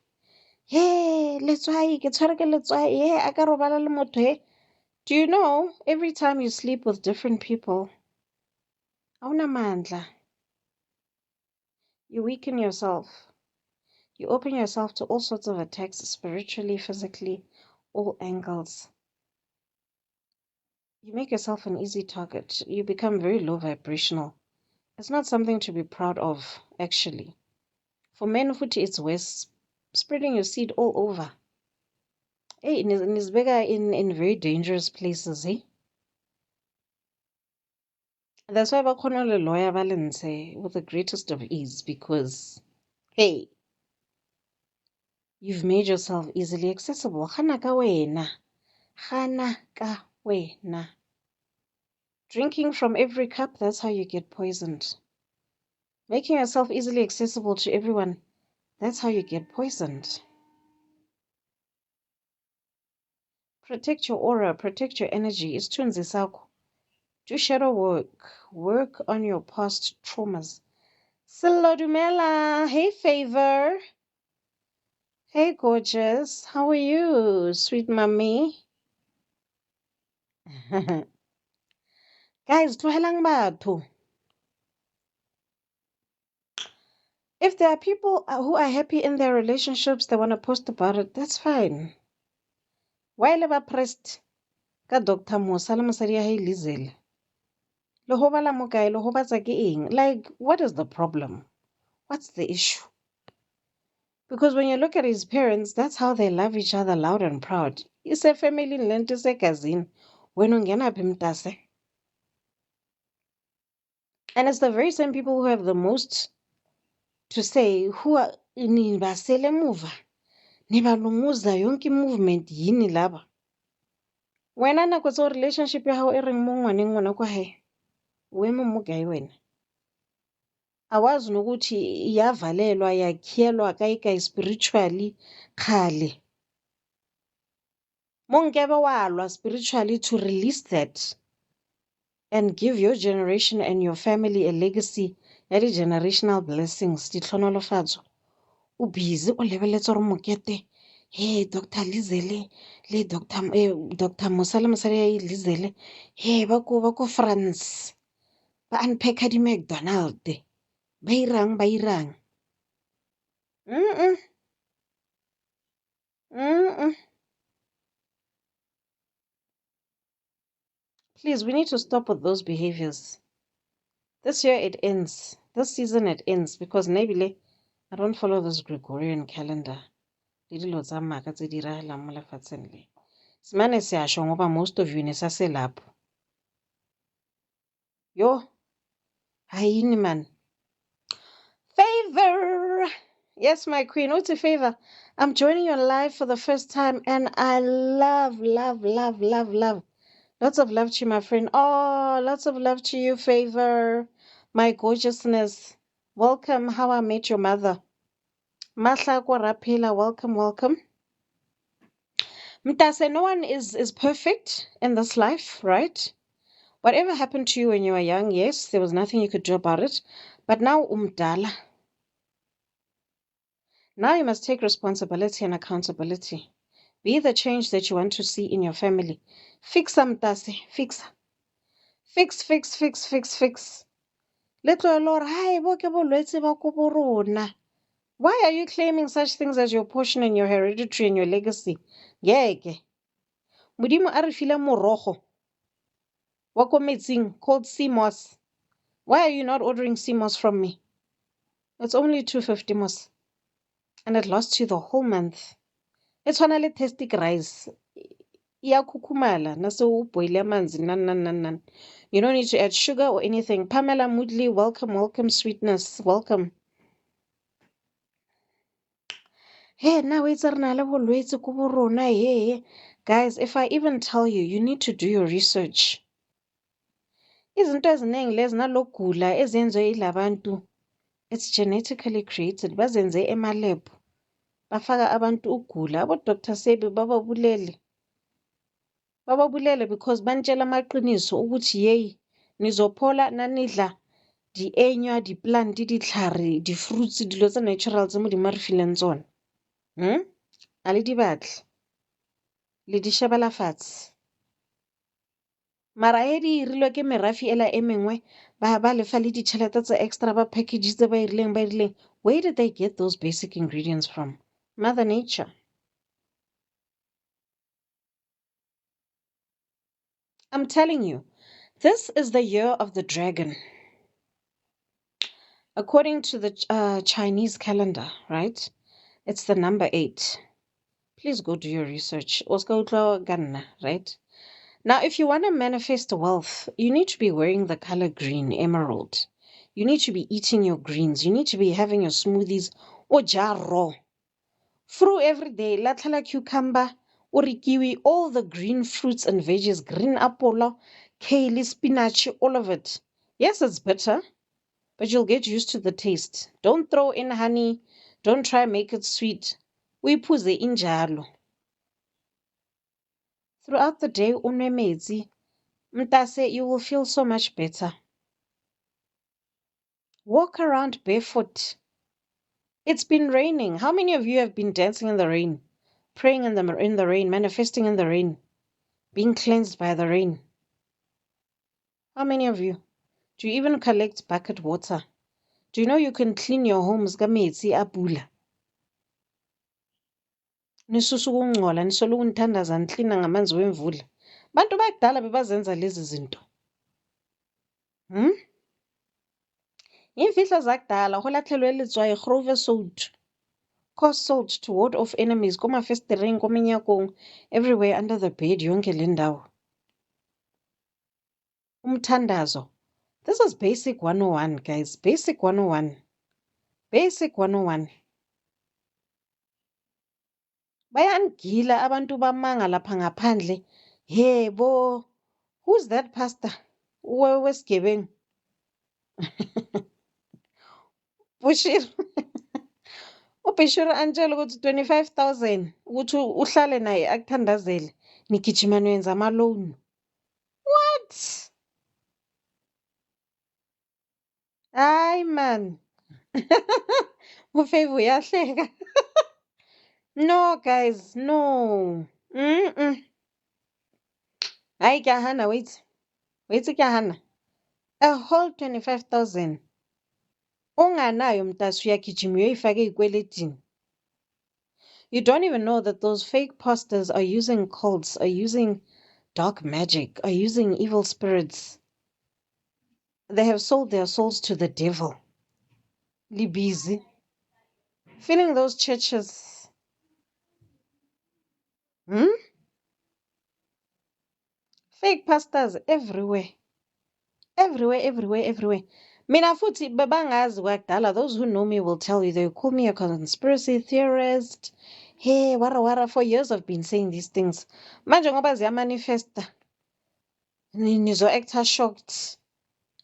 hey, letswai, ke tshwere ke letswai, hey, a ka robala le motho, hey. Do you know, every time you sleep with different people, awuna mandla. You weaken yourself. You open yourself to all sorts of attacks, spiritually, physically, all angles. You make yourself an easy target. You become very low vibrational. It's not something to be proud of, actually. For men, it's worse, spreading your seed all over. Hey, in bigger in very dangerous places, eh? That's why I call a lawyer balance with the greatest of ease, because hey, you've made yourself easily accessible. Hana ka wena. Hana ka wena. Drinking from every cup, that's how you get poisoned. Making yourself easily accessible to everyone, that's how you get poisoned. Protect your aura, protect your energy. Isithunzi sakho. Do shadow work. Work on your past traumas. Sello Dumela. Hey, Favor. Hey, gorgeous. How are you, sweet mommy? Guys, tlohelang batho. If there are people who are happy in their relationships, they want to post about it, that's fine. Why le ba pressed ka Dr. Musa le mosadi ya hae Lizelle? Le ho bala mo kae, le ho batsa ke eng? Like, what is the problem? What's the issue? Because when you look at his parents, that's how they love each other loud and proud. It's a family lento segazini. When ungena phi mntase? And it's the very same people who have the most to say, who are ni basele emuva. Nibalunguza yonke movement yini laba. Wena nako tso relationship ya hao e reng mo ngwaneng ngwana kwa hae. Wemo mo gae wena. Awazi nokuthi iyavalelwa yakhiyelwa kayi spiritually khale. Mongebe walwa spiritually to release that and give your generation and your family a legacy ya generational blessings. Ditlhonolofatso. O busy o lebeletse gore mokete. Hey, Dr. Lizelle, le Dr. Musa le mosadi ya Lizelle. Hey, ba ko France. Ba unpacka di McDonald. Ba irang. Please, we need to stop with those behaviors. This year it ends. This season it ends because maybe I don't follow this Gregorian calendar. Dilo tsa maka tse di ragelang mo lefatsheng le. Semane se a shwa ngoba most of you ne sa se lapho. Yo, hayini man. Favor! Yes, my queen. What's a favor? I'm joining you live for the first time and I love. Lots of love to you, my friend. Oh, lots of love to you, Favor. My gorgeousness. Welcome, How I Met Your Mother. Mahlakwa Rapila, welcome. Mtase, no one is perfect in this life, right? Whatever happened to you when you were young, yes, there was nothing you could do about it. But now umdala. Now you must take responsibility and accountability. Be the change that you want to see in your family. Fix Mtase, fix. Fix. Little Lord, hi, why are you claiming such things as your portion and your hereditary and your legacy? Yeke. Modimo a re file morogo wa ko metsing called sea moss. Why are you not ordering sea moss from me? It's only 250 moss. And it lasts you the whole month. It's only tastic rice. Ya kukumala na so boil amanzi nan. You don't need to add sugar or anything. Pamela Moodley, welcome, sweetness, welcome. Hey, now it's hey. Guys, if I even tell you, you need to do your research. Izinto eziningi lezi nalokugula ezenziwe yilabantu, it's genetically created. Bazenze emalab. Bafaka abantu ukugula. Abo-Dr. Sebi bababulele. Bababulele because banitshela amaqiniso ukuthi yeyi nizophola nanidla di-enywa di-plant ditlhare di-fruits dilo tsa natural tse mo di marefileng tsona a le di batle le di shebela fatshe mara he di irilwe ke merafe ela e mengwe ba lefa le ditšhelete tse extra ba package tse ba irileng where did they get those basic ingredients from? Mother Nature. I'm telling you, this is the year of the dragon. According to the Chinese calendar, right? It's the number 8. Please go do your research. Right? Now, if you want to manifest wealth, you need to be wearing the color green, emerald. You need to be eating your greens. You need to be having your smoothies. Raw. Fruit every day. Lathala cucumber, kiwi, all the green fruits and veggies, green apple, kale, spinach, all of it. Yes, it's bitter, but you'll get used to the taste. Don't throw in honey. Don't try make it sweet. Uyiphuze injalo. Throughout the day, unwe metsi. Mtase, you will feel so much better. Walk around barefoot. It's been raining. How many of you have been dancing in the rain, praying in the rain, manifesting in the rain, being cleansed by the rain? How many of you? Do you even collect bucket water? Do you know you can clean your homes ka metsi a pula? Nisusa ukungcola nisolo ukunithandaza niklina ngamanzi wemvula. Bantu bakudala bebazenza lezi zinto. Imfihlo zakudala holathelwe letswayi grove salt. Cause salt to ward off enemies komafestireng kominyakong everywhere under the bed yonke le ndawo. Umthandazo. This is basic 101, guys. Basic 101. Basic 101. Bayangila abantu bamanga lapha ngaphandle. Yebo. Who's that pastor? Wesigebengu. Bushiro. Ubhishiro antshela ukuthi 25,000 ukuthi uhlale naye akuthandazele. Nigijima niyenza ama-loan. What? Hayi man. Ufave uyahleka. No guys, no. Hayi kyahana, wait. Wait kyahana. A whole 25,000. Onganayo mntasi uyagijima uyoyifaka ey'kweletini. You don't even know that those fake pastors are using cults, are using dark magic, are using evil spirits. They have sold their souls to the devil. Libisi. Filling those churches. Fake pastors everywhere. Everywhere. Mina futhi bebangazi kwakudala. Those who know me will tell you. They call me a conspiracy theorist. Hey, wara. For years I've been saying these things. Manje ngoba ziyamanifesta. Nizo actor shocked.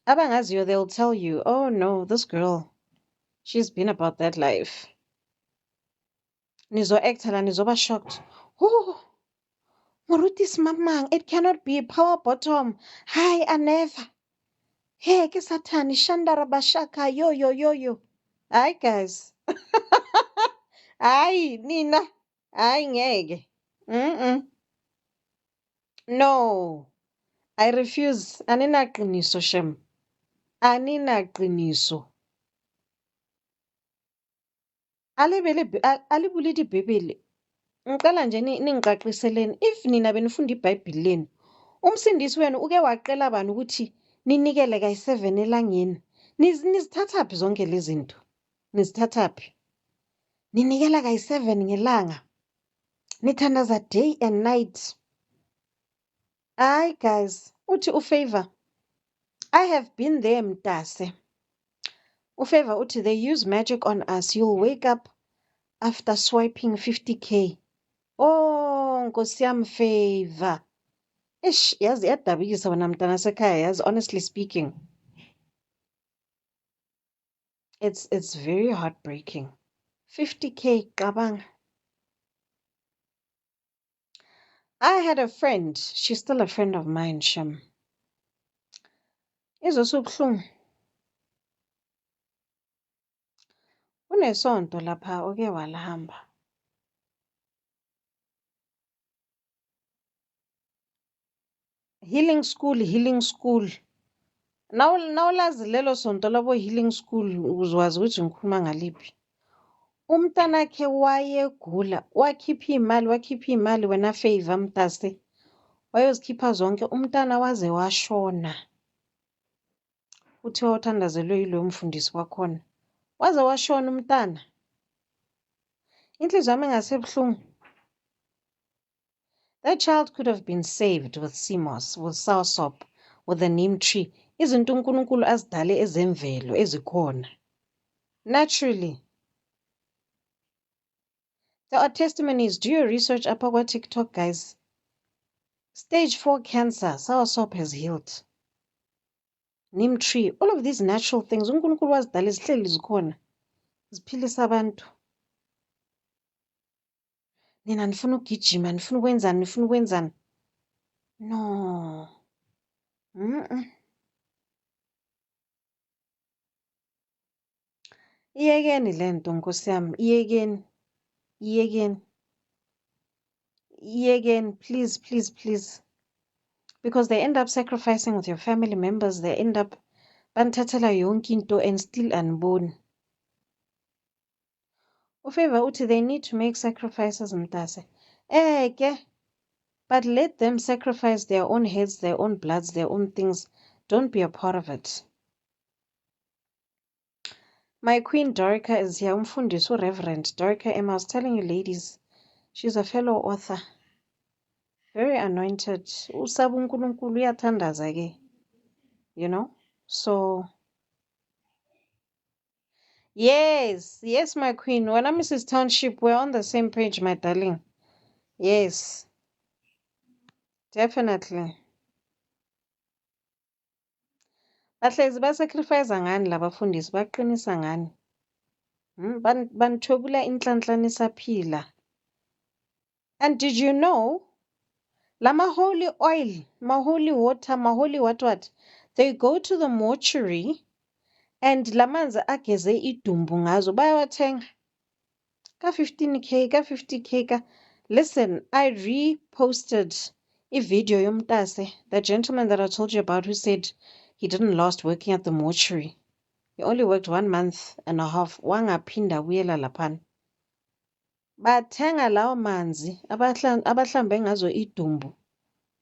Abangaziyo, they'll tell you, oh no, this girl, she's been about that life. Nizo actor la nizoba shocked. Oh, Morutis mamang, it cannot be power bottom. Hi, I never. Hey, ke satani shandara bashaka yo. Hi guys. Hi, Nina. Hi, ngeke. No. I refuse. Aninaqiniso shem. Aninaqiniso. Alibule dibhebele. Ngicela nje ningiqaqiseleni if nina benifunda iBhayibheli leni. Umsindisi wenu uke waqela bani ukuthi ninikele kayi7 elangeni. Nizithathaphi zonke lezi zinto? Nizithathaphi? Ninikela kayi7 ngelanga. Nithandaza day and night. Hayi guys, uthi uFavor. I have been there mtase. Ufavor uthi they use magic on us. You'll wake up after swiping 50K. Oh, Nkosi yami Favor. Ish, yazi yadabukisa wena mntana sekhaya, yazi, honestly speaking. It's very heartbreaking. 50K, qabang. I had a friend, she's still a friend of mine, Shem. Izwe ubuhlungu. Unesonto lapha oke walahamba. Healing school. Nawulazi lelo sonto labo healing school uzwazi ukuthi ngikhuluma ngaliphi. Umntanakhe wayegula, wakhipha imali wena Favor Mtase. Wayozikhipha zonke, umntana waze washona. Uthiwa uthandazelwe yilo mfundisi wakhona. Waze washona umntana. Inhliziyo yami ingasebuhlungu. That child could have been saved with CMOS, with soursop, with the neem tree. Izinto uNkulunkulu azidale ezemvelo ezikhona. Naturally. There are testimonies. Do your research up on TikTok, guys. Stage 4 cancer, soursop has healed. Neem tree, all of these natural things. uNkulunkulu wazidala zihleli zikhona. Ziphilisa abantu. Nina nifuna ukugijima, nifuna ukwenzani. No. Iyekeni lento Nkosi yami, iyekeni, please. Because they end up sacrificing with your family members, they end up banithathela yonke into and still unborn. Ufavor uthi they need to make sacrifices Mtase. But let them sacrifice their own heads, their own bloods, their own things. Don't be a part of it. My queen Dorica is here. Umfundisi Reverend Dorica Emma. I was telling you ladies, she's a fellow author. Very anointed. Usaba uNkulunkulu uyathandaza ke. You know? So yes, my queen. When I'm Mrs. Township, we're on the same page, my darling. Yes. Definitely. Bahlezi basacrifice ngani labafundisi baqinisa ngani? Banithobula inhlanhlana isaphila. And did you know Lama holy oil, ma holy water, ma holy what? They go to the mortuary and lamanzi ageze idumbu ngazo bayawathenga. Ka 15K, ka 50K ka. Listen, I reposted a video yomtase, the gentleman that I told you about who said he didn't last working at the mortuary. He only worked 1 month and a half. Wangaphinda buyela laphan. Bathenga lawo manzi abahlambe ngazo idumbu.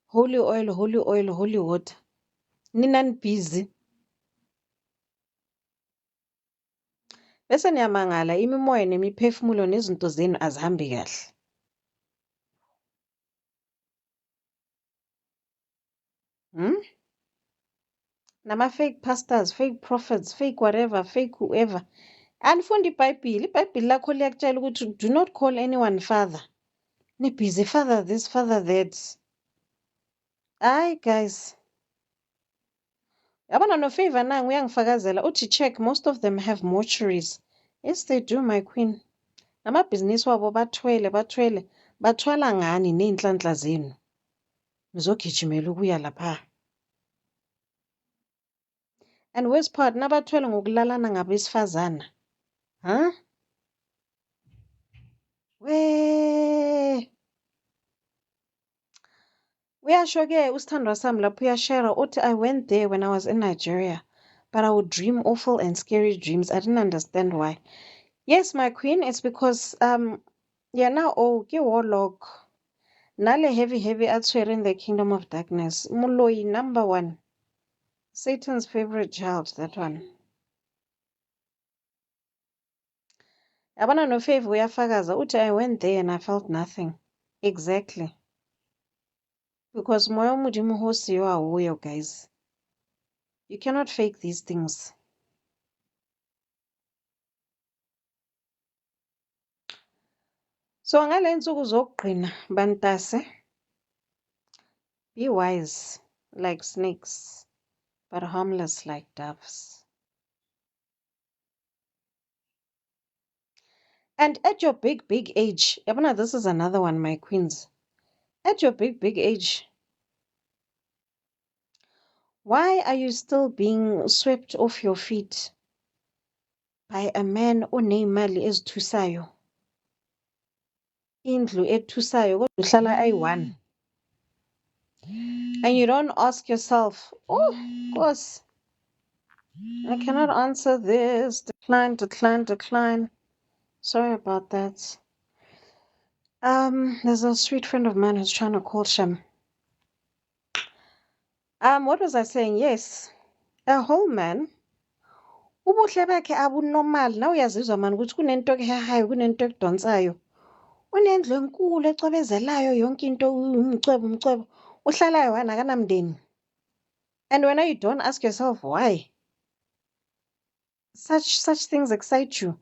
Holy oil, holy water. Nina busy. Bese niyamangala imimoya nemiphefumulo nezinto zenu azihambi kahle. Nama fake pastors, fake prophets, fake whatever, fake whoever. Anifundi iBhayibheli. iBhayibheli lakho liyakutshela ukuthi do not call anyone father. Ni busy father this, father that. Aye guys. Yabona no Favor nangu uyangifakazela uthi check, most of them have mortuaries. Yes they do, my queen. Namabhizinisi wabo bathwele bathwala ngani ney'nhlanhla zenu. Nizogijimela ukuya lapha. And worst part nabathwele ngokulalana ngabesifazana. Huh? Uyasho-ke usithandwa sami lapho uyashare uthi I went there when I was in Nigeria, but I would dream awful and scary dreams. I didn't understand why. Yes, my queen, it's because now ke warlock. Nale heavy atshwere in the kingdom of darkness. Muloi number 1. Satan's favorite child, that one. Yabona no Favor uyafakaza uthi I went there and I felt nothing. Exactly. Because moya womudimo hosiyo awuyo, guys. You cannot fake these things. So ngale nsuku zokugqina bantase, be wise like snakes, but harmless like doves. And at your big age, yabona, this is another one, my queens. At your big age, why are you still being swept off your feet by a man onemali ezithusayo? Indlu ethusayo kodwa uhlala ayi-one. And you don't ask yourself, oh, of course, I cannot answer this. Decline. Sorry about that. There's a sweet friend of mine who's trying to call Shem. What was I saying? Yes, a whole man. Ubuhle bakhe abunormal. Now uyazizwa man ukuthi kunento ehehayo, kunento ekudonsayo. Unendlu enkulu ecwebezelayo, yonke into umcwebo. Uhlala ayi-one akanamndeni. And when you don't ask yourself why such things excite you.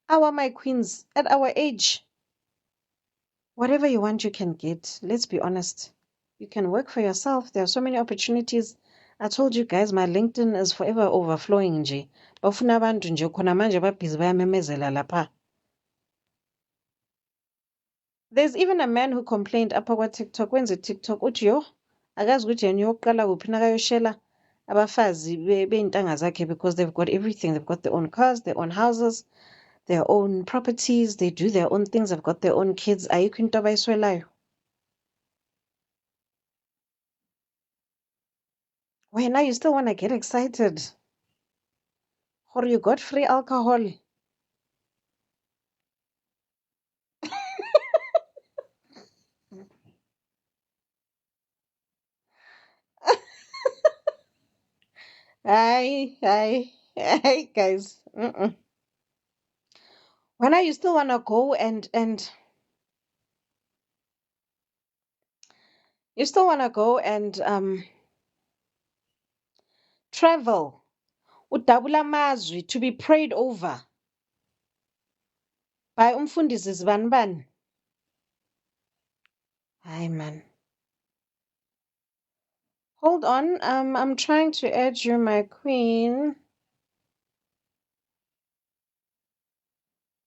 My queens, at our age, whatever you want, you can get. Let's be honest. You can work for yourself. There are so many opportunities. I told you guys, my LinkedIn is forever overflowing nje. Bafuna abantu nje khona manje babhizi bayamemezela lapha. There's even a man who complained apha kwa-TikTok. Wenze TikTok uthi yo, akazi ukuthi yena uyoqala kuphi nakayoshela abafazi bey'ntanga zakhe, because they've got everything. They've got their own cars, their own houses, their own properties. They do their own things. They've got their own kids. Ayikho into abayiswelayo. Why now you still want to get excited? Or you got free alcohol? Hi, guys. When are you still want to go and you still want to go and travel? Udabula mazwi to be prayed over by umfundisi zibanibani. Hi man. Hold on. I'm trying to add you, my queen.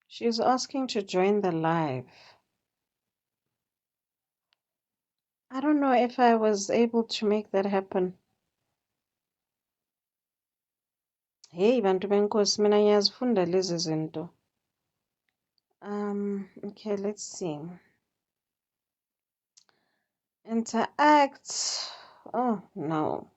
She's asking to join the live. I don't know if I was able to make that happen. Hey, bantu benkosi, mina ngiyazifunda lezi zinto. Okay, let's see. Interact. Oh no.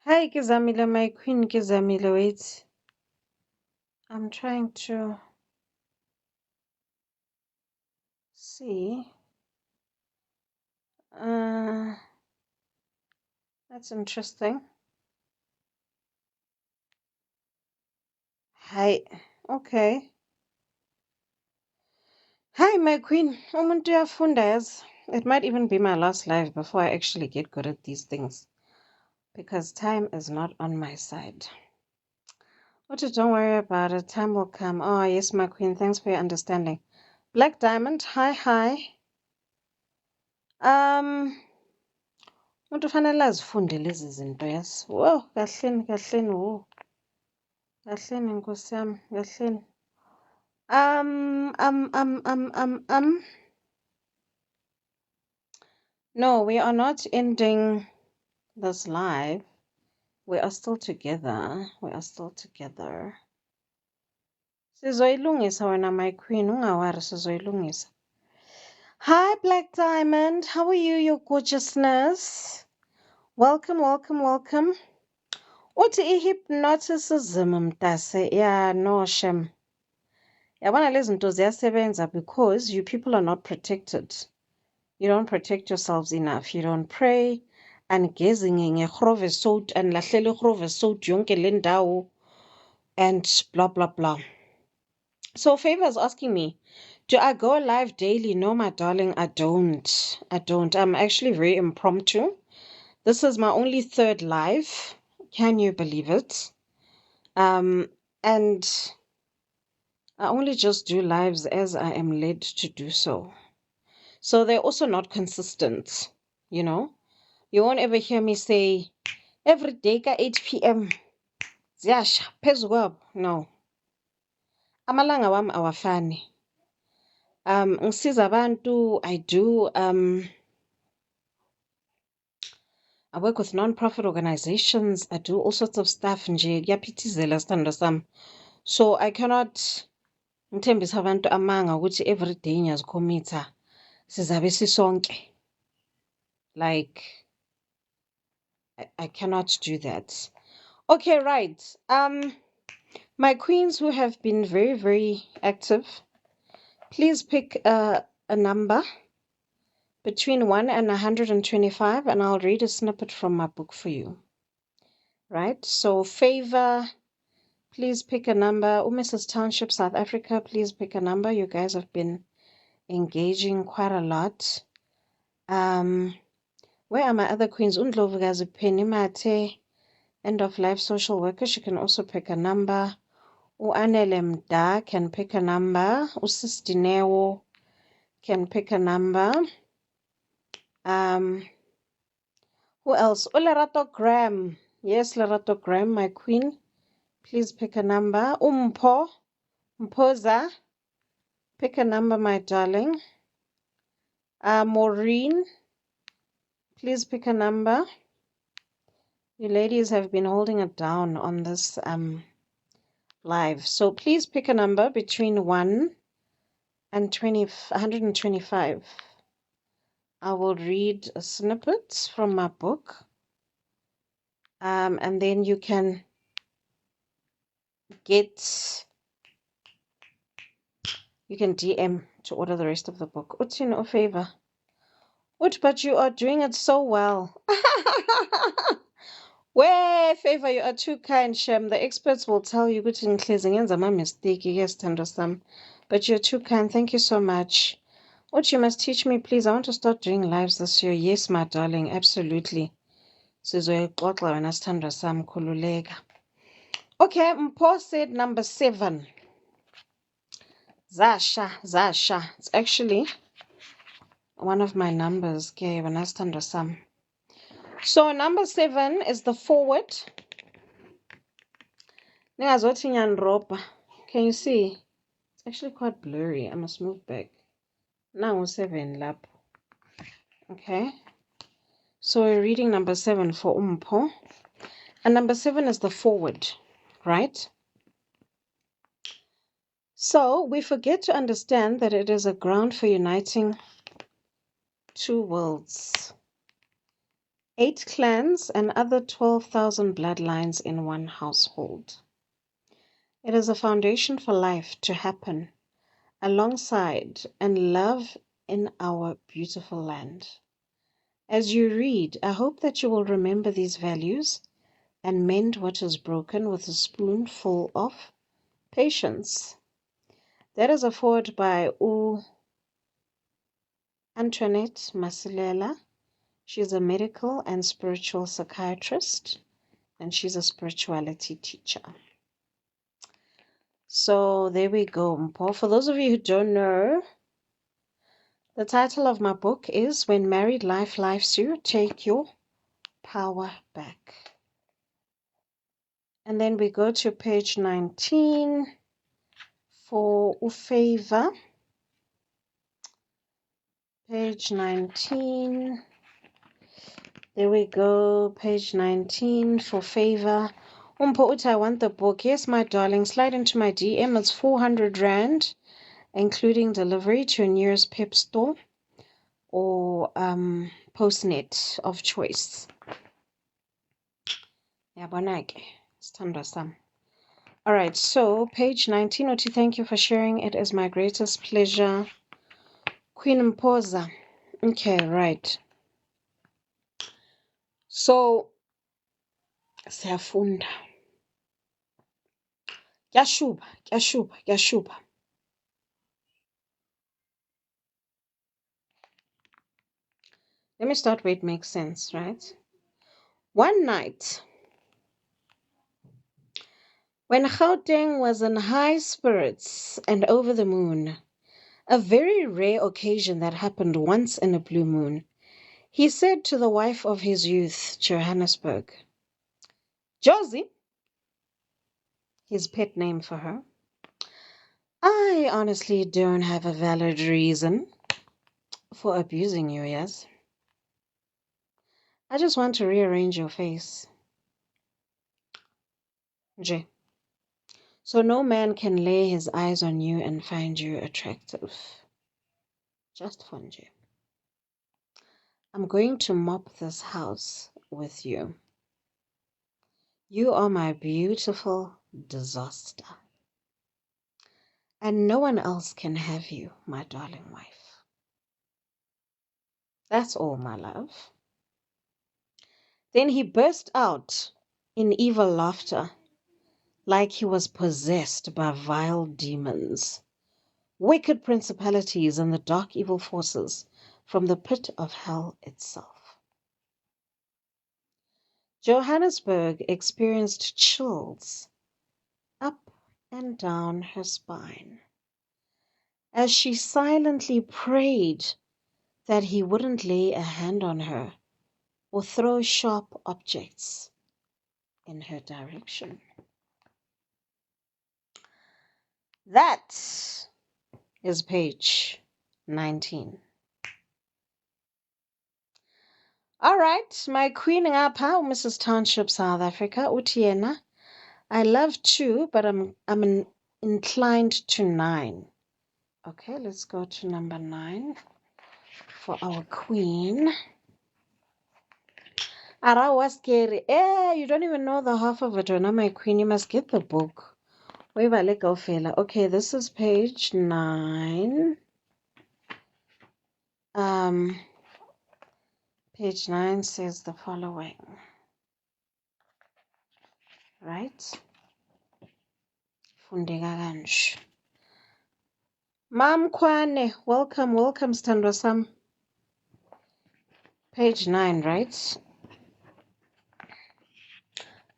Hi, Kizamila, my queen Kizamila, wait. I'm trying to see. That's interesting. Hi. Okay. Hi, my queen. Umuntu uyafunda yazi. It might even be my last live before I actually get good at these things, because time is not on my side. But don't worry about it. Time will come. Oh, yes, my queen. Thanks for your understanding. Black Diamond. Hi. Umuntu fanele azifunde lezi zinto yazi. Wow, kahleni wo. Kahleni nkosi yami, kahleni. No, we are not ending this live. We are still together. Sizoyilungisa wena, my queen. Ungawari, sizoyilungisa. Hi, Black Diamond. How are you, your gorgeousness? Welcome. Uthi i-hypnoticism mtase. Yeah, no, Shem. Yabona lezi zinto ziyasebenza because you people are not protected. You don't protect yourselves enough. You don't pray. And gazing ngegrove sout and lahlele grove sout yonke le ndawo and blah blah blah. So Favor is asking me, do I go live daily? No, my darling, I don't. I'm actually very impromptu. This is my only third live. Can you believe it? And I only just do lives as I am led to do so. So they're also not consistent, you know. You won't ever hear me say, every day at 8 p.m. Ziyasha, phezu kwabo. No. Amalanga wami awafani. Ngisiza abantu, I do, I work with non-profit organizations. I do all sorts of stuff nje kuyaphithizela sithando sami. So I cannot ngithembisa abantu amanga ukuthi every day ngiyazikhomitha sizabe sisonke. Like I cannot do that. Okay, right. My queens who have been very, very active, please pick a number between 1 and 125, and I'll read a snippet from my book for you. Right? So, Favor, please pick a number. Mrs. Township, South Africa, please pick a number. You guys have been engaging quite a lot. Where are my other queens? Undlovukazi Penimate, end of life social worker. She can also pick a number. Anele Mda can pick a number. Usis Dineo can pick a number. Who else? Lerato Graham. Yes, Lerato Graham, my queen. Please pick a number. Mpoza. Pick a number, my darling. Maureen. Please pick a number. You ladies have been holding it down on this live. So please pick a number between 1 and 125. I will read a snippet from my book. And then you can DM to order the rest of the book. Utin or favor. But you are doing it so well. Where favor, you are too kind, Shem. The experts will tell you good in cleansing and my mistake, yes, Tandosam. But you're too kind. Thank you so much. You must teach me, please. I want to start doing lives this year. Yes, my darling, absolutely. Okay, Mpo said number 7. Zasha. It's actually one of my numbers. So number 7 is the forward. Can you see? It's actually quite blurry. I must move back. Now 7 lap. Okay. So we're reading number 7 for Umpo. And number 7 is the forward, right? So we forget to understand that it is a ground for uniting 2 worlds, 8 clans, and other 12,000 bloodlines in one household. It is a foundation for life to happen alongside and love in our beautiful land. As you read, I hope that you will remember these values and mend what is broken with a spoonful of patience. That is a foreword by Antoinette Masilela. She's a medical and spiritual psychiatrist, and she's a spirituality teacher. So there we go, Mpo. For those of you who don't know, the title of my book is When Married Life Lifes You, Take Your Power Back. And then we go to page 19 for Ufavor. Page 19. There we go. Page 19 for Favor. Umpo Uta, I want the book. Yes, my darling. Slide into my DM. It's 400 Rand, including delivery to your nearest pep store or Postnet of choice. Yabonake. Stand some. All right, so page 19. Uti, thank you for sharing. It is my greatest pleasure. Queen Mpoza. Okay, right. So, siyafunda. Kuyashuba. Let me start where it makes sense, right? One night, When Gauteng was in high spirits and over the moon, a very rare occasion that happened once in a blue moon, he said to the wife of his youth, Johannesburg, Josie, his pet name for her, I honestly don't have a valid reason for abusing you, yes? I just want to rearrange your face. J. So no man can lay his eyes on you and find you attractive. Just fun, J. I'm going to mop this house with you. You are my beautiful disaster. And no one else can have you, my darling wife. That's all, my love. Then he burst out in evil laughter, like he was possessed by vile demons, wicked principalities and the dark evil forces from the pit of hell itself. Johannesburg experienced chills up and down her spine as she silently prayed that he wouldn't lay a hand on her or throw sharp objects in her direction. That is page 19. All right, my queen ngapha, Mrs. Township, South Africa, Utiena. I love 2, but I'm inclined to 9. Okay, let's go to number 9 for our queen. Ara was scary. You don't even know the half of it, my queen. You must get the book. Okay, this is page 9. Page 9 says the following. Right? Fundeka kanje. Mam Kwane, welcome, Standwa Sam. Page 9, right?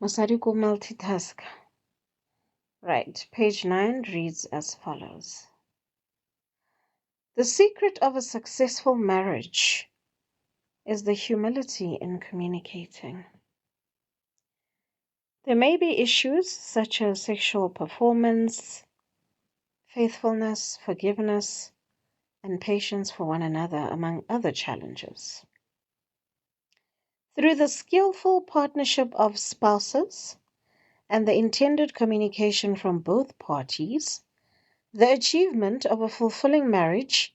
Masariku multitask. Right, page 9 reads as follows. The secret of a successful marriage is the humility in communicating. There may be issues such as sexual performance, faithfulness, forgiveness, and patience for one another, among other challenges. Through the skillful partnership of spouses and the intended communication from both parties, the achievement of a fulfilling marriage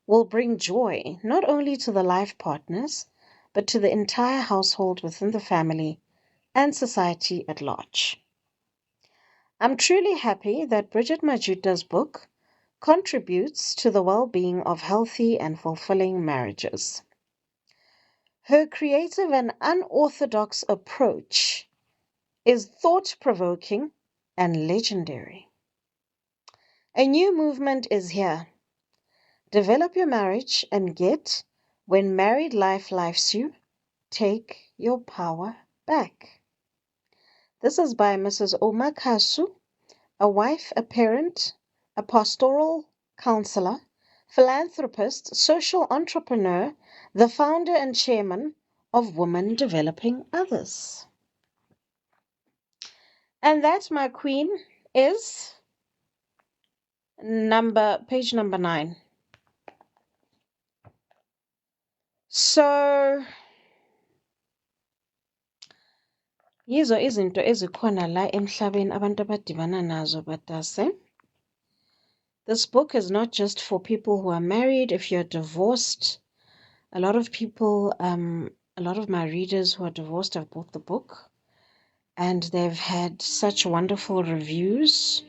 will bring joy not only to the life partners, but to the entire household within the family and society at large. I'm truly happy that Bridget Majuta's book contributes to the well-being of healthy and fulfilling marriages. Her creative and unorthodox approach is thought-provoking and legendary. A new movement is here. Develop your marriage and get when married life lifes you, take your power back. This is by Mrs. Oma Kasu, a wife, a parent, a pastoral counselor, philanthropist, social entrepreneur, the founder and chairman of Women Developing Others. And that, my queen, is page number 9. So, yizo izinto ezikhona la emhlabeni abantu abadibana nazo batase. This book is not just for people who are married. If you're divorced, a lot of people, a lot of my readers who are divorced have bought the book and they've had such wonderful reviews.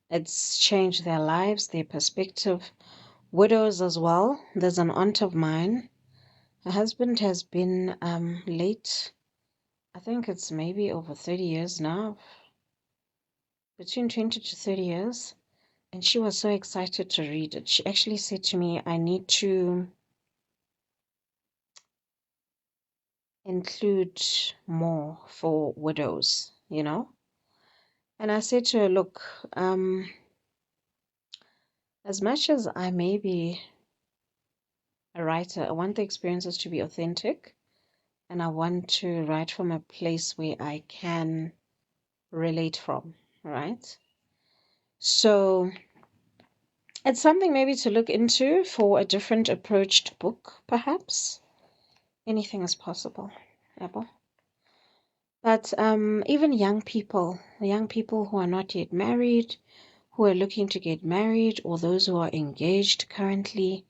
It's changed their lives, their perspective. Widows as well. There's an aunt of mine. Her husband has been late. I think it's maybe over 30 years now. Between 20 to 30 years. And she was so excited to read it. She actually said to me, I need to include more for widows, And I said to her, look, as much as I may be a writer, I want the experiences to be authentic, and I want to write from a place where I can relate from, right? So it's something maybe to look into for a different approached book, perhaps. Anything is possible, Abel. But even young people who are not yet married, who are looking to get married, or those who are engaged currently,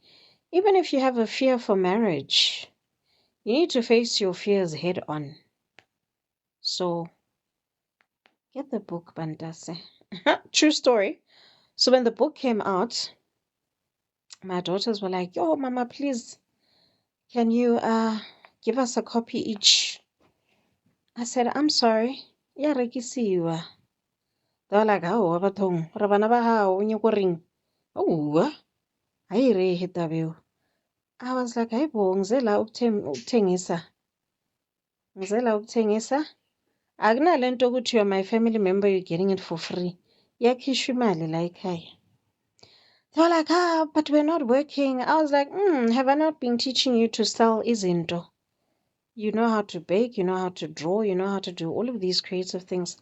even if you have a fear for marriage, you need to face your fears head on. So get the book, Bantase. True story. So when the book came out, my daughters were like, yo, Mama, please, can you give us a copy each? I said, I'm sorry. Ya rekisiwa. They were like, oh, bathong, re bana ba hao, o nyako reng? Oh, ha e re taba. I was like, hayibo, ngizela ukuthengisa. Ngizela ukuthengisa. Akunale nto ukuthi you're my family member, you're getting it for free. Iyakhishwa imali la ekhaya. They were like, but we're not working. I was like, have I not been teaching you to sell izinto? You know how to bake, you know how to draw, you know how to do all of these creative things.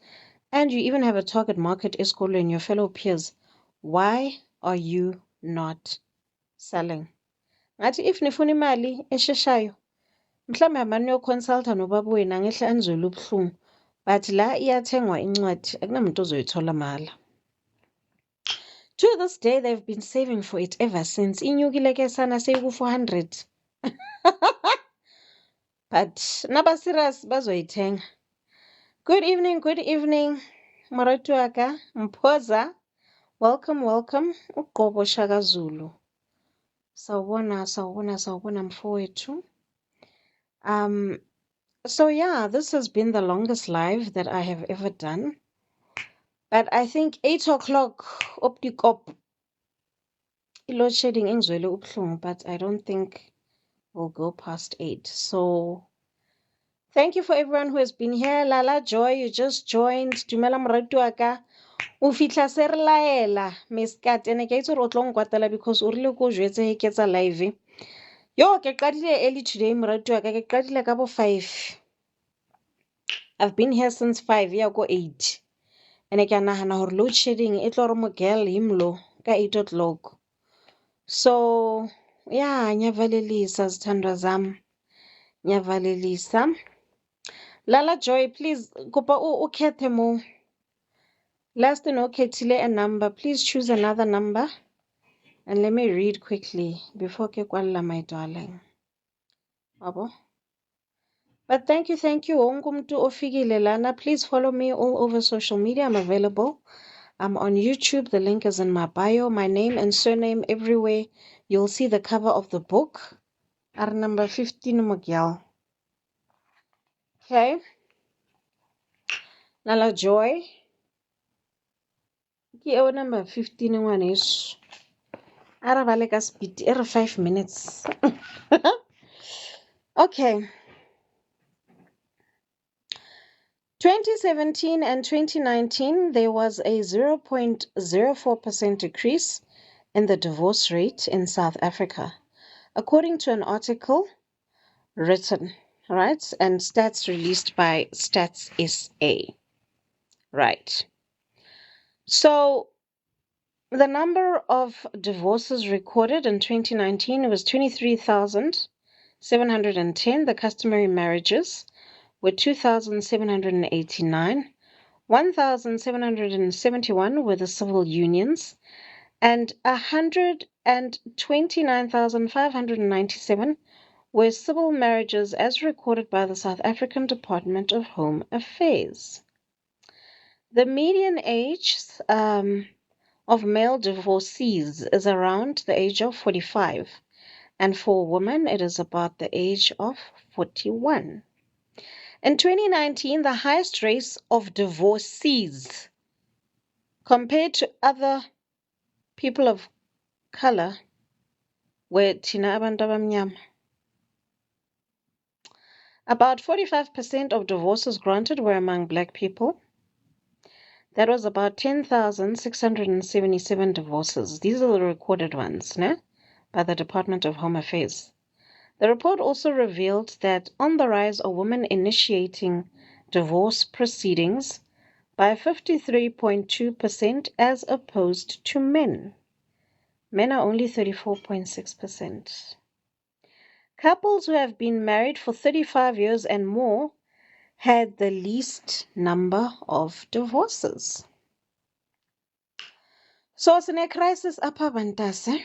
And you even have a target market esikolweni and your fellow peers. Why are you not selling? Ngathi if nifuna imali esheshayo, mhlawumbe hamani niyoconsulta nobaba wenu angehla anizwele ubuhlungu. But la iyathengwa incwadi, akunamuntu ozoyithola mahhala. To this day, they've been saving for it ever since. Inyukile ke sana seyiku-400. But naba serious bazoyithenga. Good evening, Maratu waka, Mphoza. Welcome. Uqobo Shaka Zulu. Sawubona mfowethu. So yeah, this has been the longest live that I have ever done. But I think 8 o'clock optikop load shedding ingizwele ubuhlungu, but I don't think we'll go past 8. So thank you for everyone who has been here. Lala Joy, you just joined. Dumela moratu waka. O fitla se re laela Miss Kat ene ke itse re o tlo nkwatela because o rile ko jwetse he ke tsa live. Yo ke qadile early today moratu waka, ke qadile ka bo 5. I've been here since 5 ya go 8. Ene ke nagana hore load shedding e tlo re mogel himlo ka 8 o'clock. So yeah, nyavalelisa zithandwa zami. Nyavalelisa. Lala Joy, please kopa ukhethe mo. Last unokhethile a number, please choose another number. And let me read quickly before ke kwalla, my darling. Abo. But thank you. Wonke umuntu ofikile lana. Please follow me all over social media. I'm available. I'm on YouTube. The link is in my bio. My name and surname everywhere. You'll see the cover of the book. Ar number 15 Mugyal. Okay. Lala Joy. Ke o number 15 ngwaneso. Ara ba le ka speed 5 minutes. Okay. 2017 and 2019, there was a 0.04% decrease in the divorce rate in South Africa, according to an article written, right, and stats released by Stats SA, right. So the number of divorces recorded in 2019 was 23,710. The customary marriages were 2,789. 1,771 were the civil unions, and 129,597 were civil marriages as recorded by the South African Department of Home Affairs. The median age of male divorcees is around the age of 45, and for women it is about the age of 41. In 2019, the highest rates of divorcees compared to other people of color were thina abantu abamnyama. About 45% of divorces granted were among black people. That was about 10,677 divorces. These are the recorded ones, by the Department of Home Affairs. The report also revealed that on the rise of women initiating divorce proceedings by 53.2% as opposed to men. Men are only 34.6%. Couples who have been married for 35 years and more had the least number of divorces. So sine-crisis apha bantase.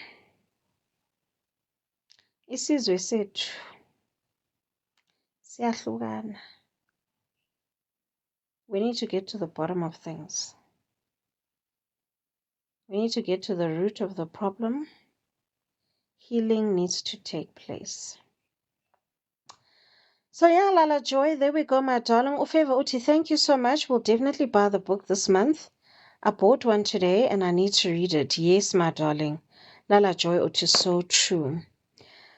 Isizwe sethu siyahlukana. We need to get to the bottom of things. We need to get to the root of the problem. Healing needs to take place. So yeah, Lala Joy, there we go, my darling. Ufeva Uti, thank you so much. We'll definitely buy the book this month. I bought one today and I need to read it. Yes, my darling. Lala Joy Uti, so true.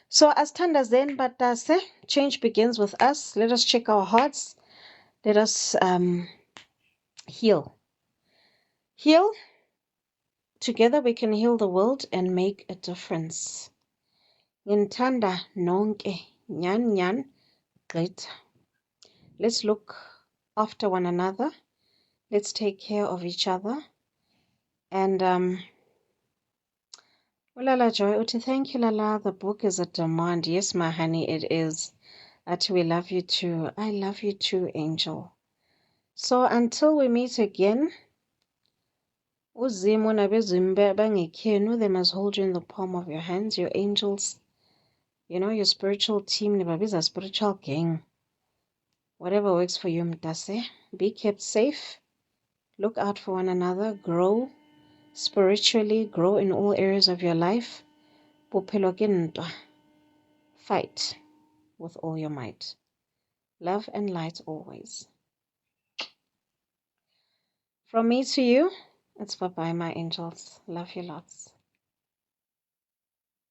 So as Tanda Zen Batase, change begins with us. Let us check our hearts. Let us heal. Heal. Together we can heal the world and make a difference. Ngintanda nonke nyan nyan gqitha. Let's look after one another. Let's take care of each other. And Lala Joy Uti, thank you, Lala. The book is a demand. Yes, my honey, it is. Ati, we love you too. I love you too, Angel. So until we meet again, uZimo nabezimu bangekhenu, they must hold you in the palm of your hands, your angels, your spiritual team, nibabiza spiritual gang. Whatever works for you, mtase. Be kept safe. Look out for one another. Grow spiritually. Grow in all areas of your life. Fight with all your might. Love and light always. From me to you, it's bye-bye, my angels. Love you lots.